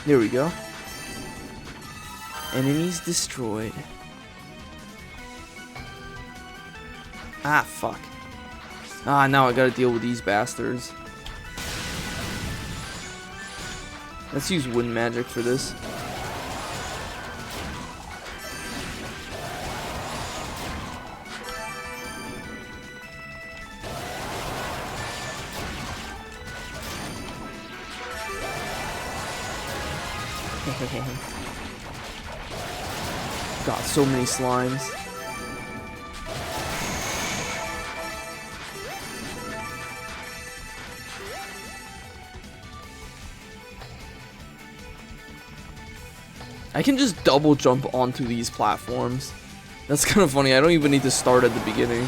There we go. Enemies destroyed. Ah, fuck. Ah, now I gotta deal with these bastards. Let's use wind magic for this. Got so many slimes. I can just double jump onto these platforms. That's kind of funny. I don't even need to start at the beginning.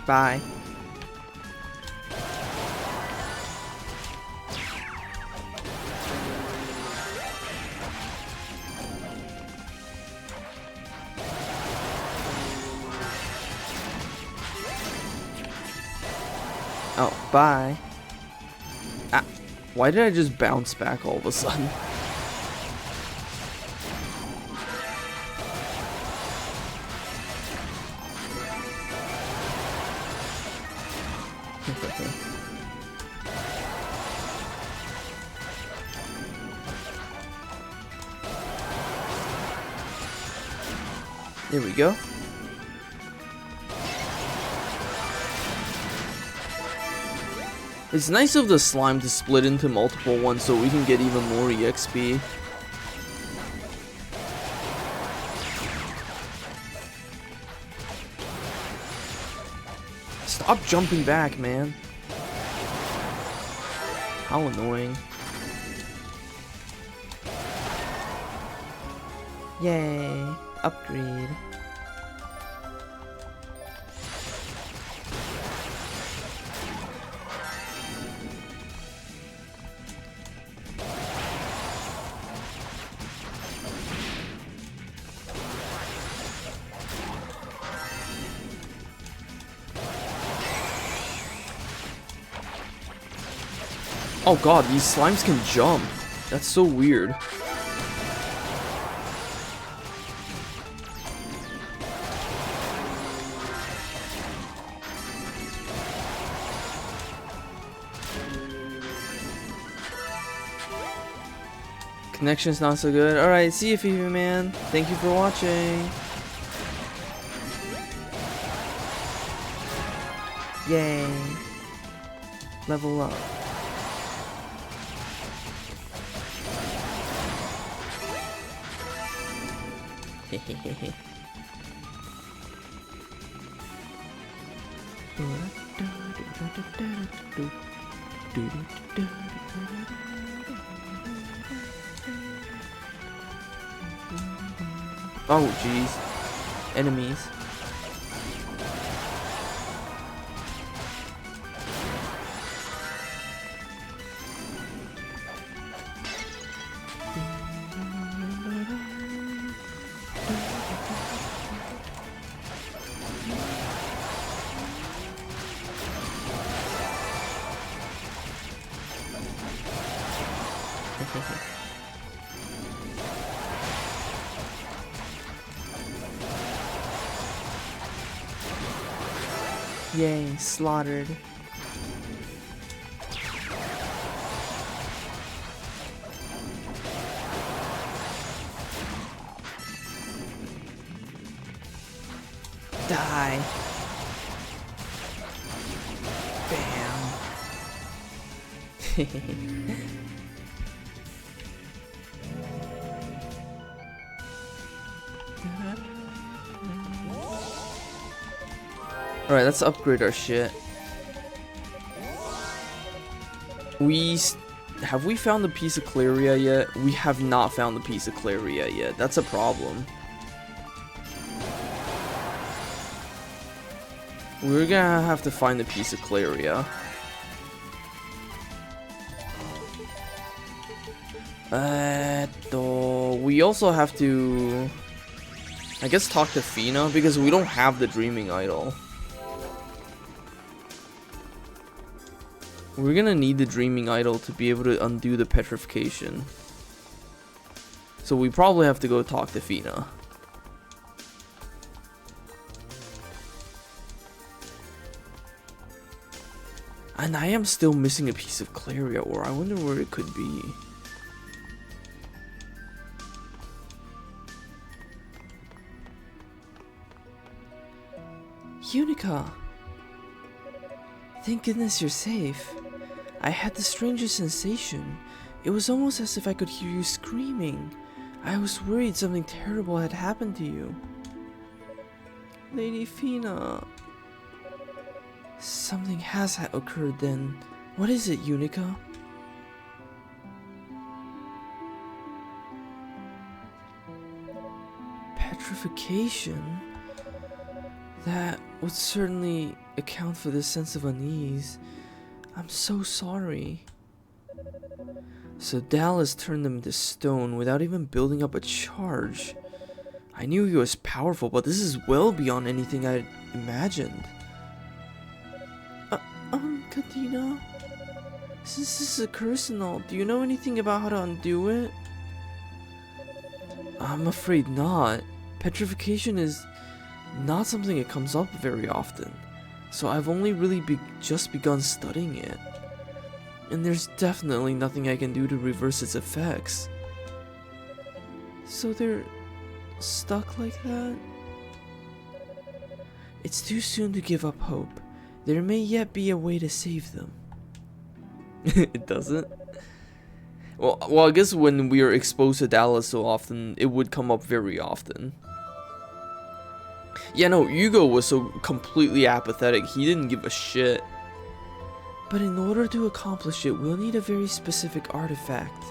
Bye. Oh, bye. Ah, why did I just bounce back all of a sudden? There we go. It's nice of the slime to split into multiple ones so we can get even more EXP. Stop jumping back, man. How annoying. Yay, upgrade. Oh god, these slimes can jump. That's so weird. Connection's not so good. Alright, see you, Fifi Man. Thank you for watching. Yay. Level up. Oh, jeez. Enemies. Yay, slaughtered. Die. Bam. Alright, let's upgrade our shit. Have we found the piece of Claria yet? We have not found the piece of Claria yet. That's a problem. We're gonna have to find the piece of Claria. We also have to, I guess, talk to Fina because we don't have the Dreaming Idol. We're gonna need the Dreaming Idol to be able to undo the petrification. So we probably have to go talk to Fina. And I am still missing a piece of Claria, or I wonder where it could be. Yunica! Thank goodness you're safe. I had the strangest sensation. It was almost as if I could hear you screaming. I was worried something terrible had happened to you. Lady Fina. Something has occurred then. What is it, Yunica? Petrification? That would certainly account for this sense of unease. I'm so sorry. So Dallas turned them into stone without even building up a charge. I knew he was powerful, but this is well beyond anything I'd imagined. Kadina? Since this is a curse and all, do you know anything about how to undo it? I'm afraid not. Petrification is not something that comes up very often, so I've only really just begun studying it. And there's definitely nothing I can do to reverse its effects. So they're stuck like that? It's too soon to give up hope. There may yet be a way to save them. It doesn't? Well, I guess when we are exposed to Dallas so often, it would come up very often. Yeah, no, Hugo was so completely apathetic, he didn't give a shit. But in order to accomplish it, we'll need a very specific artifact.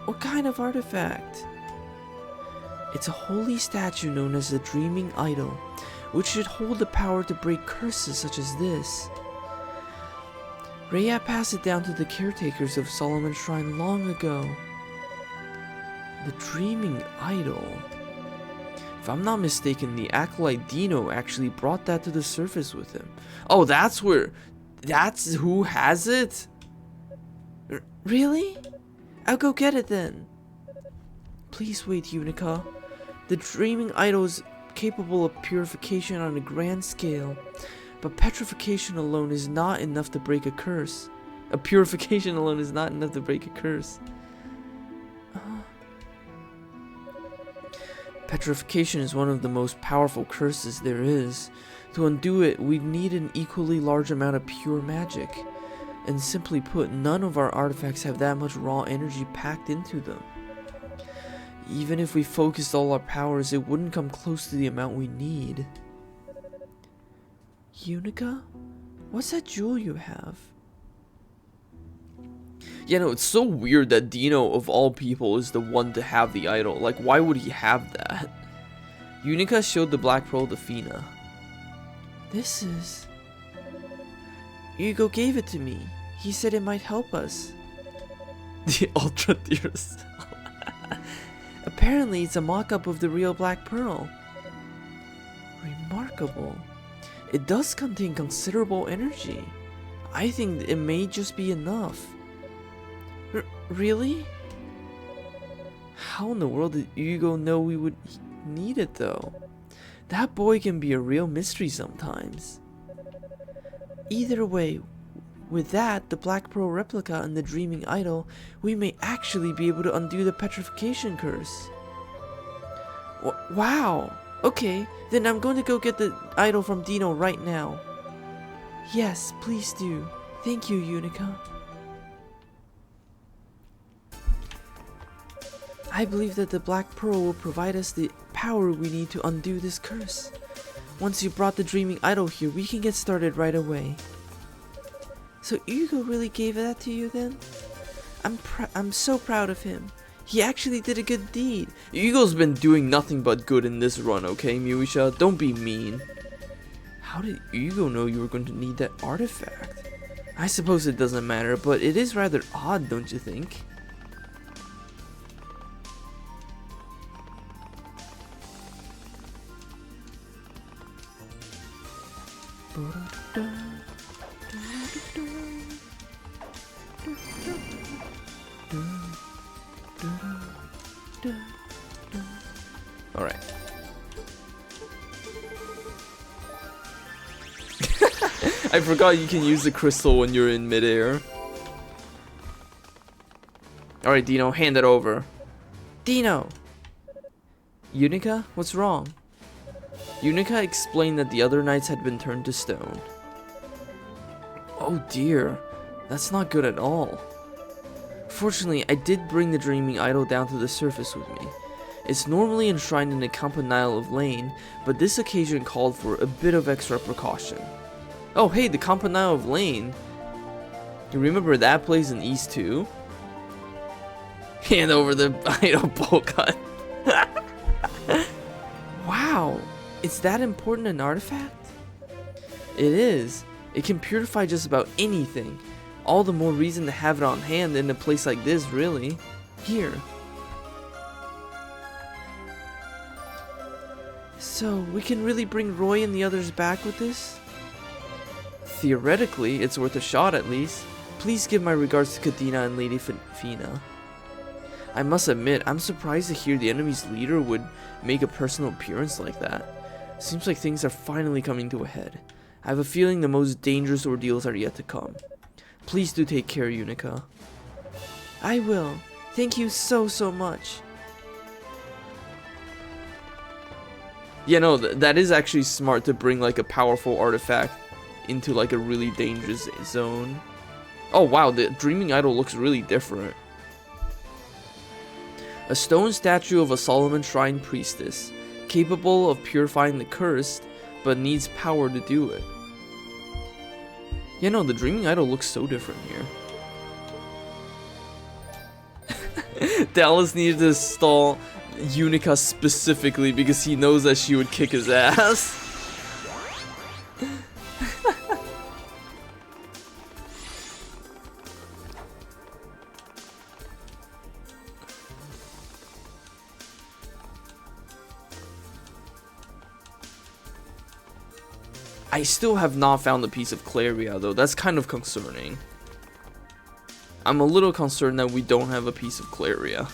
What kind of artifact? It's a holy statue known as the Dreaming Idol, which should hold the power to break curses such as this. Rhea passed it down to the caretakers of Solomon's Shrine long ago. The Dreaming Idol. If I'm not mistaken, the acolyte Dino actually brought that to the surface with him. Oh, that's who has it? Really? I'll go get it then. Please wait, Yunica. The Dreaming Idol is capable of purification on a grand scale, but petrification alone is not enough to break a curse. Purification alone is not enough to break a curse. Petrification is one of the most powerful curses there is. To undo it, we need an equally large amount of pure magic. And simply put, none of our artifacts have that much raw energy packed into them. Even if we focused all our powers, it wouldn't come close to the amount we need. Yunica? What's that jewel you have? Yeah, no, it's so weird that Dino, of all people, is the one to have the idol. Like, why would he have that? Yunica showed the black pearl to Fina. This is... Hugo gave it to me. He said it might help us. The Ultra Tears. Apparently, it's a mock-up of the real black pearl. Remarkable. It does contain considerable energy. I think it may just be enough. Really? How in the world did Hugo know we would need it though? That boy can be a real mystery sometimes. Either way, with that, the Black Pearl replica and the Dreaming Idol, we may actually be able to undo the petrification curse. Wow! Okay, then I'm going to go get the idol from Dino right now. Yes, please do. Thank you, Yunica. I believe that the Black Pearl will provide us the power we need to undo this curse. Once you brought the Dreaming Idol here, we can get started right away. So Hugo really gave that to you then? I'm so proud of him. He actually did a good deed. Hugo's been doing nothing but good in this run, okay, Muisha? Don't be mean. How did Hugo know you were going to need that artifact? I suppose it doesn't matter, but it is rather odd, don't you think? Alright. I forgot you can use the crystal when you're in midair. Alright, Dino, hand it over. Dino! Yunica, what's wrong? Yunica explained that the other knights had been turned to stone. Oh dear, that's not good at all. Fortunately, I did bring the Dreaming Idol down to the surface with me. It's normally enshrined in the Campanile of Lane, but this occasion called for a bit of extra precaution. Oh hey, the Campanile of Lane. You remember that place in East 2? Hand over the idol bolt cut. Wow, it's that important an artifact? It is. It can purify just about anything. All the more reason to have it on hand in a place like this, really. Here. So, we can really bring Roy and the others back with this? Theoretically, it's worth a shot at least. Please give my regards to Kadena and Lady Fina. I must admit, I'm surprised to hear the enemy's leader would make a personal appearance like that. Seems like things are finally coming to a head. I have a feeling the most dangerous ordeals are yet to come. Please do take care, Yunica. I will. Thank you so much. Yeah, no, that is actually smart to bring like a powerful artifact into like a really dangerous zone. Oh wow, the Dreaming Idol looks really different. A stone statue of a Solomon Shrine priestess, capable of purifying the cursed, but needs power to do it. Yeah, no, the Dreaming Idol looks so different here. Dallas needed to stall Yunica specifically because he knows that she would kick his ass. I still have not found a piece of Claria though, that's kind of concerning. I'm a little concerned that we don't have a piece of Claria.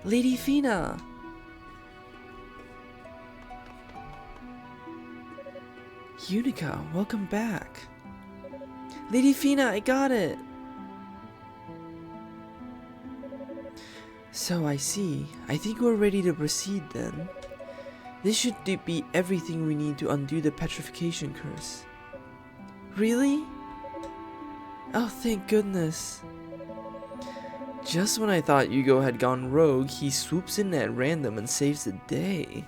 Lady Fina! Yunica, welcome back. Lady Fina, I got it! So I see. I think we're ready to proceed then. This should be everything we need to undo the petrification curse. Really? Oh, thank goodness. Just when I thought Hugo had gone rogue, he swoops in at random and saves the day.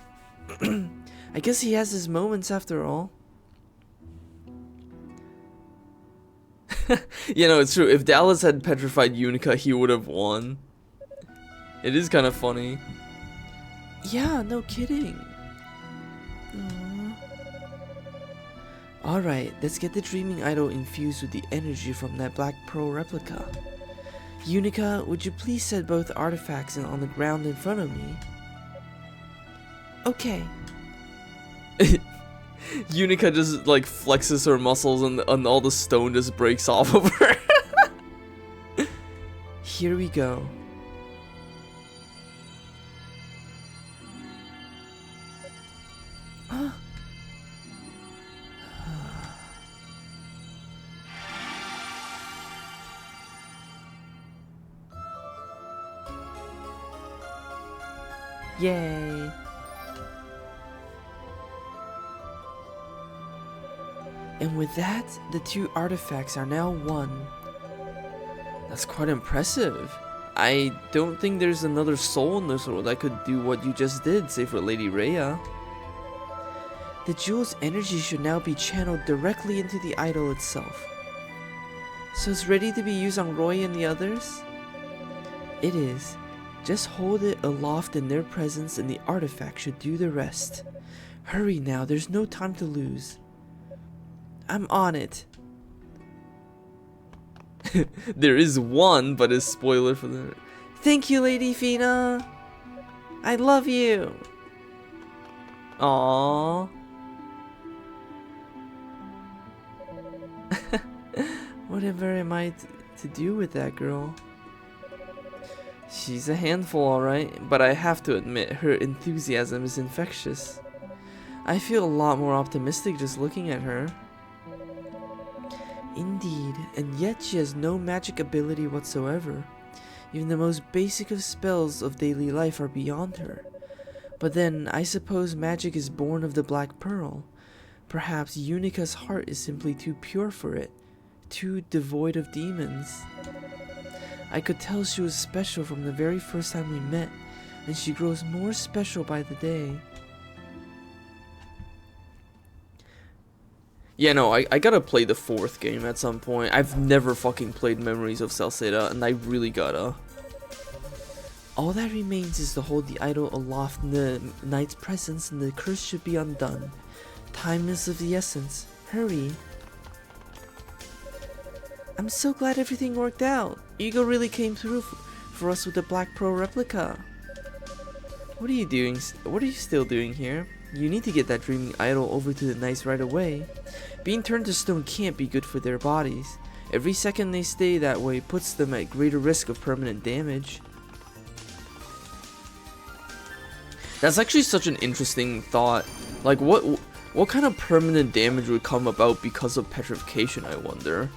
I guess he has his moments after all. You know, it's true. If Dallas had petrified Yunica, he would have won. It is kind of funny. Yeah, no kidding. Alright, let's get the Dreaming Idol infused with the energy from that Black Pearl replica. Yunica, would you please set both artifacts on the ground in front of me? Okay. Yunica just like flexes her muscles and all the stone just breaks off of her. Here we go. Yay! And with that, the two artifacts are now one. That's quite impressive. I don't think there's another soul in this world that could do what you just did, save for Lady Rhea. The jewel's energy should now be channeled directly into the idol itself. So it's ready to be used on Roy and the others? It is. Just hold it aloft in their presence and the artifact should do the rest. Hurry now, there's no time to lose. I'm on it. There is one, but a spoiler for the... Thank you, Lady Fina. I love you. Aww. Whatever am I to do with that girl? She's a handful, alright, but I have to admit, her enthusiasm is infectious. I feel a lot more optimistic just looking at her. Indeed, and yet she has no magic ability whatsoever. Even the most basic of spells of daily life are beyond her. But then, I suppose magic is born of the Black Pearl. Perhaps Unica's heart is simply too pure for it, too devoid of demons. I could tell she was special from the very first time we met, and she grows more special by the day. Yeah, no, I gotta play the 4th game at some point. I've never fucking played Memories of Salceda, and I really gotta. All that remains is to hold the idol aloft in the knight's presence, and the curse should be undone. Time is of the essence. Hurry. I'm so glad everything worked out. Hugo really came through for us with the Black Pearl replica. What are you doing? What are you still doing here? You need to get that Dreaming Idol over to the knights right away. Being turned to stone can't be good for their bodies. Every second they stay that way puts them at greater risk of permanent damage. That's actually such an interesting thought. Like, what kind of permanent damage would come about because of petrification, I wonder?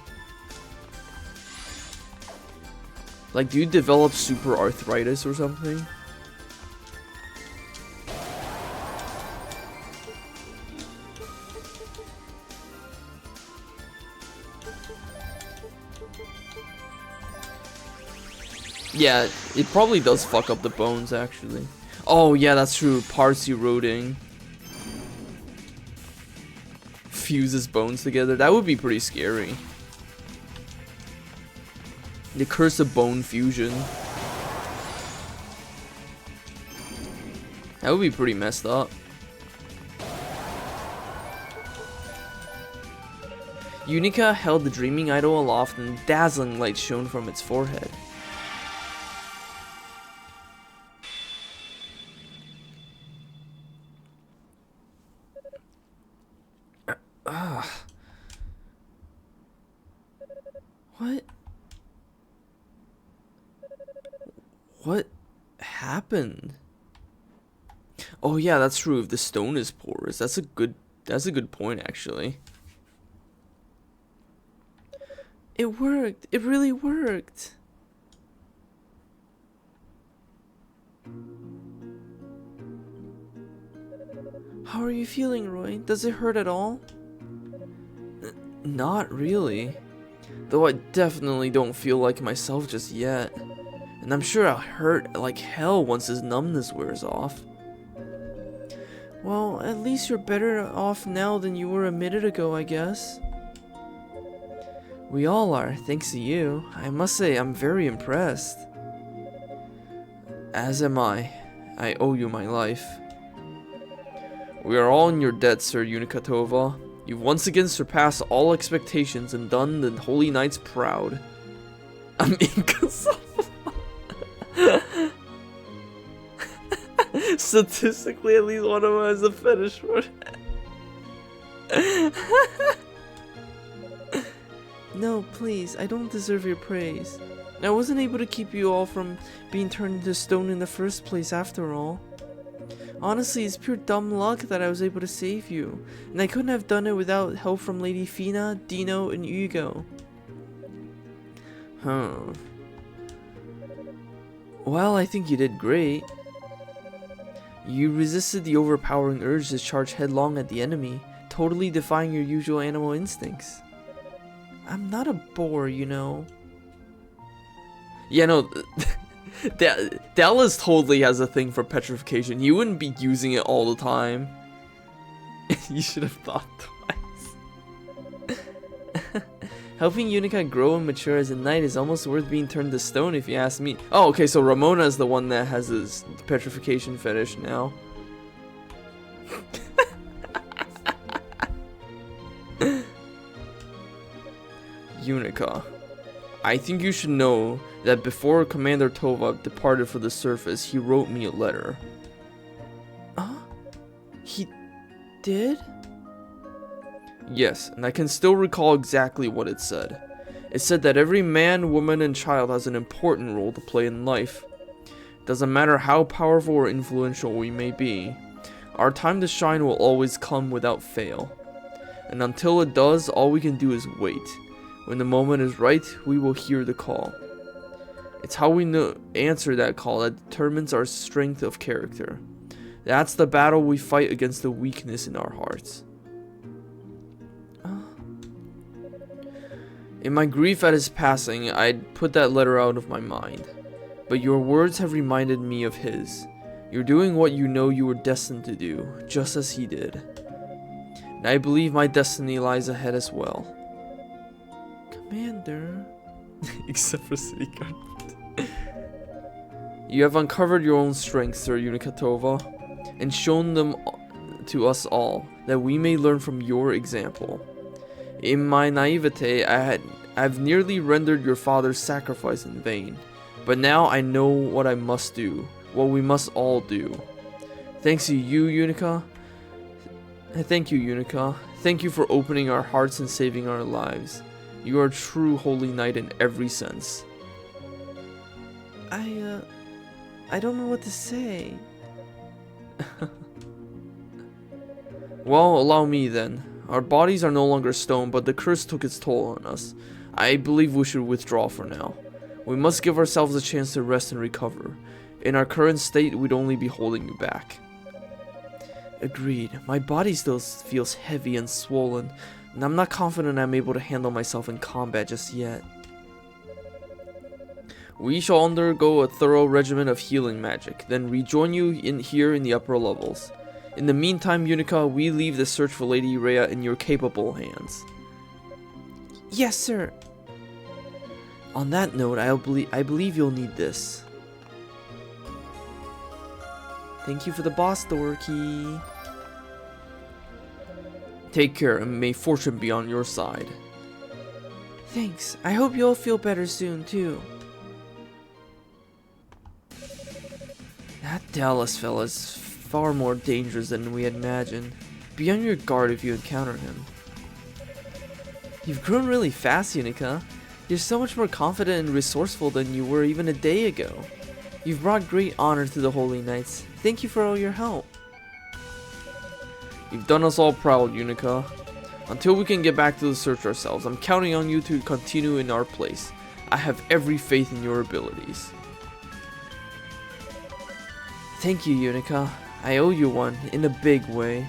Like, do you develop super arthritis or something? Yeah, it probably does fuck up the bones, actually. Oh, yeah, that's true. Parts eroding. Fuses bones together. That would be pretty scary. The curse of bone fusion. That would be pretty messed up. Yunica held the Dreaming Idol aloft and dazzling light shone from its forehead. What happened? Oh yeah, that's true. If the stone is porous, that's a good point actually. It worked. It really worked. How are you feeling, Roy? Does it hurt at all? Not really. Though I definitely don't feel like myself just yet. And I'm sure I'll hurt like hell once this numbness wears off. Well, at least you're better off now than you were a minute ago, I guess. We all are, thanks to you. I must say, I'm very impressed. As am I. I owe you my life. We are all in your debt, Sir Yunica. You've once again surpassed all expectations and done the Holy Knights proud. Statistically, at least one of them has a fetish for it. No, please, I don't deserve your praise. I wasn't able to keep you all from being turned into stone in the first place after all. Honestly, it's pure dumb luck that I was able to save you, and I couldn't have done it without help from Lady Fina, Dino, and Hugo. Huh. Well, I think you did great. You resisted the overpowering urge to charge headlong at the enemy, totally defying your usual animal instincts. I'm not a boar, you know. Yeah, no, Dallas totally has a thing for petrification. You wouldn't be using it all the time. You should have thought twice. Helping Yunica grow and mature as a knight is almost worth being turned to stone if you ask me. Oh, okay, so Ramona is the one that has this petrification fetish now. Yunica, I think you should know that before Commander Tova departed for the surface, he wrote me a letter. He did? Yes, and I can still recall exactly what it said. It said that every man, woman, and child has an important role to play in life. Doesn't matter how powerful or influential we may be, our time to shine will always come without fail. And until it does, all we can do is wait. When the moment is right, we will hear the call. It's how we answer that call that determines our strength of character. That's the battle we fight against the weakness in our hearts. In my grief at his passing, I'd put that letter out of my mind. But your words have reminded me of his. You're doing what you know you were destined to do, just as he did. And I believe my destiny lies ahead as well. Commander... Except for City Guard. You have uncovered your own strengths, Sir Yunica, and shown them to us all, that we may learn from your example. In my naivete, I've nearly rendered your father's sacrifice in vain, but now I know what I must do, what we must all do. Thanks to you, Yunica. Thank you, Yunica. Thank you for opening our hearts and saving our lives. You are a true holy knight in every sense. I don't know what to say. Well, allow me then. Our bodies are no longer stone, but the curse took its toll on us. I believe we should withdraw for now. We must give ourselves a chance to rest and recover. In our current state, we'd only be holding you back. Agreed. My body still feels heavy and swollen, and I'm not confident I'm able to handle myself in combat just yet. We shall undergo a thorough regimen of healing magic, then rejoin you here in the upper levels. In the meantime, Yunica, we leave the search for Lady Rhea in your capable hands. Yes, sir. On that note, I believe you'll need this. Thank you for the boss door key. Take care, and may fortune be on your side. Thanks. I hope you'll feel better soon, too. That Dallas fella's far more dangerous than we had imagined. Be on your guard if you encounter him. You've grown really fast, Yunica. You're so much more confident and resourceful than you were even a day ago. You've brought great honor to the Holy Knights. Thank you for all your help. You've done us all proud, Yunica. Until we can get back to the search ourselves, I'm counting on you to continue in our place. I have every faith in your abilities. Thank you, Yunica. I owe you one, in a big way.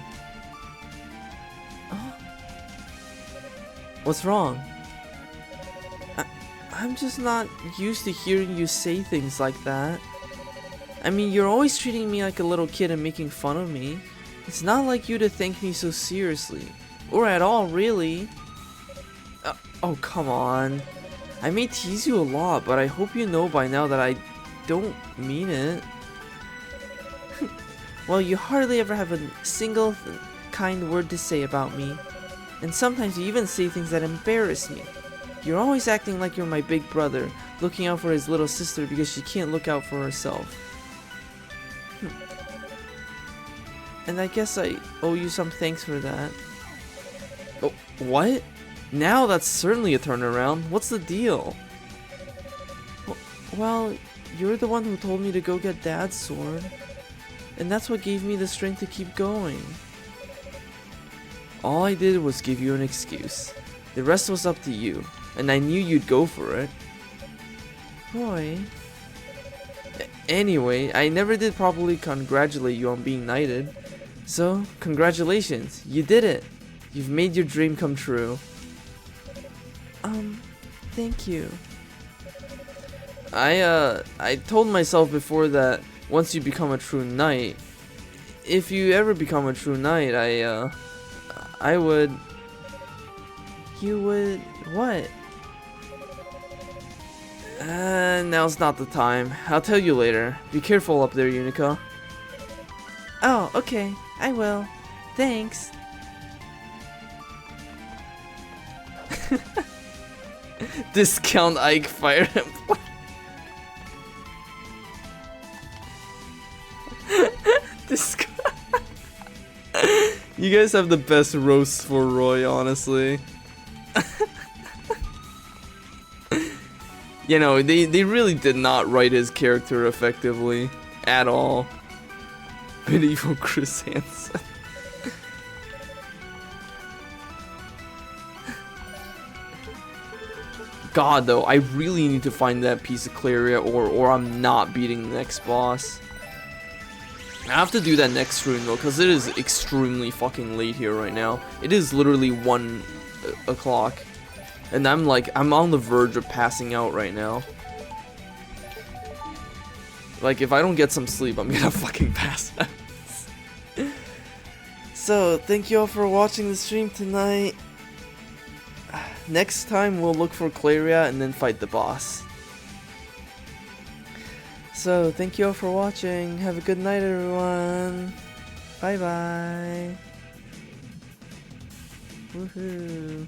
What's wrong? I'm just not used to hearing you say things like that. I mean, you're always treating me like a little kid and making fun of me. It's not like you to thank me so seriously. Or at all, really. Oh, come on. I may tease you a lot, but I hope you know by now that I don't mean it. Well, you hardly ever have a single kind word to say about me. And sometimes you even say things that embarrass me. You're always acting like you're my big brother, looking out for his little sister because she can't look out for herself. And I guess I owe you some thanks for that. Oh, what? Now that's certainly a turnaround. What's the deal? Well, you're the one who told me to go get Dad's sword. And that's what gave me the strength to keep going. All I did was give you an excuse. The rest was up to you, and I knew you'd go for it. Roy. Anyway, I never did properly congratulate you on being knighted. So, congratulations, you did it. You've made your dream come true. Thank you. I told myself before that once you become a true knight, if you ever become a true knight, I would... You would... what? Now's not the time. I'll tell you later. Be careful up there, Yunica. Oh, okay. I will. Thanks. Discount Ike Fire Emblem. You guys have the best roasts for Roy, honestly. You know, they really did not write his character effectively at all. Medieval Chris Hansen. God, though, I really need to find that piece of Claria, or I'm not beating the next boss. I have to do that next stream though, because it is extremely fucking late here right now. It is literally 1 o'clock. And I'm on the verge of passing out right now. Like, if I don't get some sleep, I'm gonna fucking pass out. So, thank you all for watching the stream tonight. Next time, we'll look for Claria and then fight the boss. So, thank you all for watching. Have a good night, everyone. Bye bye. Woohoo.